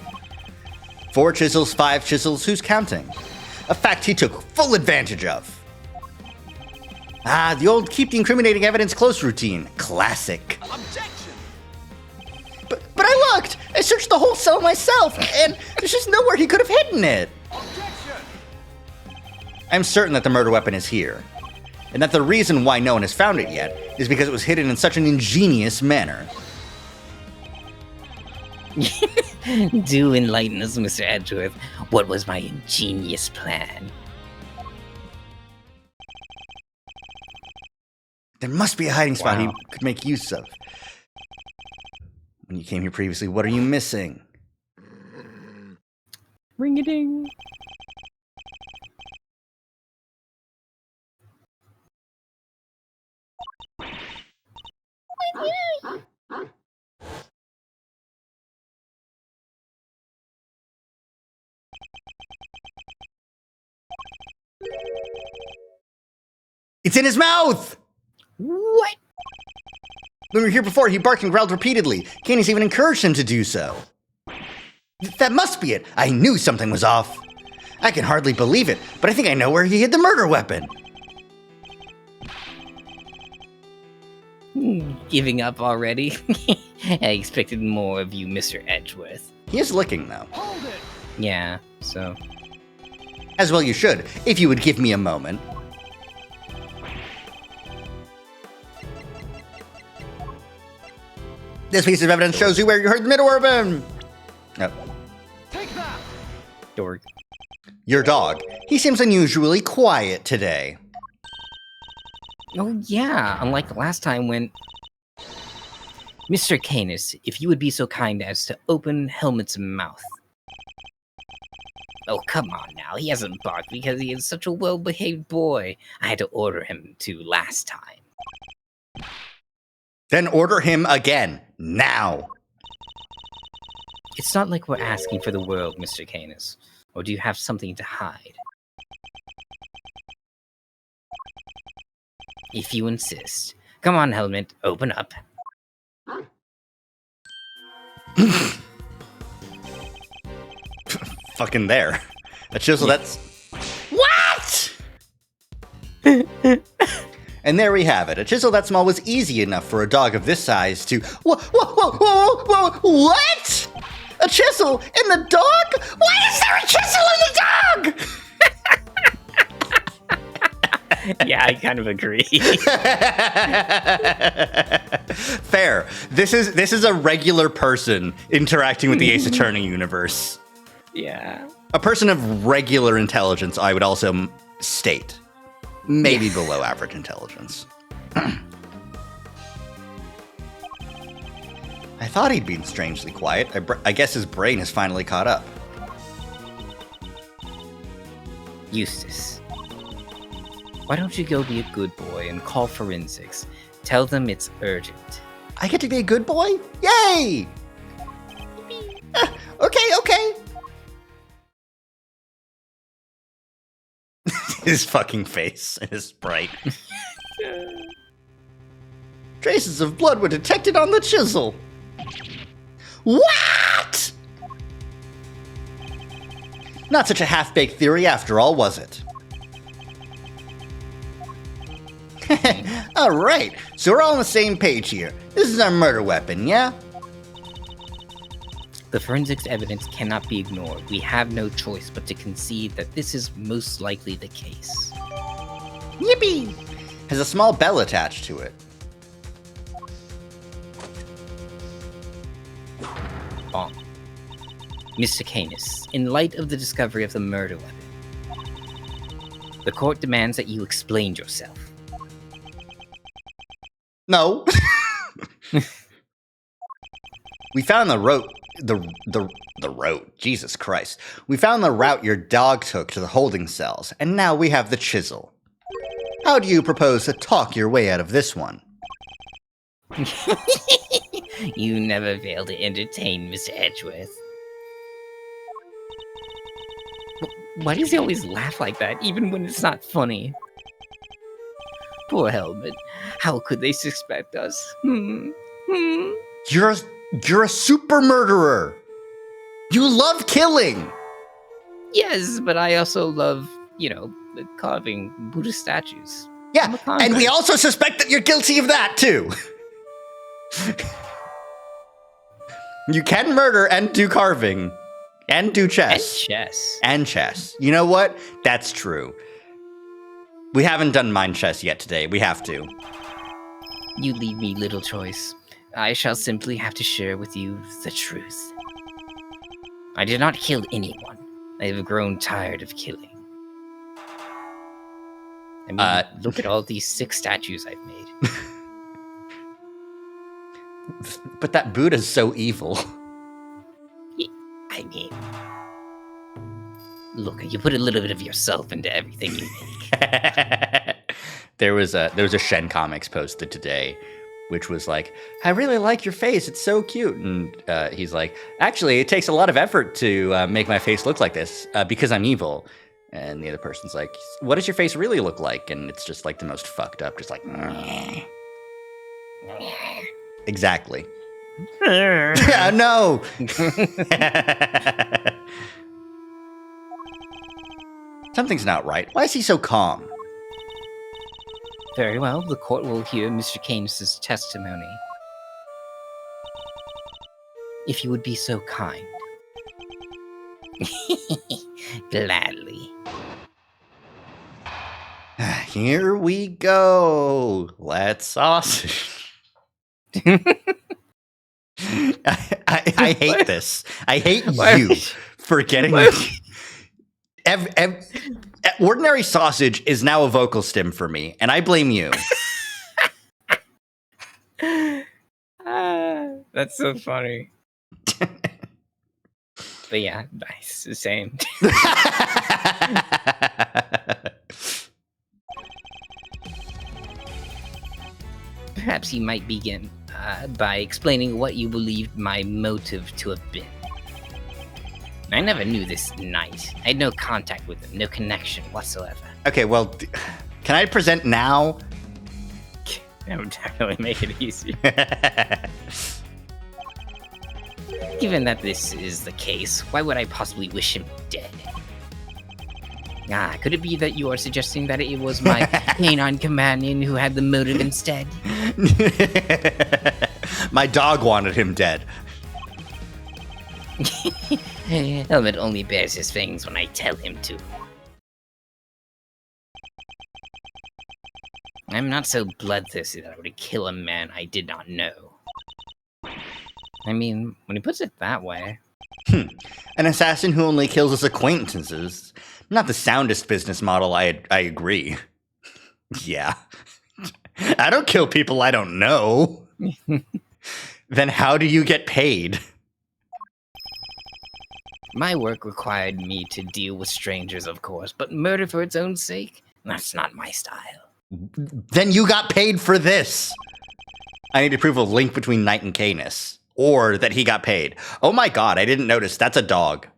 4 chisels, 5 chisels, who's counting? A fact he took full advantage of. Ah, the old keep the incriminating evidence close routine. Classic. Objection! But I looked! I searched the whole cell myself, and there's just nowhere he could have hidden it. Objection! I'm certain that the murder weapon is here, and that the reason why no one has found it yet is because it was hidden in such an ingenious manner. Do enlighten us, Mr. Edgeworth. What was my ingenious plan? There must be a hiding spot Wow. he could make use of. When you came here previously, what are you missing? Ring a ding. It's in his mouth! What? When we were here before, he barked and growled repeatedly. Canis even encouraged him to do so. That must be it. I knew something was off. I can hardly believe it, but I think I know where he hid the murder weapon. Giving up already? I expected more of you, Mr. Edgeworth. He is looking, though. Hold it! Yeah, so... As well you should, if you would give me a moment. This piece of evidence shows you where you heard the murder weapon. Oh, Take that! Dork. your dog. He seems unusually quiet today. Oh yeah, unlike the last time when... Mr. Canis, if you would be so kind as to open Helmet's mouth. Oh, come on now. He hasn't barked because he is such a well-behaved boy. I had to order him to last time. Then order him again, now. It's not like we're asking for the world, Mr. Canis. Or do you have something to hide? If you insist. Come on, Helmet, open up. Fucking there. A chisel, that's... What?! And there we have it. A chisel that small was easy enough for a dog of this size to... What?! A chisel in the dog? Why is there a chisel in the dog?! Yeah, I kind of agree. Fair. This is a regular person interacting with the Ace Attorney universe. Yeah. A person of regular intelligence, I would also state. Maybe below average intelligence. I thought he'd been strangely quiet. I guess his brain has finally caught up. Eustace, why don't you go be a good boy and call forensics? Tell them it's urgent. I get to be a good boy? Yay! Okay. His fucking face is bright. Traces of blood were detected on the chisel. What? Not such a half-baked theory after all, was it? All right, so we're all on the same page here. This is our murder weapon, yeah? The forensics evidence cannot be ignored. We have no choice but to concede that this is most likely the case. Yippee! Has a small bell attached to it. Bonk. Mr. Canis, in light of the discovery of the murder weapon, the court demands that you explain yourself. No. We found the route. Jesus Christ. We found the route your dog took to the holding cells, and now we have the chisel. How do you propose to talk your way out of this one? You never fail to entertain, Mr. Edgeworth. Why does he always laugh like that, even when it's not funny? Poor Helmet. How could they suspect us? You're a super murderer. You love killing. Yes, but I also love, carving Buddhist statues. Yeah, and we also suspect that you're guilty of that too. You can murder and do carving. And do chess. And chess. You know what? That's true. We haven't done mind chess yet today. We have to. You leave me little choice. I shall simply have to share with you the truth. I did not kill anyone. I have grown tired of killing. I mean, look at all these 6 statues I've made. But that Buddha's so evil. I mean, look, you put a little bit of yourself into everything you make. There was a Shen Comics posted today, which was like, I really like your face. It's so cute. And he's like, actually, it takes a lot of effort to make my face look like this because I'm evil. And the other person's like, what does your face really look like? And it's just like the most fucked up, just like, exactly. Yeah, no. Something's not right. Why is he so calm? Very well, the court will hear Mr. Canis' testimony. If you would be so kind. Gladly. Here we go. Let's sausage. I hate this. I hate you for getting... Ordinary sausage is now a vocal stim for me, and I blame you. That's so funny. But yeah, nice. Same. Perhaps you might begin by explaining what you believed my motive to have been. I never knew this knight. I had no contact with him, no connection whatsoever. Okay, well, can I present now? That would definitely make it easier. Given that this is the case, why would I possibly wish him dead? Could it be that you are suggesting that it was my canine companion who had the motive instead? My dog wanted him dead. Helmet only bears his fangs when I tell him to. I'm not so bloodthirsty that I would kill a man I did not know. I mean, when he puts it that way. An assassin who only kills his acquaintances. Not the soundest business model, I agree. Yeah. I don't kill people I don't know. Then how do you get paid? My work required me to deal with strangers, of course, but murder for its own sake? That's not my style. Then you got paid for this. I need to prove a link between Knight and Canis. Or that he got paid. Oh my god, I didn't notice. That's a dog.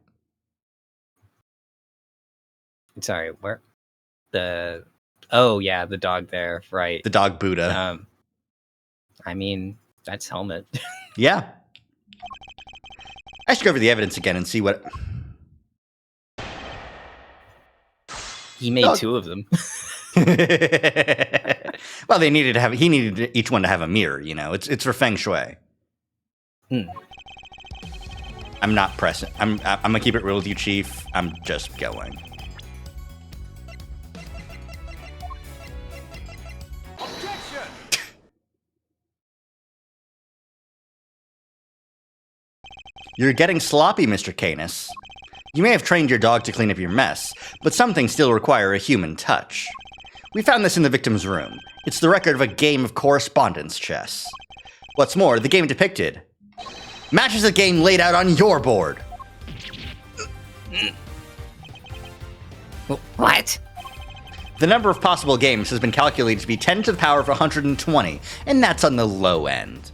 Sorry, where? Oh yeah, the dog there, right. The dog Buddha. I mean, that's Helmet. Yeah. I should go over the evidence again and see what... He made two of them. Well, he needed each one to have a mirror, you know. It's for feng shui. I'm not pressing. I'm gonna keep it real with you, Chief. I'm just going. Objection! You're getting sloppy, Mr. Canis. You may have trained your dog to clean up your mess, but some things still require a human touch. We found this in the victim's room. It's the record of a game of correspondence chess. What's more, the game depicted matches a game laid out on your board. What? The number of possible games has been calculated to be 10 to the power of 120, and that's on the low end.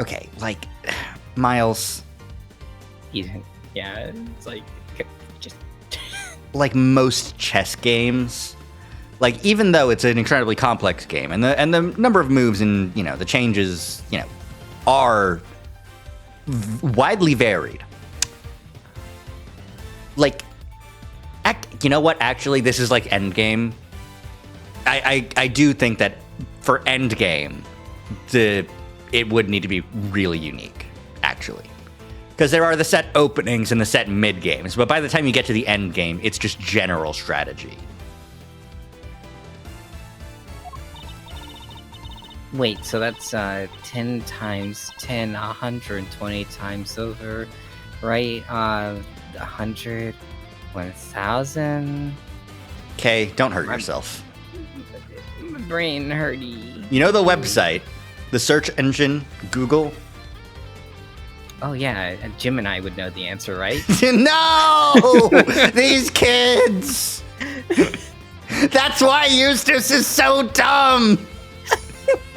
Okay, like, Miles... Yeah, it's like, just... like most chess games, like even though it's an incredibly complex game, and the number of moves and the changes are widely varied. Like, you know what? Actually, this is like Endgame. I do think that for Endgame, it would need to be really unique, actually. Because there are the set openings and the set mid games, but by the time you get to the end game, it's just general strategy. Wait, so that's 10 times 10, 120 times over, right? 100, 1,000. Okay, don't hurt yourself. My brain hurty. You know the website, the search engine, Google? Oh yeah, Jim and I would know the answer, right? No! These kids! That's why Eustace is so dumb!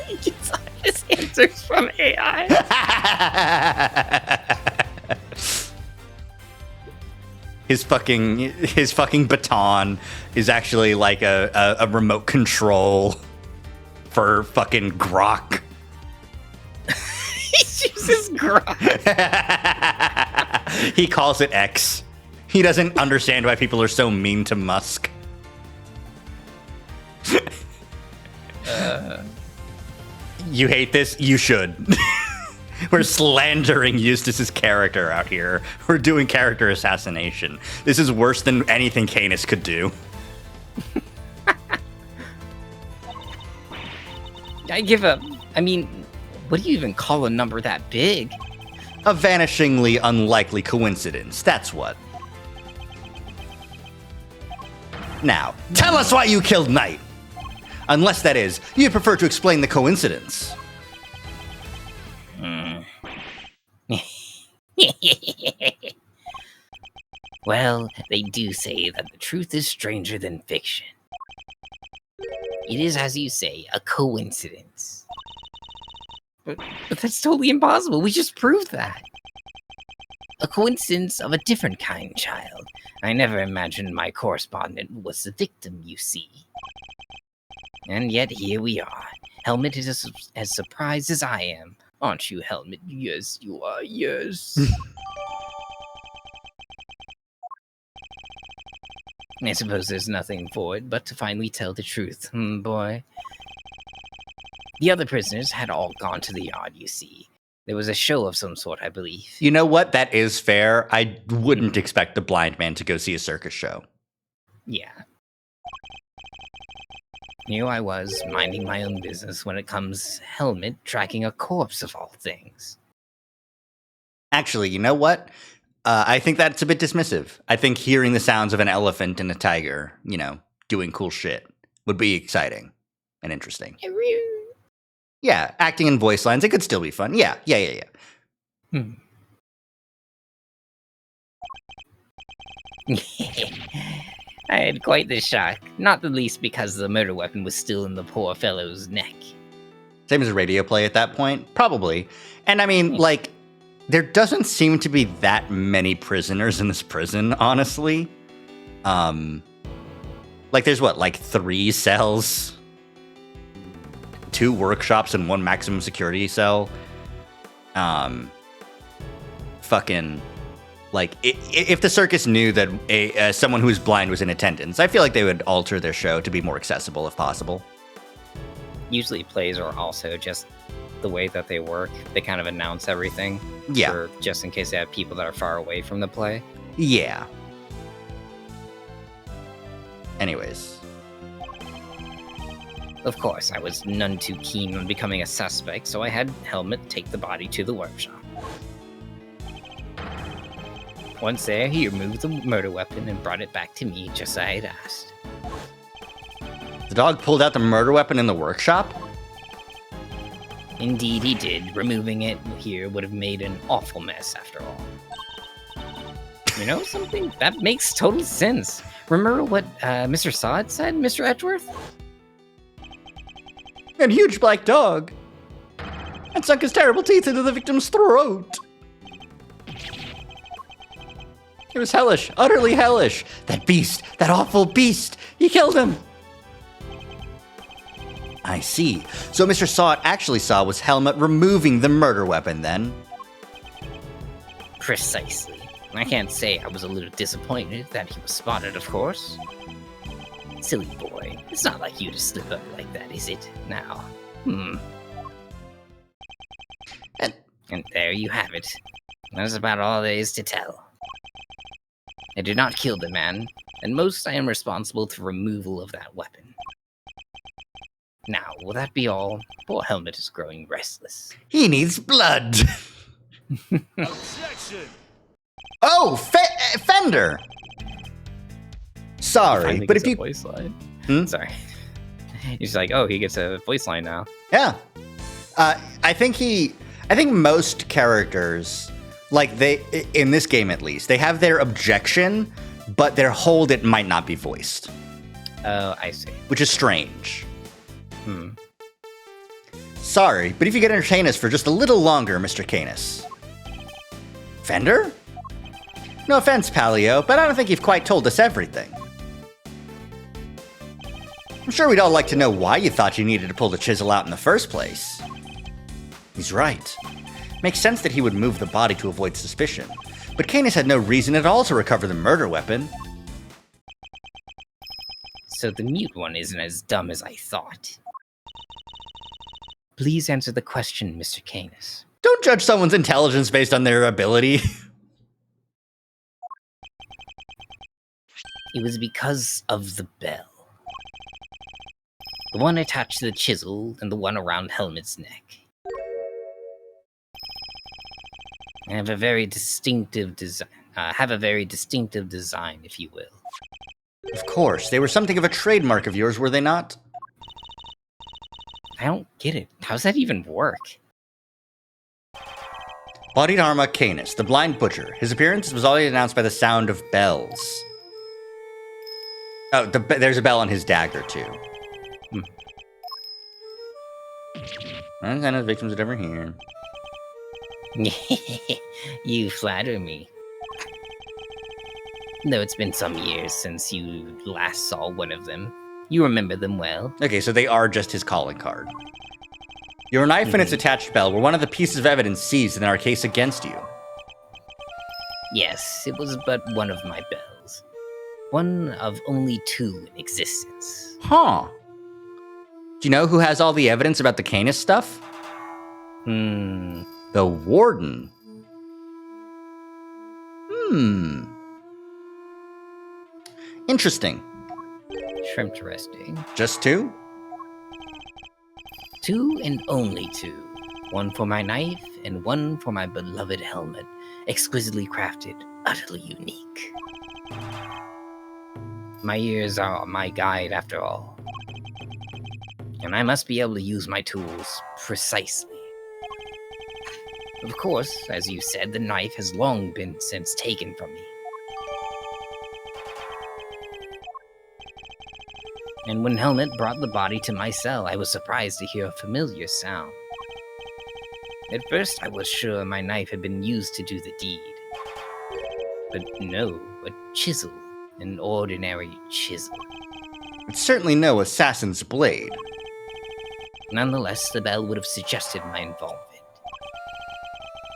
He gets all his answers from AI. His fucking baton is actually like a remote control for fucking Grok. He chooses Grok. He calls it X. He doesn't understand why people are so mean to Musk. You hate this? You should. We're slandering Eustace's character out here. We're doing character assassination. This is worse than anything Canis could do. I give up. I mean, what do you even call a number that big? A vanishingly unlikely coincidence, that's what. Now, tell us why you killed Knight! Unless, that is, you prefer to explain the coincidence. Well, they do say that the truth is stranger than fiction. It is, as you say, a coincidence. But that's totally impossible. We just proved that. A coincidence of a different kind, child. I never imagined my correspondent was the victim, you see. And yet here we are. Helmet is as surprised as I am. Aren't you, Helmet? Yes, you are, yes. I suppose there's nothing for it but to finally tell the truth, boy. The other prisoners had all gone to the yard, you see. There was a show of some sort, I believe. You know what? That is fair. I wouldn't expect a blind man to go see a circus show. Yeah. Here I was, minding my own business when it comes Helmet tracking a corpse of all things. Actually, you know what? I think that's a bit dismissive. I think hearing the sounds of an elephant and a tiger, doing cool shit would be exciting and interesting. Yeah, acting in voice lines, it could still be fun. Yeah. I had quite the shock, not the least because the murder weapon was still in the poor fellow's neck. Same as a radio play at that point? Probably. And I mean, there doesn't seem to be that many prisoners in this prison, honestly. There's 3 cells? 2 workshops and 1 maximum security cell. If the circus knew that someone who's blind was in attendance, I feel like they would alter their show to be more accessible if possible. Usually plays are also just the way that they work. They kind of announce everything. Yeah. Just in case they have people that are far away from the play. Yeah. Anyways. Of course, I was none too keen on becoming a suspect, so I had Helmet take the body to the workshop. Once there, he removed the murder weapon and brought it back to me just as I had asked. The dog pulled out the murder weapon in the workshop? Indeed he did. Removing it here would have made an awful mess after all. You know something? That makes total sense. Remember what Mr. Sod said, Mr. Edgeworth? A huge black dog. And sunk his terrible teeth into the victim's throat. It was hellish, utterly hellish. That beast, that awful beast, he killed him. I see. So Mr. Sod actually saw was Helmet removing the murder weapon then? Precisely. I can't say I was a little disappointed that he was spotted, of course. Silly boy. It's not like you to slip up like that, is it? Now. And there you have it. That's about all there is to tell. I did not kill the man, and most I am responsible for removal of that weapon. Now, will that be all? Poor Helmet is growing restless. He needs blood. Objection! Oh, Fender. Sorry, but if you... Voice line. Sorry. He's like, oh, he gets a voice line now. Yeah. I think most characters, in this game at least, they have their objection, but their hold it might not be voiced. Oh, I see. Which is strange. Sorry, but if you could entertain us for just a little longer, Mr. Canis. Fender? No offense, Palio, but I don't think you've quite told us everything. I'm sure we'd all like to know why you thought you needed to pull the chisel out in the first place. He's right. Makes sense that he would move the body to avoid suspicion, but Canis had no reason at all to recover the murder weapon. So the mute one isn't as dumb as I thought. Please answer the question, Mr. Canis. Don't judge someone's intelligence based on their ability. It was because of the bell. The one attached to the chisel and the one around Helmet's neck. I have a very distinctive design. If you will. Of course, they were something of a trademark of yours, were they not? I don't get it. How's that even work? Bodhidharma Canis, the blind butcher. His appearance was already announced by the sound of bells. Oh, there's a bell on his dagger, too. None of the victims would ever hear. You flatter me. Though it's been some years since you last saw one of them, you remember them well. Okay, so they are just his calling card. Your knife and its attached bell were one of the pieces of evidence seized in our case against you. Yes, it was but one of my bells. One of only 2 in existence. Huh. Do you know who has all the evidence about the Canis stuff? The Warden. Interesting. Interesting. Just 2? 2 and only 2. One for my knife and one for my beloved helmet, exquisitely crafted, utterly unique. My ears are my guide after all. And I must be able to use my tools precisely. Of course, as you said, the knife has long been since taken from me. And when Helmet brought the body to my cell, I was surprised to hear a familiar sound. At first, I was sure my knife had been used to do the deed. But no, a chisel. An ordinary chisel. It's certainly no assassin's blade. Nonetheless, the bell would have suggested my involvement.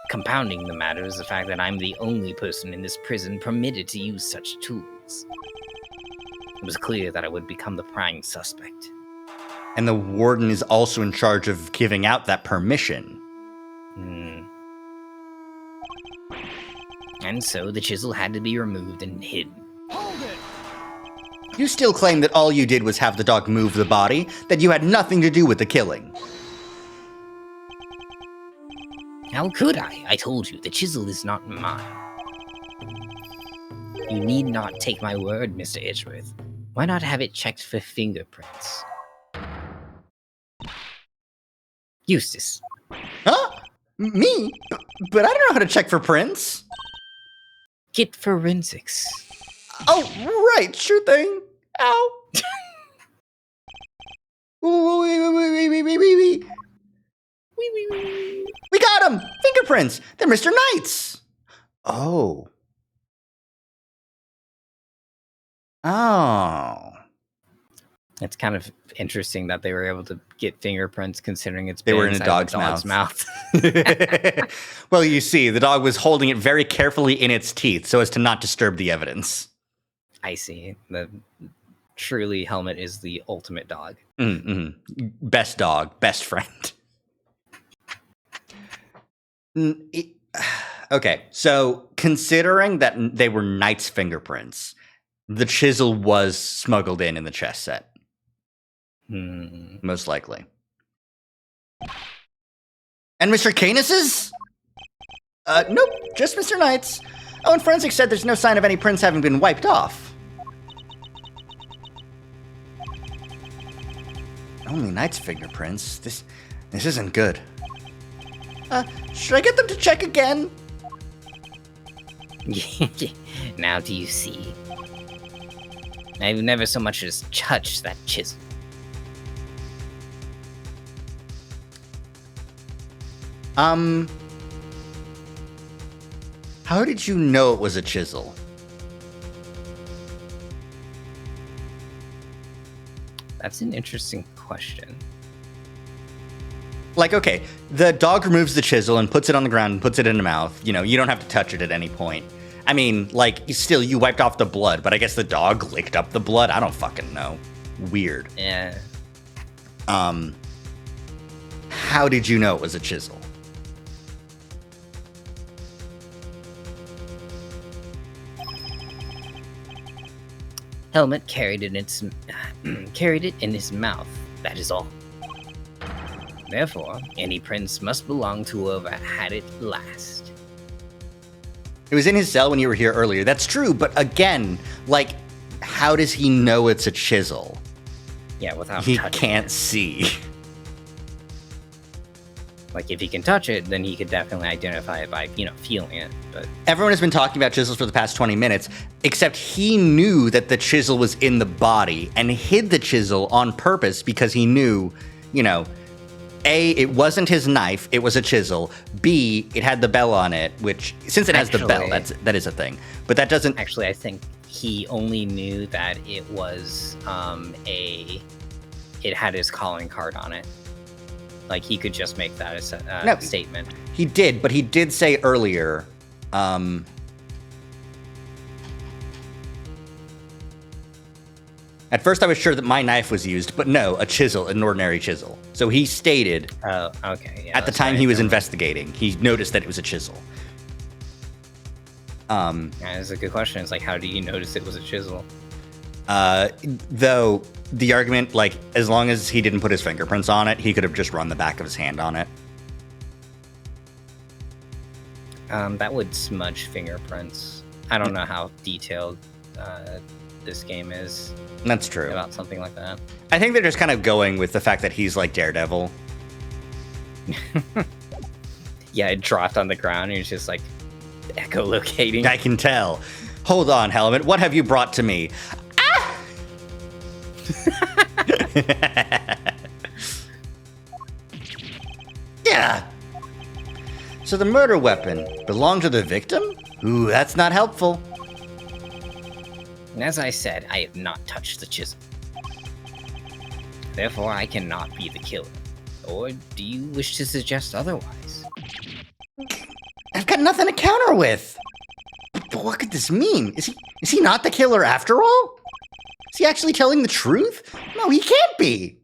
Compounding the matter is the fact that I'm the only person in this prison permitted to use such tools. It was clear that I would become the prime suspect. And the Warden is also in charge of giving out that permission. And so the chisel had to be removed and hidden. Hold it! You still claim that all you did was have the dog move the body, that you had nothing to do with the killing. How could I? I told you, the chisel is not mine. You need not take my word, Mr. Edgeworth. Why not have it checked for fingerprints? Eustace. Huh? Me? But I don't know how to check for prints. Get forensics. Oh, right, sure thing. Ow. Wee. We got him! Fingerprints! They're Mr. Knight's! Oh. It's kind of interesting that they were able to get fingerprints considering it's They were been in a inside dog's the mouth. mouth. Well, you see, the dog was holding it very carefully in its teeth so as to not disturb the evidence. I see. The truly Helmet is the ultimate dog. Best dog, best friend. Okay, so considering that they were Knight's fingerprints, the chisel was smuggled in the chess set. Most likely. And Mr. Canis's? Nope, just Mr. Knight's. Oh, and forensics said there's no sign of any prints having been wiped off. Only Knight's fingerprints? This isn't good. Should I get them to check again? Now do you see? I've never so much as touched that chisel. How did you know it was a chisel? That's an interesting question. Like, okay, the dog removes the chisel and puts it on the ground and puts it in the mouth. You know, you don't have to touch it at any point. I mean, like, still, you wiped off the blood, but I guess the dog licked up the blood? I don't fucking know. Weird. Yeah. How did you know it was a chisel? Helmet carried it in his mouth. That is all. Therefore, any prince must belong to whoever had it last. It was in his cell when you were here earlier. That's true, but again, like, how does he know it's a chisel? Yeah, without He touching can't it. see. Like, if he can touch it, then he could definitely identify it by, feeling it. But Everyone has been talking about chisels for the past 20 minutes, except he knew that the chisel was in the body and hid the chisel on purpose because he knew, A, it wasn't his knife, it was a chisel. B, it had the bell on it, which, since it has the bell, that is a thing. But that doesn't... actually, I think he only knew that it was it had his calling card on it. Like, he could just make that a statement. He did, but he did say earlier, at first I was sure that my knife was used, but no, a chisel, an ordinary chisel. So he stated, Oh, okay. Yeah, at the time he was investigating, he noticed that it was a chisel. That's a good question. It's like, how do you notice it was a chisel? Though the argument, like, as long as he didn't put his fingerprints on it, he could have just run the back of his hand on it. That would smudge fingerprints. I don't know how detailed this game is That's true. about something like that. I think they're just kind of going with the fact that he's like Daredevil. Yeah, it dropped on the ground and it's just like echolocating. I can tell. Hold on, Helmet. What have you brought to me? Ah! Yeah. So the murder weapon belonged to the victim? Ooh, that's not helpful. And as I said, I have not touched the chisel. Therefore, I cannot be the killer. Or do you wish to suggest otherwise? I've got nothing to counter with. But what could this mean? Is he not the killer after all? Is he actually telling the truth? No, he can't be.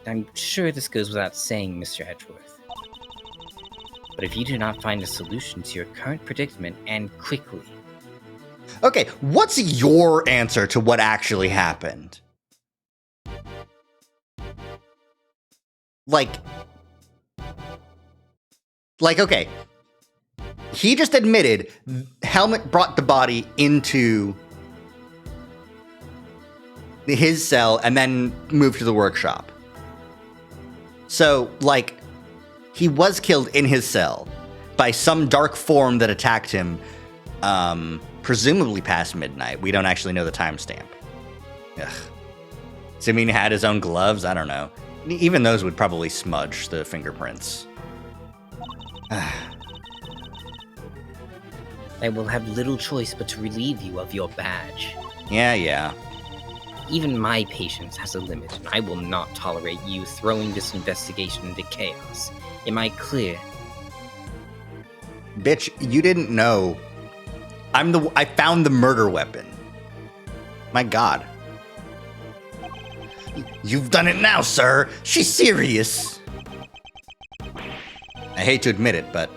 I'm sure this goes without saying, Mr. Edgeworth. But if you do not find a solution to your current predicament, and quickly... Okay, what's your answer to what actually happened? Like, okay. He just admitted Helmet brought the body into his cell and then moved to the workshop. So, like, he was killed in his cell by some dark form that attacked him, presumably past midnight. We don't actually know the timestamp. Ugh. So, I mean, he had his own gloves? I don't know. Even those would probably smudge the fingerprints. I will have little choice but to relieve you of your badge. Yeah. Even my patience has a limit, and I will not tolerate you throwing this investigation into chaos. Am I clear? Bitch, you didn't know. I found the murder weapon. My God. You've done it now, sir. She's serious. I hate to admit it, but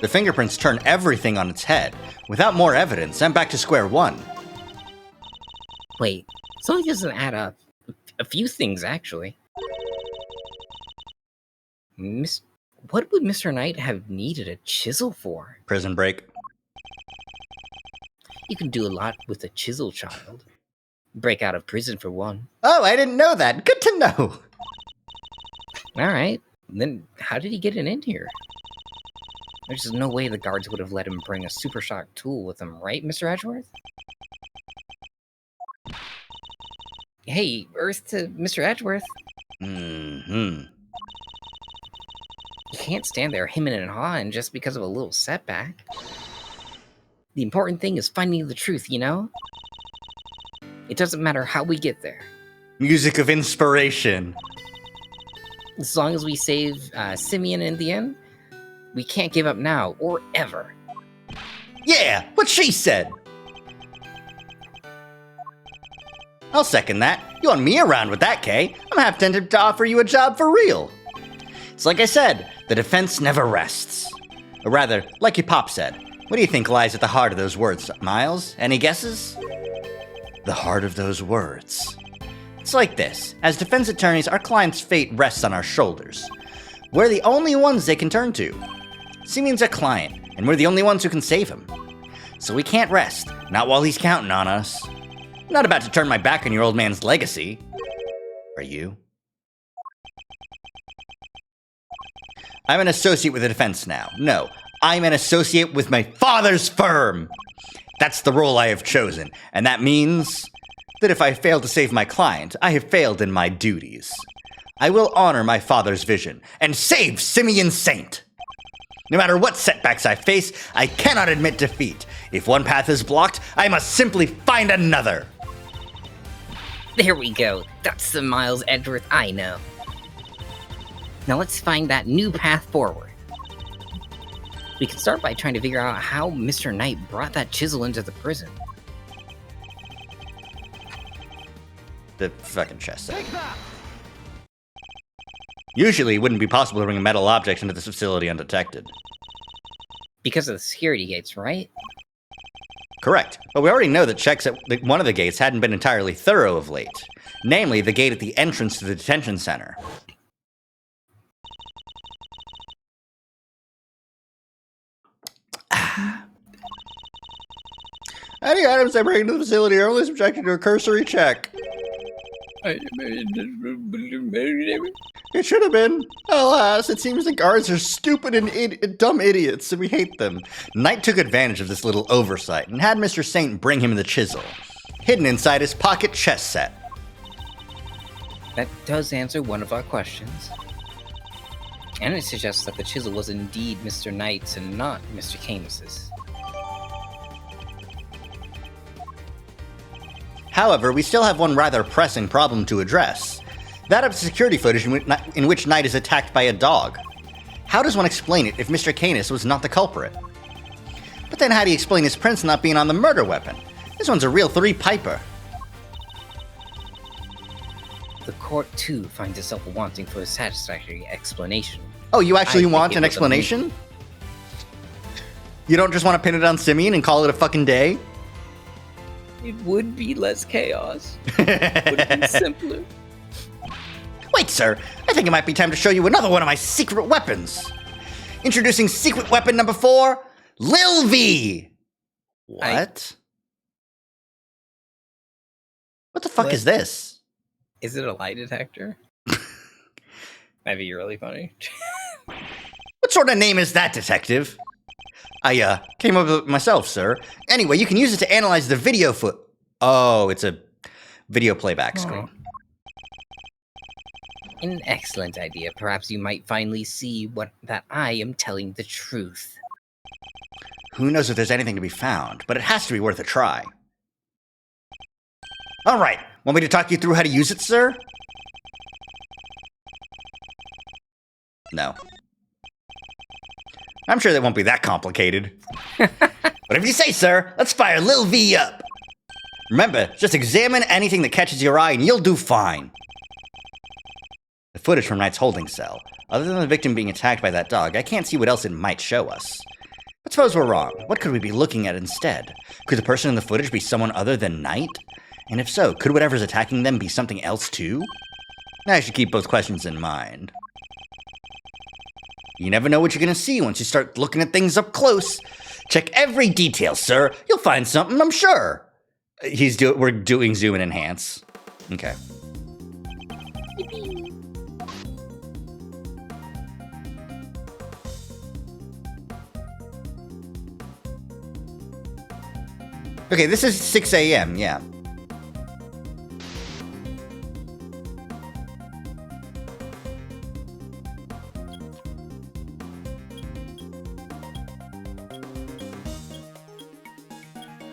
the fingerprints turn everything on its head. Without more evidence, I'm back to square one. Wait, something doesn't add up. A few things, actually. What would Mr. Knight have needed a chisel for? Prison break. You can do a lot with a chisel, child. Break out of prison, for one. Oh, I didn't know that. Good to know. Alright, then how did he get it in here? There's just no way the guards would have let him bring a super shock tool with him, right, Mr. Edgeworth? Hey, Earth to Mr. Edgeworth. Mm-hmm. You can't stand there hemming and hawing just because of a little setback. The important thing is finding the truth, you know? It doesn't matter how we get there. Music of inspiration. As long as we save Simeon in the end, we can't give up now or ever. Yeah, what she said. I'll second that. You want me around with that, Kay? I'm half tempted to offer you a job for real. It's like I said, the defense never rests. Or rather, like your pop said, what do you think lies at the heart of those words, Miles? Any guesses? The heart of those words. It's like this. As defense attorneys, our client's fate rests on our shoulders. We're the only ones they can turn to. Simeon's a client, and we're the only ones who can save him. So we can't rest, not while he's counting on us. I'm not about to turn my back on your old man's legacy. Are you? I'm an associate with the defense now. No, I'm an associate with my father's firm. That's the role I have chosen, and that means that if I fail to save my client, I have failed in my duties. I will honor my father's vision and save Simeon Saint. No matter what setbacks I face, I cannot admit defeat. If one path is blocked, I must simply find another. There we go. That's the Miles Edgeworth I know. Now let's find that new path forward. We can start by trying to figure out how Mr. Knight brought that chisel into the prison. The fucking chest set. Take that! Usually, it wouldn't be possible to bring a metal object into this facility undetected. Because of the security gates, right? Correct, but we already know that checks at one of the gates hadn't been entirely thorough of late. Namely, the gate at the entrance to the detention center. Any items I bring into the facility are only subjected to a cursory check. It should have been. Alas, it seems the guards are stupid and dumb idiots, and we hate them. Knight took advantage of this little oversight and had Mr. Saint bring him the chisel, hidden inside his pocket chess set. That does answer one of our questions. And it suggests that the chisel was indeed Mr. Knight's and not Mr. Camus's. However, we still have one rather pressing problem to address. That of security footage in which Knight is attacked by a dog. How does one explain it if Mr. Canis was not the culprit? But then how do you explain his prints not being on the murder weapon? This one's a real three-piper. The court, too, finds itself wanting for a satisfactory explanation. Oh, you actually I think want it an was a explanation? You don't just want to pin it on Simeon and call it a fucking day? It would be less chaos. It would be simpler. Wait, sir. I think it might be time to show you another one of my secret weapons. Introducing secret weapon number 4, Lil V. What? What the fuck What? is this? Is it a lie detector? That'd be really funny. What sort of name is that, detective? I came up with it myself, sir. Anyway, you can use it to analyze the video Oh, it's a video playback screen. An excellent idea. Perhaps you might finally see that I am telling the truth. Who knows if there's anything to be found, but it has to be worth a try. All right, want me to talk you through how to use it, sir? No. I'm sure that won't be that complicated. But if you say, sir, let's fire Lil V up. Remember, just examine anything that catches your eye and you'll do fine. The footage from Knight's holding cell. Other than the victim being attacked by that dog, I can't see what else it might show us. But suppose we're wrong. What could we be looking at instead? Could the person in the footage be someone other than Knight? And if so, could whatever's attacking them be something else too? I should keep both questions in mind. You never know what you're gonna see once you start looking at things up close. Check every detail, sir. You'll find something, I'm sure. We're doing zoom and enhance. Okay. Okay, this is 6 a.m., yeah.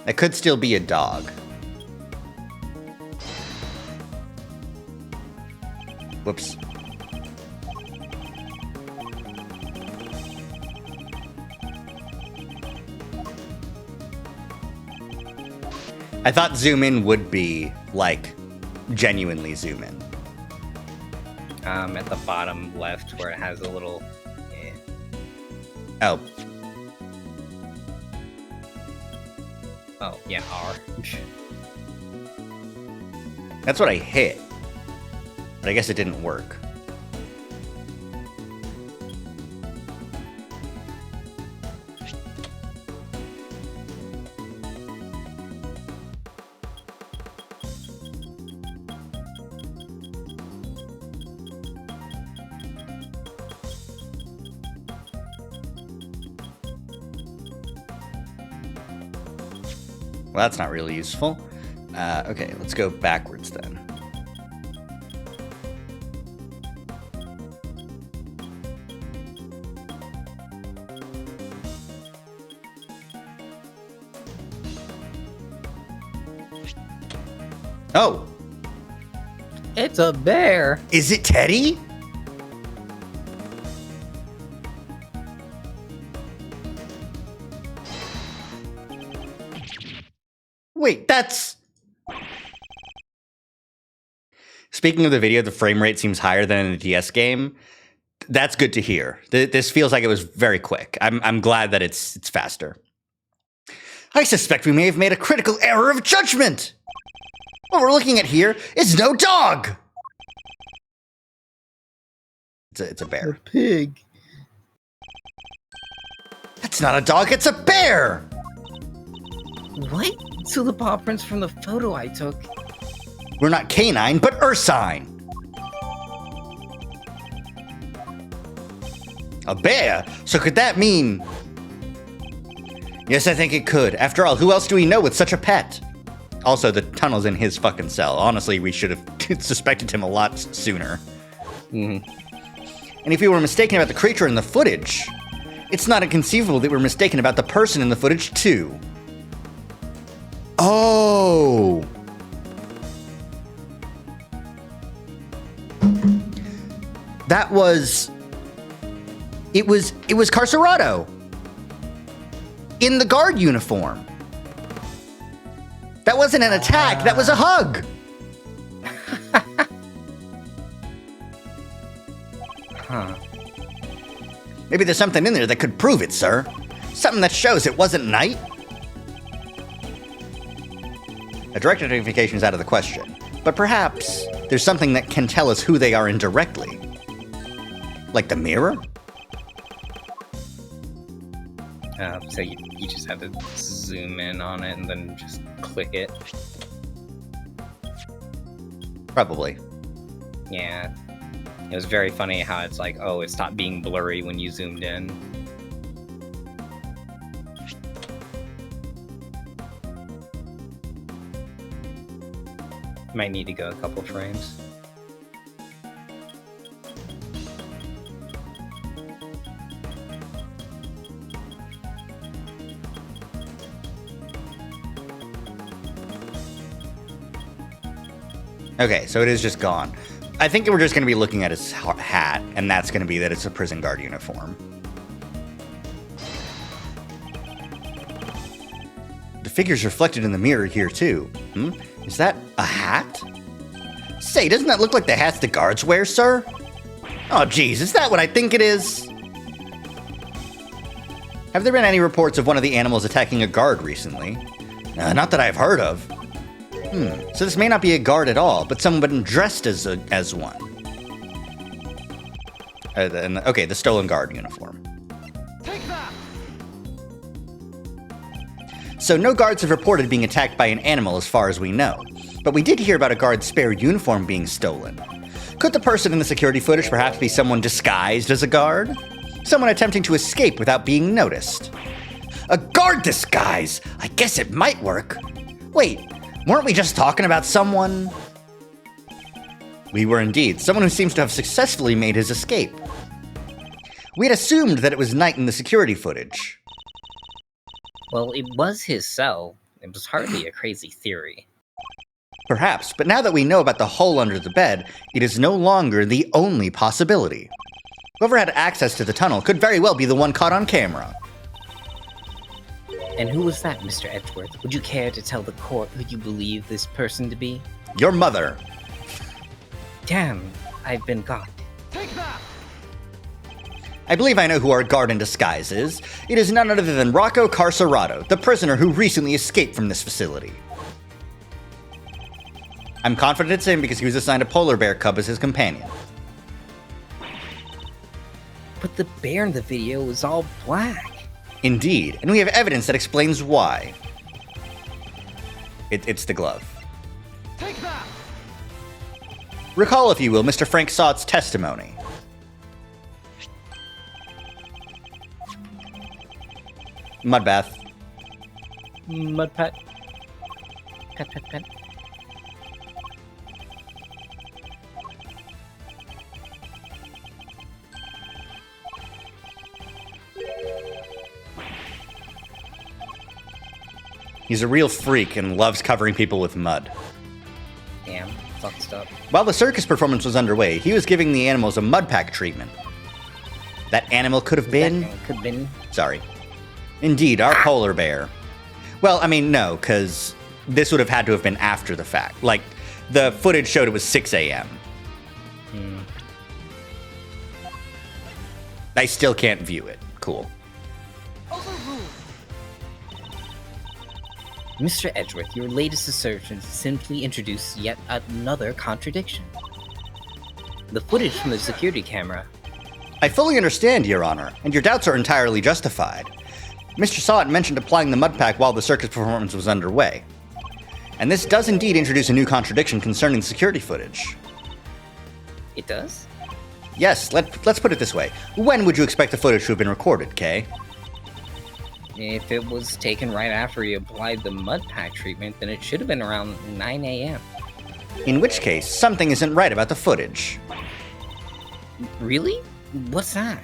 It could still be a dog. Whoops. I thought zoom in would be, like, genuinely zoom in. At the bottom left where it has a little... Oh, Oh, yeah, R. that's what I hit. But I guess it didn't work. Well, that's not really useful. Okay, let's go backwards then. Oh, It's a bear. is it Teddy? Wait, that's... Speaking of the video, the frame rate seems higher than in the DS game. That's good to hear. This feels like it was very quick. I'm glad that it's faster. I suspect we may have made a critical error of judgment. What we're looking at here is no dog. It's a bear. Pig. That's not a dog, it's a bear! What? So the paw prints from the photo I took. We're not canine, but ursine. A bear? So could that mean... Yes, I think it could. After all, who else do we know with such a pet? Also, the tunnel's in his fucking cell. Honestly, we should have suspected him a lot sooner. Mm-hmm. And if we were mistaken about the creature in the footage, it's not inconceivable that we're mistaken about the person in the footage too. Oh! That was... It was Carcerado! In the guard uniform. That wasn't an attack, that was a hug! Huh. Maybe there's something in there that could prove it, sir. Something that shows it wasn't night. A direct identification is out of the question, but perhaps there's something that can tell us who they are indirectly. Like the mirror? So you just have to zoom in on it and then just click it. Probably. Yeah. It was very funny how it's like, oh, it stopped being blurry when you zoomed in. Might need to go a couple frames. Okay, so it is just gone. I think we're just going to be looking at his hat, and that's going to be that it's a prison guard uniform. The figure's reflected in the mirror here, too. Is that a hat? Say, doesn't that look like the hats the guards wear, sir? Oh, geez, is that what I think it is? Have there been any reports of one of the animals attacking a guard recently? Not that I've heard of. So this may not be a guard at all, but someone dressed as one. Okay, the stolen guard uniform. Take that! So no guards have reported being attacked by an animal as far as we know, but we did hear about a guard's spare uniform being stolen. Could the person in the security footage perhaps be someone disguised as a guard? Someone attempting to escape without being noticed? A guard disguise! I guess it might work. Wait, weren't we just talking about someone? We were indeed. Someone who seems to have successfully made his escape. We had assumed that it was night in the security footage. Well, it was his cell. It was hardly a crazy theory. Perhaps, but now that we know about the hole under the bed, it is no longer the only possibility. Whoever had access to the tunnel could very well be the one caught on camera. And who was that, Mr. Edgeworth? Would you care to tell the court who you believe this person to be? Your mother. Damn, I've been got. Take that! I believe I know who our guard in disguise is. It is none other than Rocco Carcerado, the prisoner who recently escaped from this facility. I'm confident it's him because he was assigned a polar bear cub as his companion. But the bear in the video was all black. Indeed, and we have evidence that explains why. It's the glove. Take that! Recall, if you will, Mr. Frank Sott's testimony. Mud Pat. Pet, pet, pet. He's a real freak and loves covering people with mud. Damn, fucked up. While the circus performance was underway, he was giving the animals a mud pack treatment. That animal could have been... Could have been. Sorry. Indeed, our polar bear. Well, I mean, no, because this would have had to have been after the fact. Like, the footage showed it was 6 a.m. I still can't view it. Cool. Mr. Edgeworth, your latest assertion simply introduced yet another contradiction. The footage from the security camera. I fully understand, Your Honor, and your doubts are entirely justified. Mr. Sawat mentioned applying the mud pack while the circus performance was underway. And this does indeed introduce a new contradiction concerning security footage. It does? Yes, let's put it this way. When would you expect the footage to have been recorded, Kay? If it was taken right after he applied the mud pack treatment, then it should have been around 9 a.m. In which case, something isn't right about the footage. Really? What's that?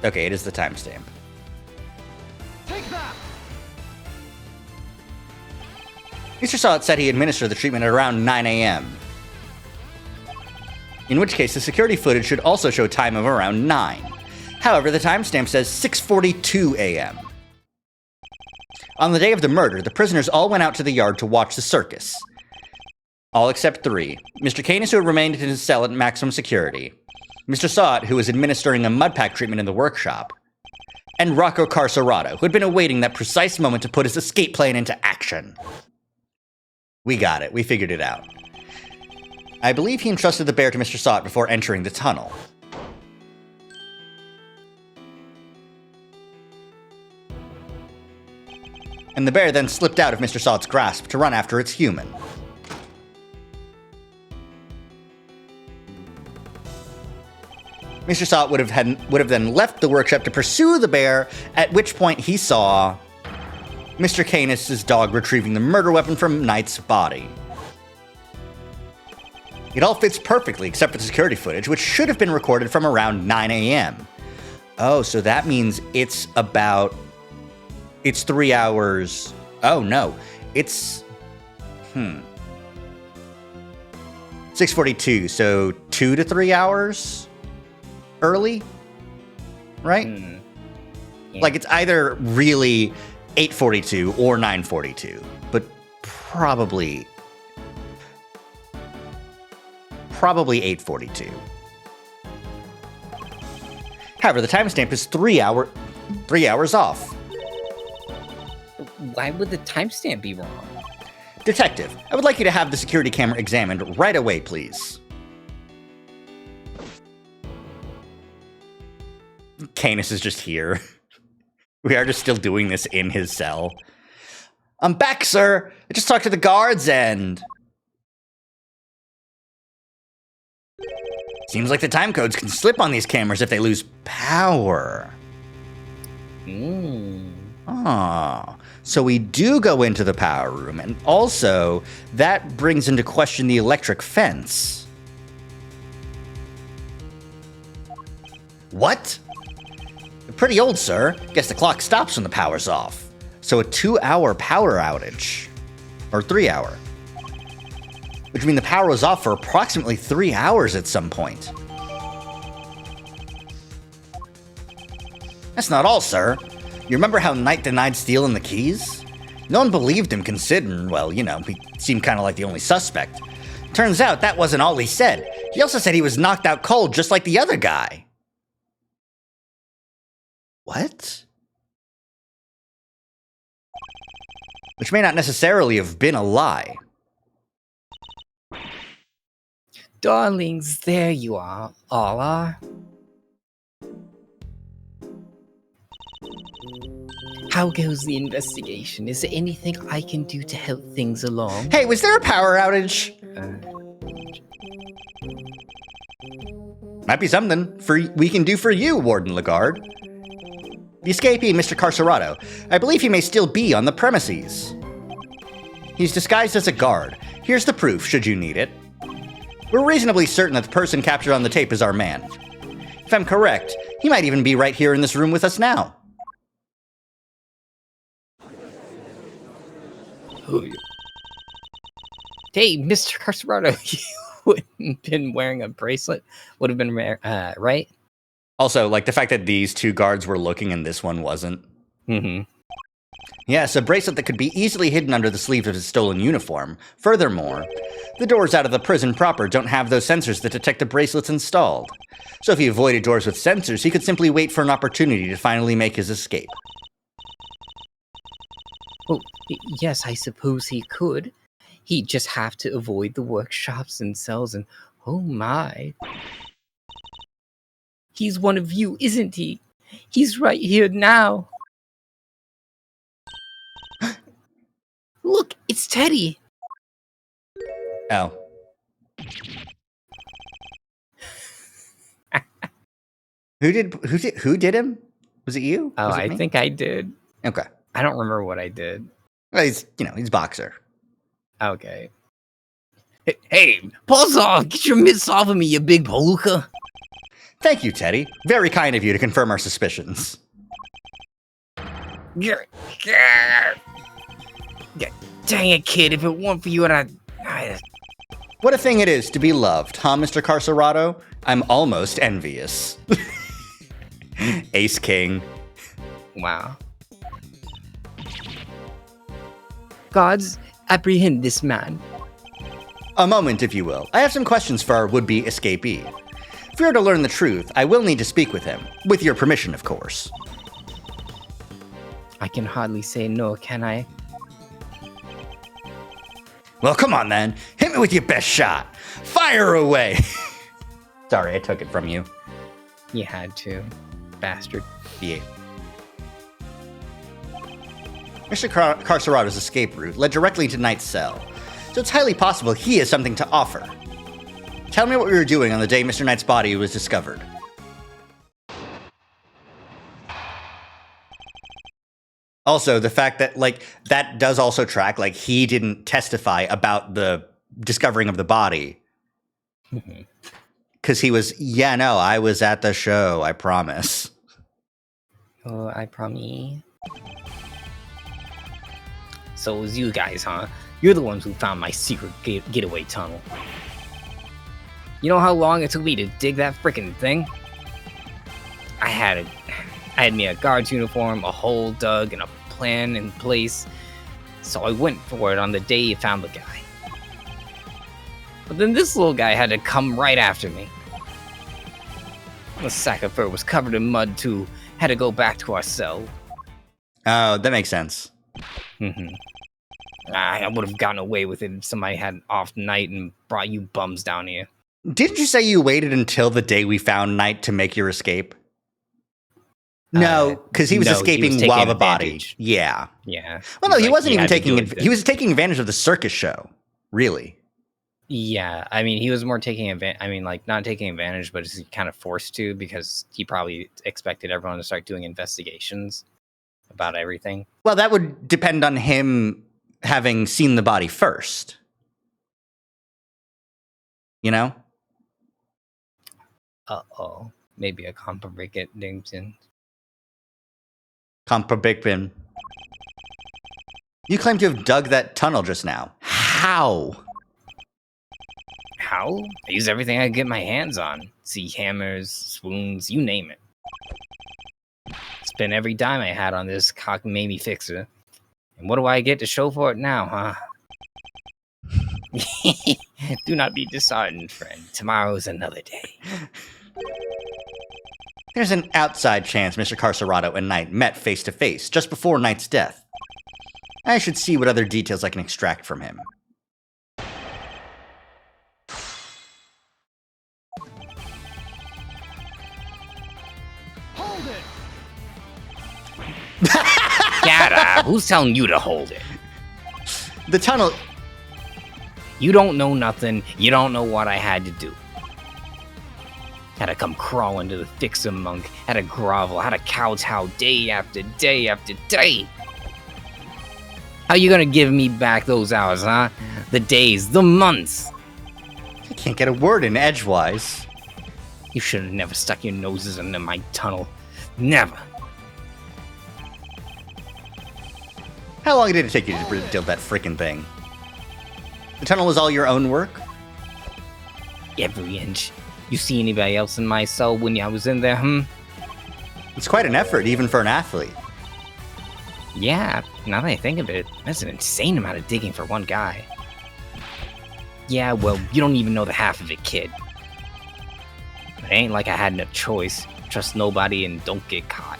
Okay, it is the timestamp. Take that! Mr. Sawat said he administered the treatment at around 9 a.m. In which case, the security footage should also show time of around 9. However, the timestamp says 6:42 a.m. On the day of the murder, the prisoners all went out to the yard to watch the circus. All except 3. Mr. Canis, who had remained in his cell at maximum security. Mr. Sawat, who was administering a mud pack treatment in the workshop. And Rocco Carcerado, who had been awaiting that precise moment to put his escape plan into action. We got it. We figured it out. I believe he entrusted the bear to Mr. Sawat before entering the tunnel. And the bear then slipped out of Mr. Sawat's grasp to run after its human. Mr. Sawat would have then left the workshop to pursue the bear, at which point he saw Mr. Canis' dog retrieving the murder weapon from Knight's body. It all fits perfectly except for the security footage, which should have been recorded from around 9 a.m. Oh, so that means it's 3 hours. Oh, no. It's, 6:42, so 2 to 3 hours early? Right? Yeah. Like, it's either really 8:42 or 9:42, but probably 8:42. However, the timestamp is 3 hours off. Why would the timestamp be wrong? Detective, I would like you to have the security camera examined right away, please. Canis is just here. We are just still doing this in his cell. I'm back, sir. I just talked to the guards and... Seems like the time codes can slip on these cameras if they lose power. Ah, so we do go into the power room, and also that brings into question the electric fence. What? Pretty old, sir. Guess the clock stops when the power's off. So a 2-hour power outage. Or 3 hour. Which means the power was off for approximately 3 hours at some point. That's not all, sir. You remember how Knight denied stealing the keys? No one believed him considering, well, you know, he seemed kind of like the only suspect. Turns out that wasn't all he said. He also said he was knocked out cold just like the other guy. What? Which may not necessarily have been a lie. Darlings, there you are, all are. How goes the investigation? Is there anything I can do to help things along? Hey, was there a power outage? Might be something we can do for you, Warden Lagarde. The escapee, Mr. Carcerado. I believe he may still be on the premises. He's disguised as a guard. Here's the proof, should you need it. We're reasonably certain that the person captured on the tape is our man. If I'm correct, he might even be right here in this room with us now. Hey, Mr. Carcerado, you wouldn't have been wearing a bracelet. Would have been right? Also, like the fact that these two guards were looking and this one wasn't. Mm-hmm. Yes, a bracelet that could be easily hidden under the sleeve of his stolen uniform. Furthermore, the doors out of the prison proper don't have those sensors that detect the bracelets installed. So if he avoided doors with sensors, he could simply wait for an opportunity to finally make his escape. Well, yes, I suppose he could. He'd just have to avoid the workshops and cells and... Oh my. He's one of you, isn't he? He's right here now. Look, it's Teddy. Oh. Who did him? Was it you? Oh, Was it I me? think I did. Okay. I don't remember what I did. Well, he's boxer. Okay. Hey, pause off! Get your mitts off of me, you big palooka! Thank you, Teddy. Very kind of you to confirm our suspicions. Dang it, kid! If it weren't for you, What a thing it is to be loved, huh, Mr. Carcerado? I'm almost envious. Ace King. Wow. Gods, apprehend this man. A moment, if you will. I have some questions for our would-be escapee. If we are to learn the truth, I will need to speak with him. With your permission, of course. I can hardly say no, can I? Well, come on then. Hit me with your best shot. Fire away. Sorry, I took it from you. You had to. Bastard. Yeah. Mr. Carcerado's escape route led directly to Knight's cell, so it's highly possible he has something to offer. Tell me what we were doing on the day Mr. Knight's body was discovered. Also, the fact that, that does also track, he didn't testify about the discovering of the body. Because he was, I was at the show, I promise. Oh, I promise. So it was you guys, huh? You're the ones who found my secret getaway tunnel. You know how long it took me to dig that frickin' thing? I had me a guard's uniform, a hole dug, and a plan in place. So I went for it on the day you found the guy. But then this little guy had to come right after me. The sack of fur was covered in mud too. Had to go back to our cell. Oh, that makes sense. I would have gotten away with it if somebody had an off night and brought you bums down here. Didn't you say you waited until the day we found Knight to make your escape? No, because he was escaping while the body. Yeah. Yeah. Well, no, he wasn't even taking. He was taking advantage of the circus show. Really. Yeah, I mean, he was more taking advantage. I mean, not taking advantage, but he's kind of forced to because he probably expected everyone to start doing investigations about everything. Well, that would depend on him having seen the body first. You know? Uh-oh. Maybe a complicated name. Complicated. You claim to have dug that tunnel just now. How? How? I use everything I can get my hands on. See hammers, spoons, you name it. Spent every dime I had on this cockamamie fixer. And what do I get to show for it now, huh? Do not be disheartened, friend. Tomorrow's another day. There's an outside chance Mr. Carcerado and Knight met face to face just before Knight's death. I should see what other details I can extract from him. Hold it! Shut up! Who's telling you to hold it? The tunnel... You don't know nothing. You don't know what I had to do. Had to come crawling to the fixer monk. Had to grovel. Had to kowtow day after day after day. How you gonna give me back those hours, huh? The days, the months. I can't get a word in edgewise. You should have never stuck your noses into my tunnel. Never. How long did it take you to build that freaking thing? The tunnel was all your own work? Every inch. You see anybody else in my cell when I was in there, It's quite an effort, even for an athlete. Yeah, now that I think of it, that's an insane amount of digging for one guy. Yeah, well, you don't even know the half of it, kid. It ain't like I had no choice. Trust nobody and don't get caught.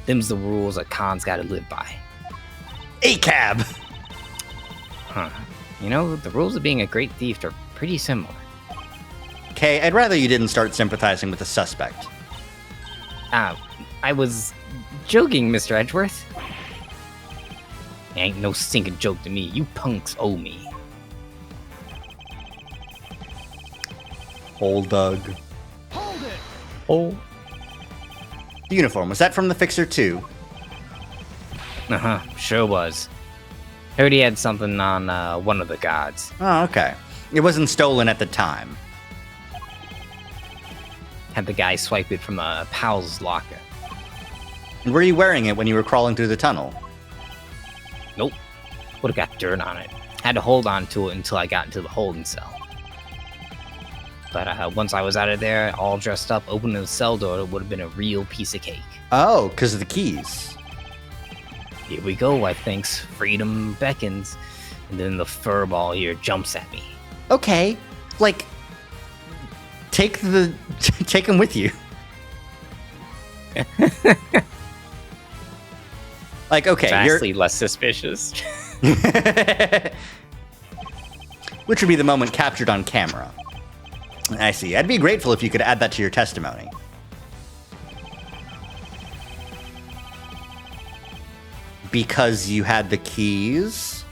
Them's the rules a con's gotta live by. A-cab! Huh. You know, the rules of being a great thief are pretty similar. Okay, I'd rather you didn't start sympathizing with the suspect. I was joking, Mr. Edgeworth. Ain't no stinking joke to me. You punks owe me. Old Doug. Hold it! Oh. The uniform, was that from the Fixer too? Uh-huh, sure was. Heard he had something on, one of the guards. Oh, okay. It wasn't stolen at the time. Had the guy swipe it from a pal's locker. And were you wearing it when you were crawling through the tunnel? Nope. Would've got dirt on it. Had to hold on to it until I got into the holding cell. But once I was out of there, all dressed up, opening the cell door, it would have been a real piece of cake. Oh, because of the keys. Here we go, I thinks. Freedom beckons. And then the furball here jumps at me. Okay, like, take him with you. Like, okay, Vastly less suspicious. Which would be the moment captured on camera. I see. I'd be grateful if you could add that to your testimony. Because you had the keys?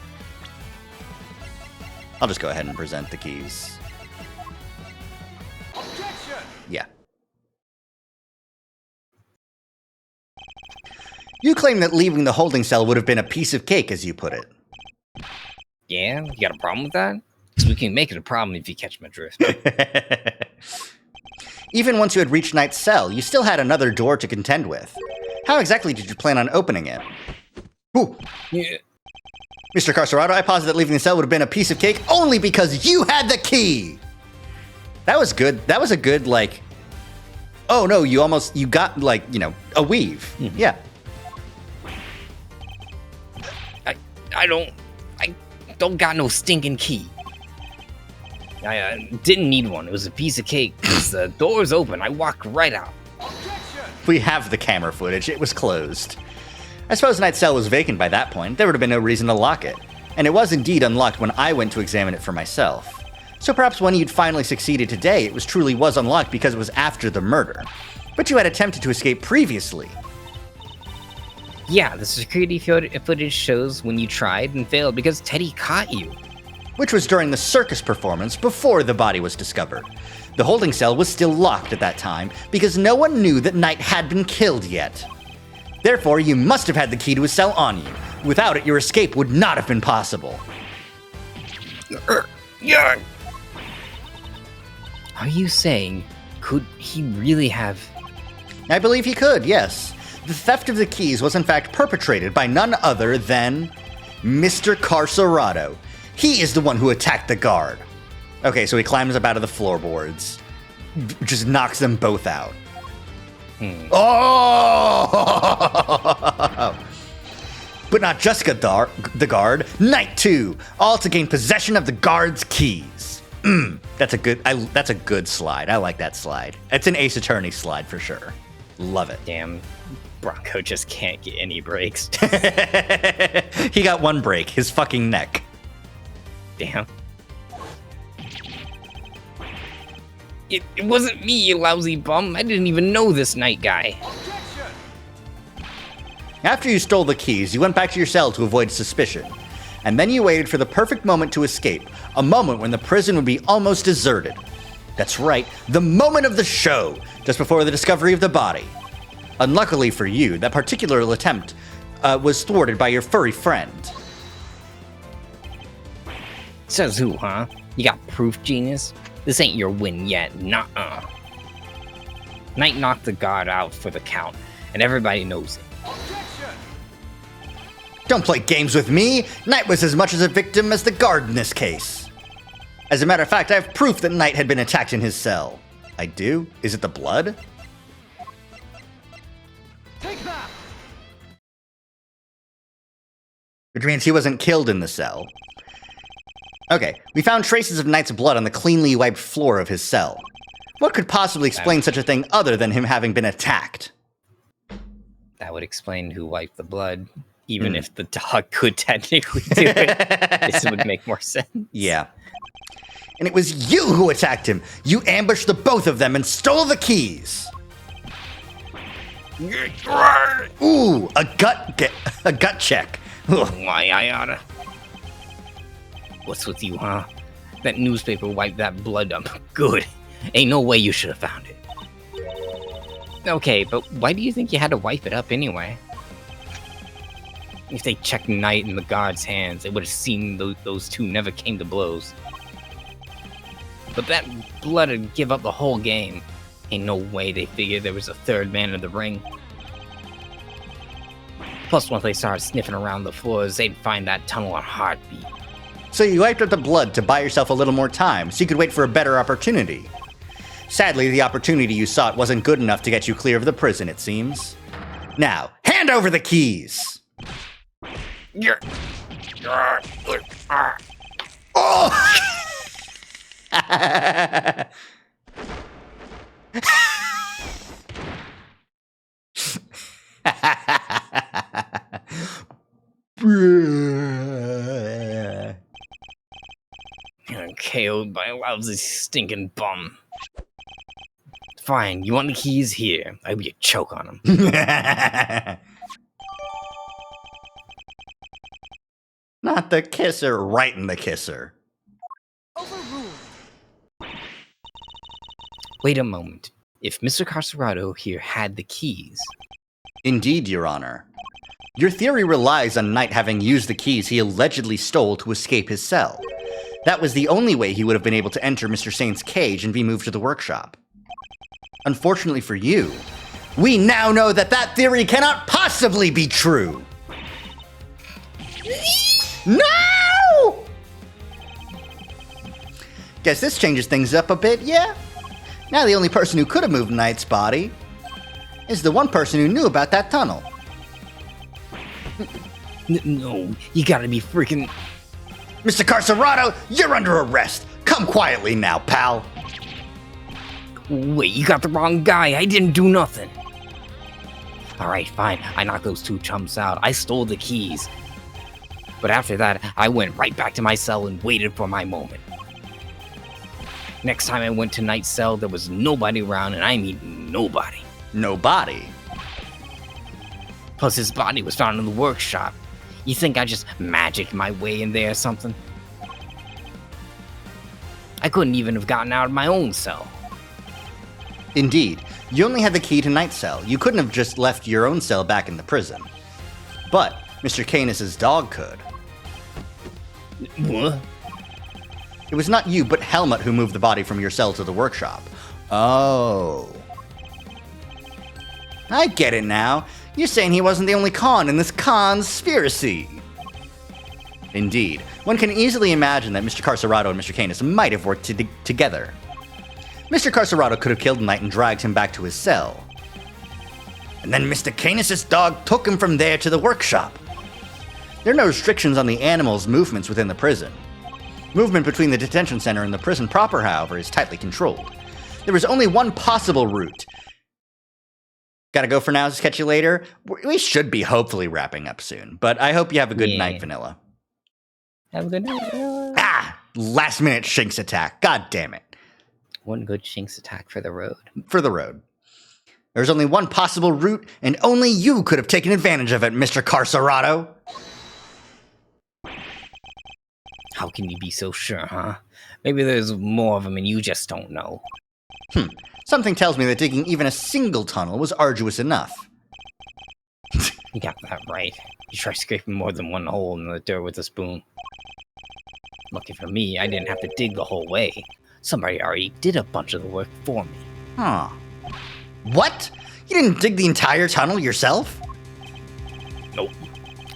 I'll just go ahead and present the keys. Objection! Yeah. You claim that leaving the holding cell would have been a piece of cake, as you put it. Yeah, you got a problem with that? Because we can make it a problem if you catch my drift. Even once you had reached Knight's cell, you still had another door to contend with. How exactly did you plan on opening it? Ooh. Yeah. Mr. Carcerado, I posit that leaving the cell would have been a piece of cake only because you had the key! That was good. That was a good, like... Oh, no, you got, like, you know, a weave. Mhm. Yeah. I don't got no stinking key. I didn't need one. It was a piece of cake. As the door's open, I walked right out. Objection! We have the camera footage. It was closed. I suppose Knight's cell was vacant by that point. There would have been no reason to lock it. And it was indeed unlocked when I went to examine it for myself. So perhaps when you'd finally succeeded today, it truly was unlocked because it was after the murder. But you had attempted to escape previously. Yeah, the security footage shows when you tried and failed because Teddy caught you. Which was during the circus performance before the body was discovered. The holding cell was still locked at that time because no one knew that Knight had been killed yet. Therefore, you must have had the key to his cell on you. Without it, your escape would not have been possible. Yeah. Are you saying, could he really have... I believe he could, yes. The theft of the keys was in fact perpetrated by none other than Mr. Carcerado. He is the one who attacked the guard. Okay, so he climbs up out of the floorboards. Just knocks them both out. Oh! But not just the guard, Knight too, all to gain possession of the guard's keys. That's a good slide. I like that slide. It's an Ace Attorney slide for sure. Love it. Damn, Bronco just can't get any breaks. He got one break, his fucking neck. Damn. It wasn't me, you lousy bum. I didn't even know this Knight guy. Objection! After you stole the keys, you went back to your cell to avoid suspicion. And then you waited for the perfect moment to escape, a moment when the prison would be almost deserted. That's right, the moment of the show, just before the discovery of the body. Unluckily for you, that particular attempt was thwarted by your furry friend. Says who, huh? You got proof, genius? This ain't your win yet, nuh-uh. Knight knocked the guard out for the count, and everybody knows it. Objection! Don't play games with me! Knight was as much as a victim as the guard in this case. As a matter of fact, I have proof that Knight had been attacked in his cell. I do? Is it the blood? Take that! Which means he wasn't killed in the cell. Okay, we found traces of Knight's blood on the cleanly wiped floor of his cell. What could possibly explain such a thing other than him having been attacked? That would explain who wiped the blood, even if the dog could technically do it. This would make more sense. Yeah. And it was you who attacked him! You ambushed the both of them and stole the keys! Ooh, a gut check. Ugh. Why, I oughta. What's with you, huh? That newspaper wiped that blood up. Good. Ain't no way you should have found it. Okay, but why do you think you had to wipe it up anyway? If they checked Knight in the guard's hands, they would have seen those two never came to blows. But that blood would give up the whole game. Ain't no way they figured there was a third man in the ring. Plus, once they started sniffing around the floors, they'd find that tunnel on heartbeat. So you wiped up the blood to buy yourself a little more time, so you could wait for a better opportunity. Sadly, the opportunity you sought wasn't good enough to get you clear of the prison, it seems. Now, hand over the keys! Oh! KO'd by a lousy stinking bum. Fine, you want the keys here. I hope you choke on them. Not the kisser, right in the kisser. Overruled. Wait a moment. If Mr. Carcerado here had the keys... Indeed, Your Honor. Your theory relies on Knight having used the keys he allegedly stole to escape his cell. That was the only way he would have been able to enter Mr. Saint's cage and be moved to the workshop. Unfortunately for you, we now know that that theory cannot possibly be true! No! Guess this changes things up a bit, yeah? Now the only person who could have moved Knight's body is the one person who knew about that tunnel. No, you gotta be freaking... Mr. Carcerado, you're under arrest! Come quietly now, pal! Wait, you got the wrong guy. I didn't do nothing. Alright, fine. I knocked those two chumps out. I stole the keys. But after that, I went right back to my cell and waited for my moment. Next time I went to Knight's cell, there was nobody around, and I mean nobody. Nobody. Plus, his body was found in the workshop. You think I just magicked my way in there or something? I couldn't even have gotten out of my own cell. Indeed, you only had the key to Knight's cell. You couldn't have just left your own cell back in the prison. But Mr. Canis' dog could. What? It was not you, but Helmut who moved the body from your cell to the workshop. Oh. I get it now. You're saying he wasn't the only con in this conspiracy. Indeed, one can easily imagine that Mr. Carcerado and Mr. Canis might have worked together. Mr. Carcerado could have killed Knight and dragged him back to his cell. And then Mr. Canis' dog took him from there to the workshop. There are no restrictions on the animal's movements within the prison. Movement between the detention center and the prison proper, however, is tightly controlled. There is only one possible route. Gotta go for now, catch you later. We should be hopefully wrapping up soon, but I hope you have a good night, Vanilla. Have a good night. Ah! Last minute Shinx attack. God damn it. One good Shinx attack for the road. For the road. There's only one possible route, and only you could have taken advantage of it, Mr. Carcerado. How can you be so sure, huh? Maybe there's more of them and you just don't know. Something tells me that digging even a single tunnel was arduous enough. You got that right. You try scraping more than one hole in the dirt with a spoon. Lucky for me, I didn't have to dig the whole way. Somebody already did a bunch of the work for me. Huh. What? You didn't dig the entire tunnel yourself? Nope.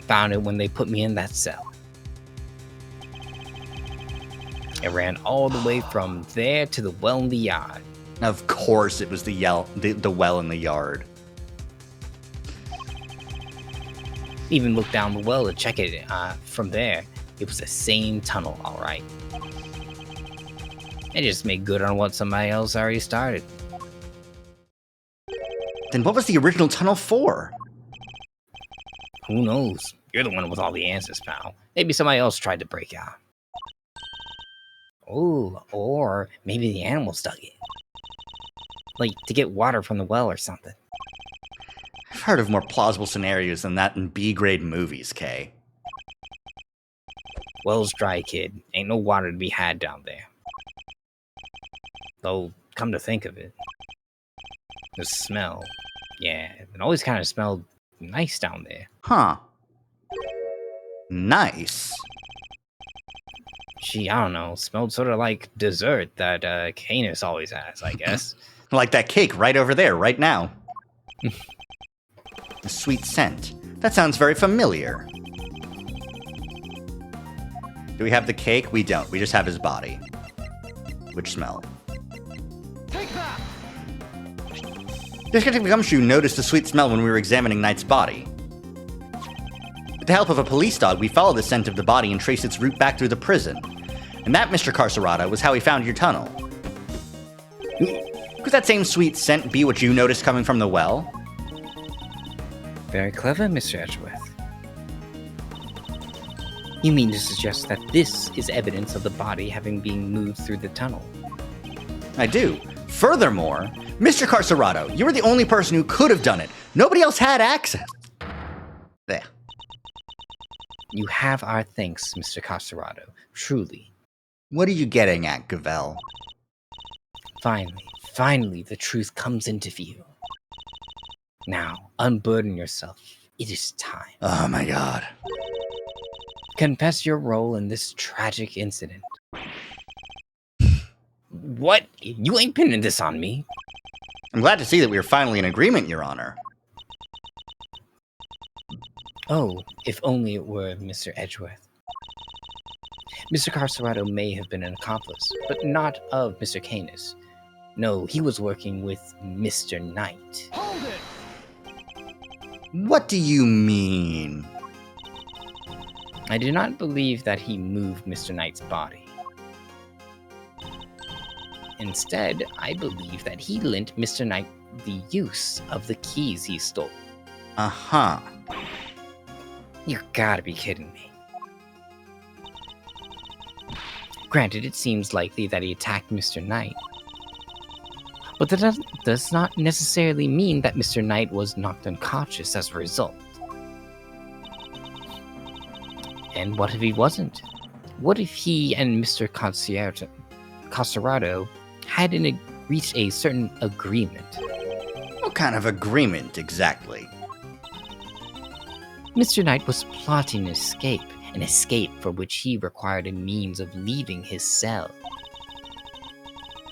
Found it when they put me in that cell. It ran all the way from there to the well in the yard. Of course it was the well in the yard. Even looked down the well to check it from there. It was the same tunnel, alright. I just made good on what somebody else already started. Then what was the original tunnel for? Who knows? You're the one with all the answers, pal. Maybe somebody else tried to break out. Oh, or maybe the animals dug it. Like, to get water from the well or something. I've heard of more plausible scenarios than that in B-grade movies, Kay. Well's dry, kid. Ain't no water to be had down there. Though, come to think of it, the smell. Yeah, it always kind of smelled nice down there. Huh. Nice. Gee, I don't know. Smelled sort of like dessert that Canis always has, I guess. Like that cake right over there, right now. A sweet scent. That sounds very familiar. Do we have the cake? We don't. We just have his body. Which smell? Take that! Detective Gumshoe noticed a sweet smell when we were examining Knight's body. With the help of a police dog, we followed the scent of the body and traced its route back through the prison. And that, Mr. Carcerado, was how he found your tunnel. Could that same sweet scent be what you noticed coming from the well? Very clever, Mr. Edgeworth. You mean to suggest that this is evidence of the body having been moved through the tunnel? I do. Furthermore, Mr. Carcerado, you were the only person who could have done it. Nobody else had access. There. You have our thanks, Mr. Carcerado. Truly. What are you getting at, Gavel? Finally, the truth comes into view. Now, unburden yourself. It is time. Oh my god. Confess your role in this tragic incident. What? You ain't pinning this on me. I'm glad to see that we are finally in agreement, Your Honor. Oh, if only it were Mr. Edgeworth. Mr. Carcerado may have been an accomplice, but not of Mr. Canis. No, he was working with Mr. Knight. Hold it! What do you mean? I do not believe that he moved Mr. Knight's body. Instead, I believe that he lent Mr. Knight the use of the keys he stole. Uh-huh. You gotta be kidding me. Granted, it seems likely that he attacked Mr. Knight. But that does not necessarily mean that Mr. Knight was knocked unconscious as a result. And what if he wasn't? What if he and Mr. Carcerado hadn't reached a certain agreement? What kind of agreement, exactly? Mr. Knight was plotting an escape for which he required a means of leaving his cell.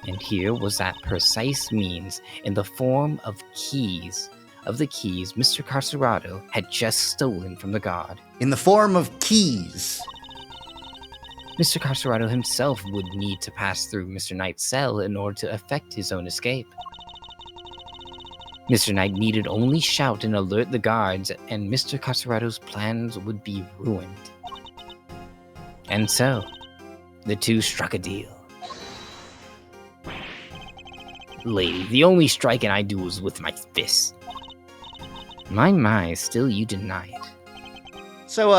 And here was that precise means in the form of the keys Mr. Carcerado had just stolen from the guard. In the form of keys. Mr. Carcerado himself would need to pass through Mr. Knight's cell in order to effect his own escape. Mr. Knight needed only shout and alert the guards, and Mr. Carcerado's plans would be ruined. And so, the two struck a deal. Lady, the only striking I do is with my fists. My, still you deny it. So,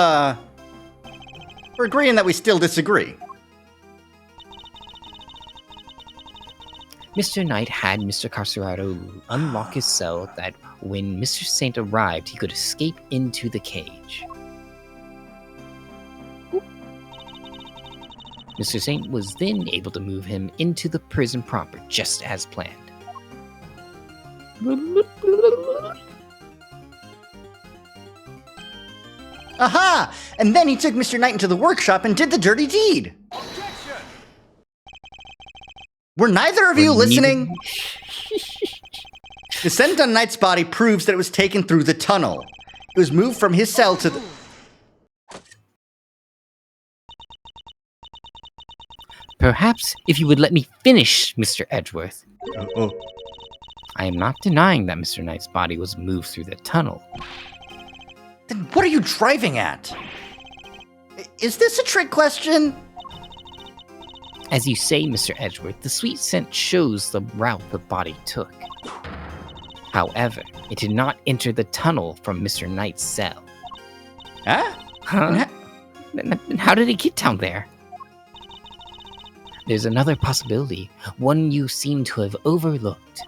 we're agreeing that we still disagree. Mr. Knight had Mr. Carcerado unlock his cell that when Mr. Saint arrived, he could escape into the cage. Mr. Saint was then able to move him into the prison proper, just as planned. Aha! And then he took Mr. Knight into the workshop and did the dirty deed. Objection! Were neither of you listening? The scent on Knight's body proves that it was taken through the tunnel. It was moved from his cell to the... Perhaps if you would let me finish, Mr. Edgeworth. Oh. I am not denying that Mr. Knight's body was moved through the tunnel. Then what are you driving at? Is this a trick question? As you say, Mr. Edgeworth, the sweet scent shows the route the body took. However, it did not enter the tunnel from Mr. Knight's cell. Huh? Huh? Then how did it get down there? There's another possibility, one you seem to have overlooked.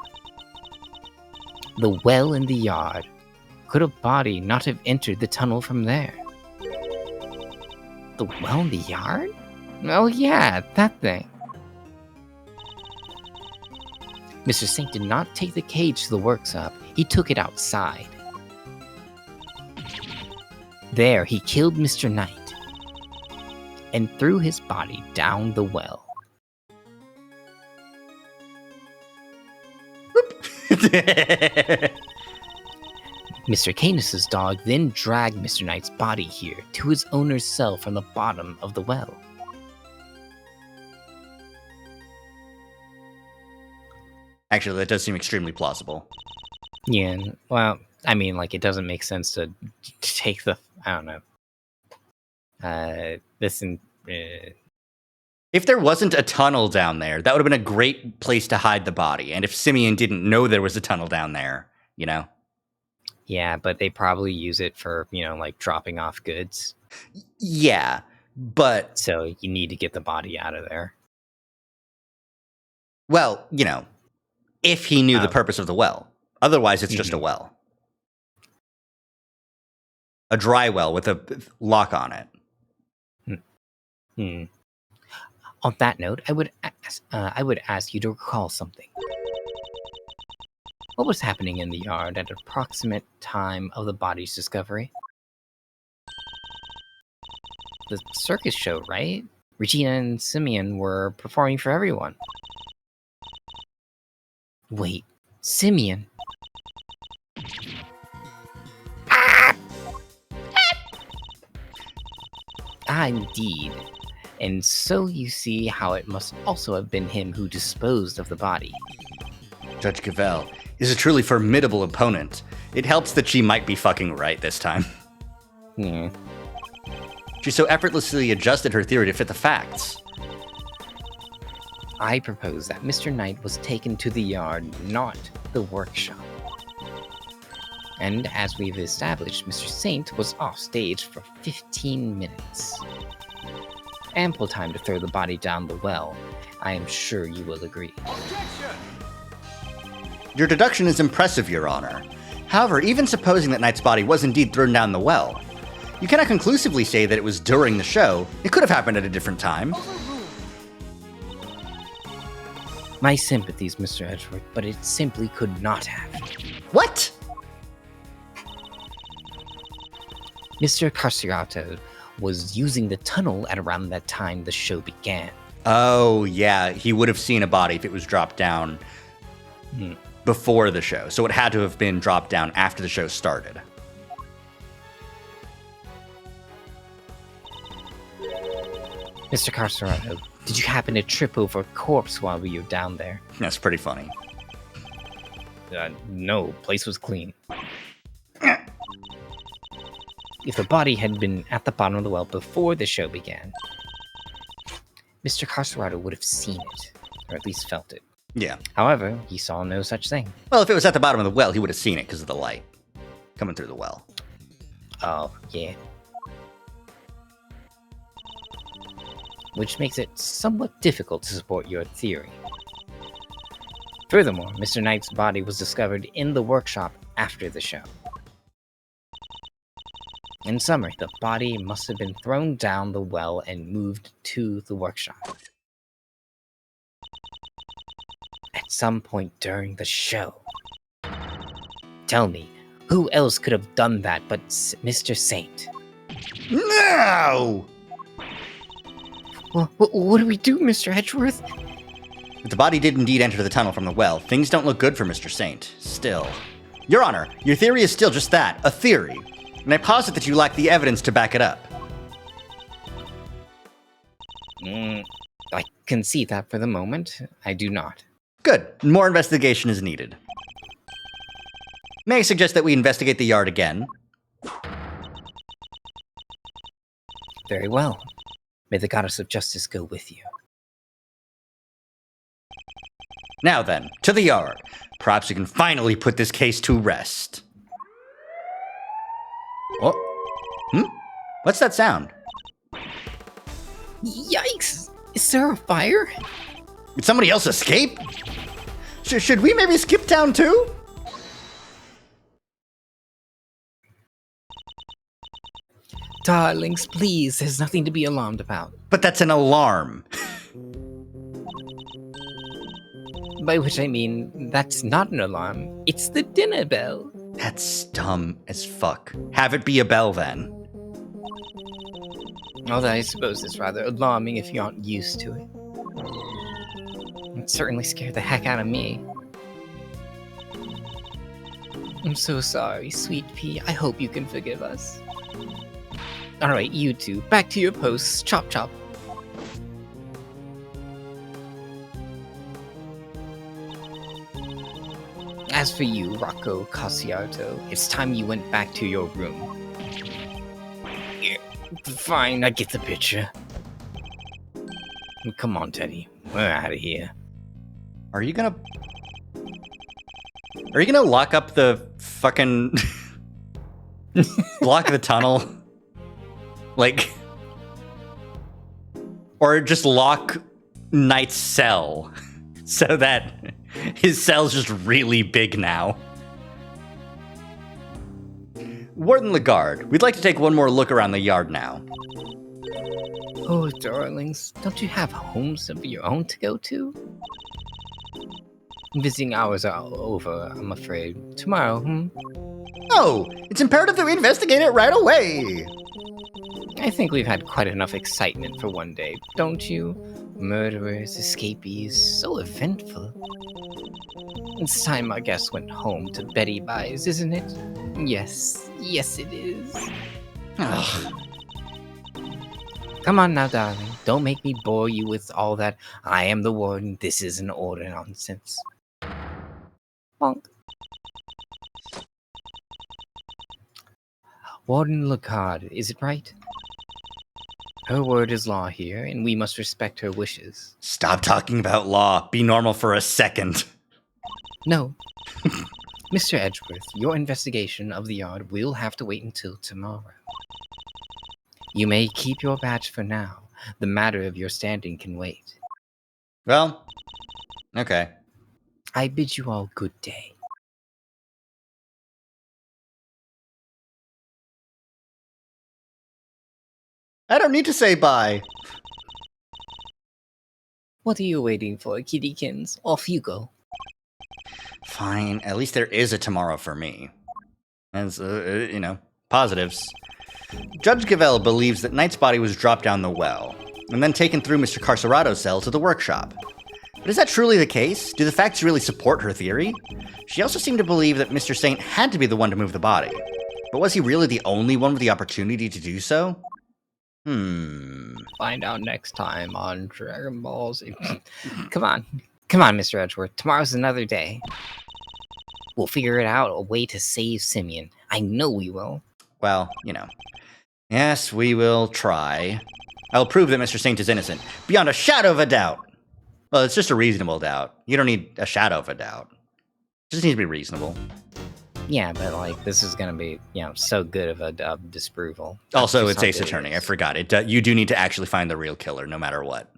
The well in the yard. Could a body not have entered the tunnel from there? The well in the yard? Oh yeah, that thing. Mr. Saint did not take the cage to the workshop, he took it outside. There he killed Mr. Knight and threw his body down the well. Mr. Canis's dog then dragged Mr. Knight's body here to his owner's cell from the bottom of the well. Actually, that does seem extremely plausible. Yeah, well, I mean, like, it doesn't make sense to take the, I don't know, If there wasn't a tunnel down there, that would have been a great place to hide the body. And if Simeon didn't know there was a tunnel down there, you know? yeah, but they probably use it for, like dropping off goods. Yeah, but, So you need to get the body out of there. well, if he knew the Oh. purpose of the well. Otherwise, it's just a Mhm. well. A dry well with a lock on it. Hmm. On that note, I would ask you to recall something. What was happening in the yard at approximate time of the body's discovery? The circus show, right? Regina and Simeon were performing for everyone. Wait, Simeon? Ah, indeed. And so you see how it must also have been him who disposed of the body. Judge Cavell is a truly formidable opponent. It helps that she might be fucking right this time. Hmm. She so effortlessly adjusted her theory to fit the facts. I propose that Mr. Knight was taken to the yard, not the workshop. And as we've established, Mr. Saint was off stage for 15 minutes. Ample time to throw the body down the well. I am sure you will agree. Objection! Your deduction is impressive, Your Honor. However, even supposing that Knight's body was indeed thrown down the well, you cannot conclusively say that it was during the show. It could have happened at a different time. My sympathies, Mr. Edgeworth, but it simply could not have. What? Mr. Carcerato was using the tunnel at around that time the show began. Oh, yeah, he would have seen a body if it was dropped down before the show. So it had to have been dropped down after the show started. Mr. Carcerato, did you happen to trip over a corpse while you were down there? That's pretty funny. No, place was clean. If the body had been at the bottom of the well before the show began, Mr. Carcerato would have seen it, or at least felt it. Yeah. However, he saw no such thing. Well, if it was at the bottom of the well, he would have seen it because of the light coming through the well. Oh, yeah. Which makes it somewhat difficult to support your theory. Furthermore, Mr. Knight's body was discovered in the workshop after the show. In summary, the body must have been thrown down the well and moved to the workshop. At some point during the show. Tell me, who else could have done that but Mr. Saint? No! What do we do, Mr. Edgeworth? If the body did indeed enter the tunnel from the well, things don't look good for Mr. Saint. Still. Your Honor, your theory is still just that, a theory. And I posit that you lack the evidence to back it up. I concede that for the moment. I do not. Good. More investigation is needed. May I suggest that we investigate the yard again? Very well. May the goddess of justice go with you. Now then, to the yard. Perhaps we can finally put this case to rest. What? What's that sound? Yikes! Is there a fire? Did somebody else escape? Should we maybe skip town too? Darlings, please, there's nothing to be alarmed about. But that's an alarm. By which I mean, that's not an alarm. It's the dinner bell. That's dumb as fuck. Have it be a bell then. Although I suppose it's rather alarming if you aren't used to it. It certainly scared the heck out of me. I'm so sorry, Sweet Pea. I hope you can forgive us. Alright, you two, back to your posts. Chop chop. As for you, Rocco Cassiarto, it's time you went back to your room. Yeah, fine, I get the picture. Come on, Teddy. We're out of here. Are you gonna lock up the fucking block the tunnel? Like, or just lock Knight's cell so that his cell's just really big now. Warden Lagarde, we'd like to take one more look around the yard now. Oh, darlings, don't you have homes of your own to go to? Visiting hours are over, I'm afraid. Tomorrow, Oh, it's imperative that we investigate it right away. I think we've had quite enough excitement for one day, don't you? Murderers, escapees, so eventful. It's time our guest went home to Betty Buys, isn't it? Yes, it is. Ugh. Come on now, darling. Don't make me bore you with all that I am the warden, this is an order nonsense. Bonk. Warden Lagarde, is it right? Her word is law here, and we must respect her wishes. Stop talking about law. Be normal for a second. No. Mr. Edgeworth, your investigation of the yard will have to wait until tomorrow. You may keep your badge for now. The matter of your standing can wait. Well, okay. I bid you all good day. I don't need to say bye. What are you waiting for, kittykins? Off you go. Fine, at least there is a tomorrow for me. As, positives. Judge Gavel believes that Knight's body was dropped down the well, and then taken through Mr. Carcerato's cell to the workshop. But is that truly the case? Do the facts really support her theory? She also seemed to believe that Mr. Saint had to be the one to move the body. But was he really the only one with the opportunity to do so? Find out next time on Dragon Ball Z. Come on, Mr. Edgeworth. Tomorrow's another day. We'll figure it out, a way to save Simeon. I know we will. Well, Yes, we will try. I'll prove that Mr. Saint is innocent, beyond a shadow of a doubt. Well, it's just a reasonable doubt. You don't need a shadow of a doubt. It just needs to be reasonable. Yeah, but this is gonna be, so good of a disapproval. Also, That's it's just Ace how good Attorney. it I is. forgot it. You do need to actually find the real killer, no matter what.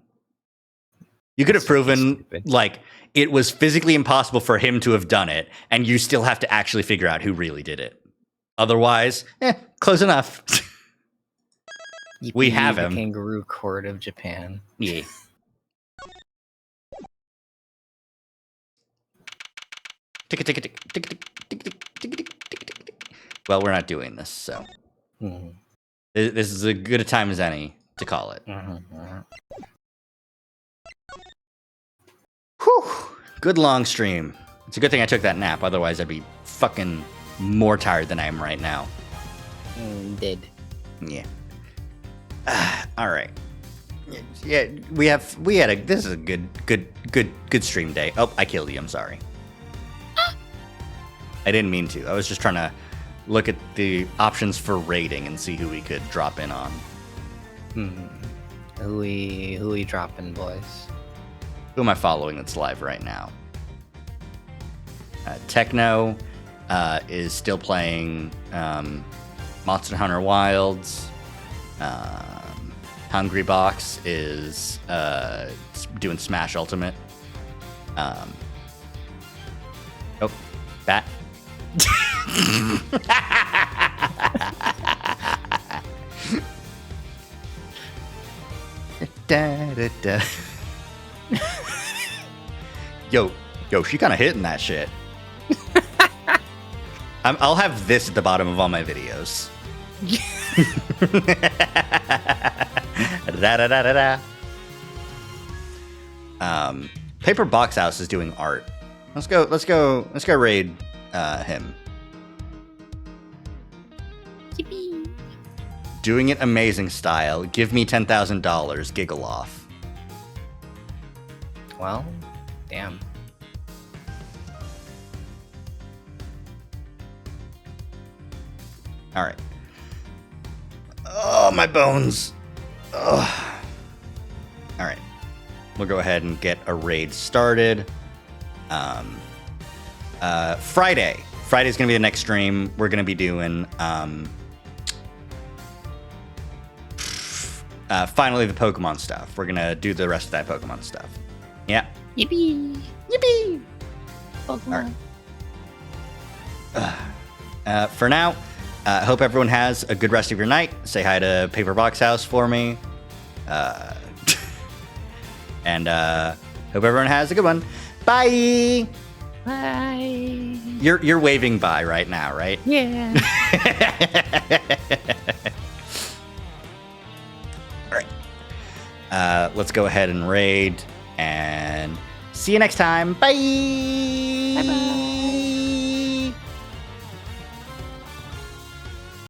You could have That's really proven, stupid. it was physically impossible for him to have done it, and you still have to actually figure out who really did it. Otherwise, close enough. We Yippee, have the him. Kangaroo Court of Japan. Yeah. Tick, tick, tick, tick, tick, tick, tick, tick, tick, tick, tick, tick. Well, we're not doing this, so Mhm. this is as good a time as any to call it. Mhm. Whew. Good long stream. It's a good thing I took that nap. Otherwise, I'd be fucking more tired than I am right now. Dead. Yeah. All right. Yeah, this is a good stream day. Oh, I killed you. I'm sorry. I didn't mean to. I was just trying to look at the options for rating and see who we could drop in on. Who we dropping, boys? Who am I following that's live right now? Techno is still playing Monster Hunter Wilds. Hungry Box is doing Smash Ultimate. Oh, Bat. Da, da, da. Yo, she kind of hitting that shit. I'll have this at the bottom of all my videos. Da, da, da, da, da. Paper Box House is doing art. Let's go raid him. Yippee. Doing it amazing style. Give me $10,000. Giggle off. Well, damn. All right. Oh, my bones. Ugh. All right. We'll go ahead and get a raid started. Friday. Friday's going to be the next stream. We're going to be doing finally the Pokemon stuff. We're going to do the rest of that Pokemon stuff. Yeah. Yippee. Yippee! Pokemon. For now, hope everyone has a good rest of your night. Say hi to Paper Box House for me. And hope everyone has a good one. Bye! Bye. You're waving bye right now, right? Yeah. All right. Let's go ahead and raid and see you next time. Bye!